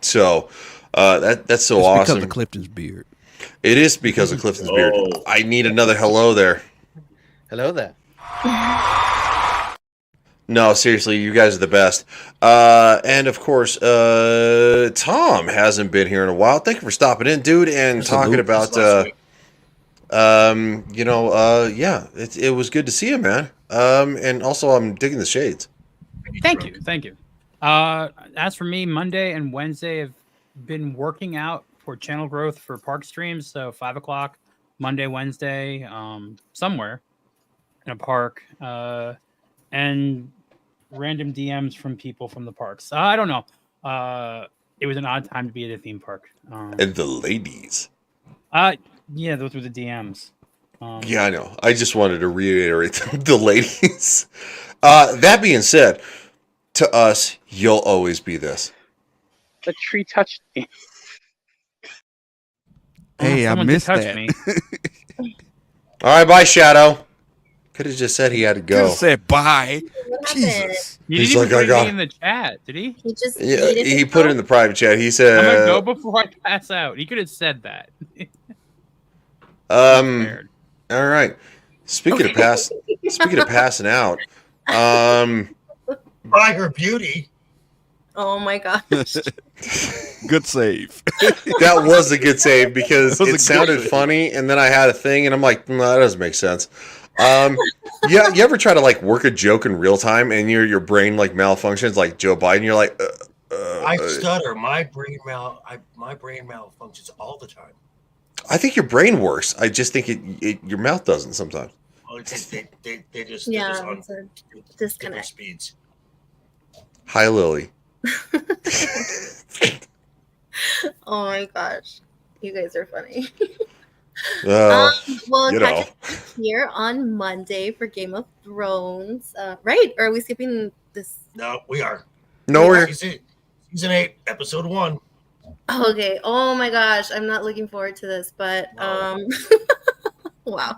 So that's so awesome. Because of Clifton's beard. It is because of Clifton's beard. I need another hello there. Hello there. No, seriously, you guys are the best. And of course, Tom hasn't been here in a while. Thank you for stopping in, dude, and talking about it was good to see you, man. And also I'm digging the shades. Thank you. As for me, Monday and Wednesday have been working out for channel growth for park streams. So 5 o'clock Monday, Wednesday, somewhere in a park, and random DMs from people from the parks. I don't know. It was an odd time to be at a theme park. And the ladies. Yeah, those were the DMs. Yeah, I know. I just wanted to reiterate the ladies. That being said, to us, you'll always be this. The tree touched me. Hey, I missed that. All right, bye, Shadow. Could have just said he had to go. Could have said bye. Jesus. You didn't even put it in the chat, did he? He put it in the private chat. He said, "I'm gonna go before I pass out." He could have said that. All right. Speaking of passing out, by her beauty. Oh my gosh. Good save. That was a good save because it sounded funny, and then I had a thing, and I'm like, no, that doesn't make sense. Yeah, you ever try to like work a joke in real time, and your brain like malfunctions, like Joe Biden? You're like, I stutter. My brain malfunctions all the time. I think your brain works. I just think your mouth doesn't sometimes. Oh, they just it's a different disconnect. speeds. Hi, Lily. Oh my gosh, you guys are funny. Well, catch us here on Monday for Game of Thrones. Right? Or are we skipping this? No, we are. No, we're season 8, episode 1. Okay. Oh my gosh, I'm not looking forward to this, but wow.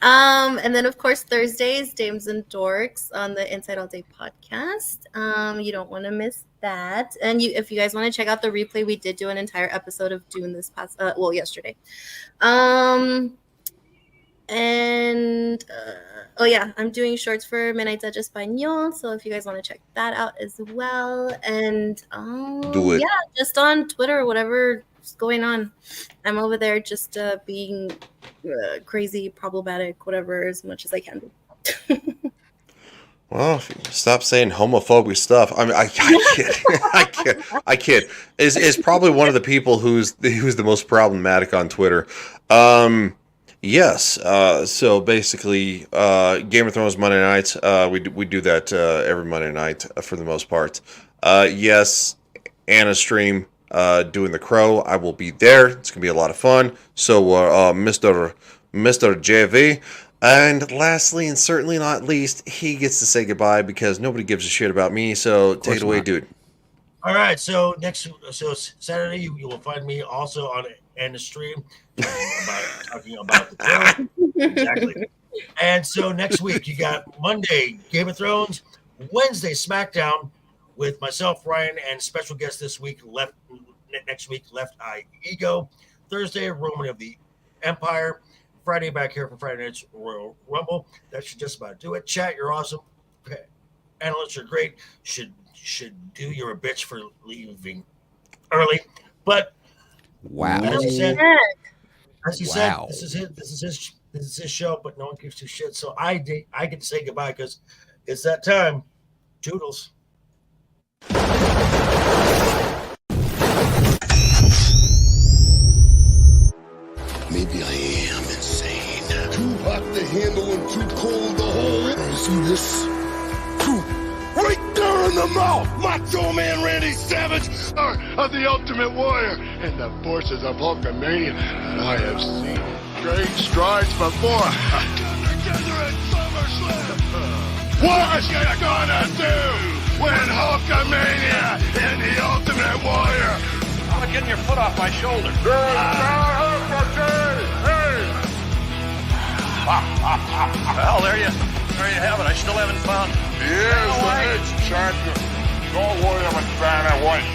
And then of course Thursdays, Dames and Dorks on the Inside All Day podcast. You don't want to miss that. And if you guys want to check out the replay, we did do an entire episode of Dune this past yesterday. And oh yeah, I'm doing shorts for Midnight Dutch Espanol, so if you guys want to check that out as well. And do it. Yeah, just on Twitter, whatever's going on, I'm over there just being crazy, problematic, whatever, as much as I can do. Well, stop saying homophobic stuff. I mean, I kid. I kid. Is probably one of the people who's the most problematic on Twitter. Yes. So basically, Game of Thrones Monday nights. We do that every Monday night for the most part. Yes, Anna stream doing The Crow. I will be there. It's gonna be a lot of fun. So, Mr. JV. And lastly, and certainly not least, he gets to say goodbye because nobody gives a shit about me. So take it away, dude. All right. So Saturday, you will find me also on the stream talking about the Crow. Exactly. And so next week you got Monday Game of Thrones, Wednesday SmackDown with myself, Ryan, and special guest this week next week Left Eye Ego. Thursday Roman of the Empire. Friday back here for Friday Night's Royal Rumble. That should just about do it. Chat, you're awesome. Analysts are great. Should do. You're a bitch for leaving early, but wow. As he said, this is his show, but no one gives two shit. So I get to say goodbye because it's that time. Toodles. Maybe I am insane. Too hot to handle and too cold to hold. You see this? Right there in the mouth! Macho Man Randy Savage of the Ultimate Warrior and the forces of Hulkamania that I have seen great strides before. Together at SummerSlam! What you gonna do when Hulkamania and the Ultimate Warrior? I'm getting your foot off my shoulder. Well, there you have it. I still haven't found. Here's the next champion. Don't worry, I'm a fan of white.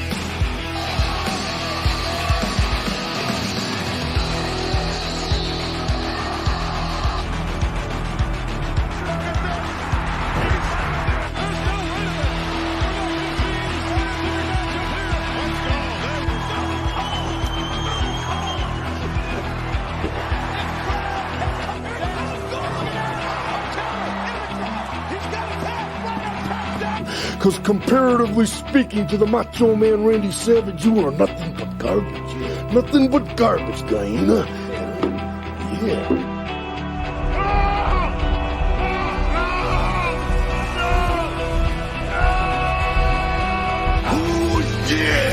Because comparatively speaking to the Macho Man Randy Savage, you are nothing but garbage. Nothing but garbage, Diana. Yeah. Oh, yeah!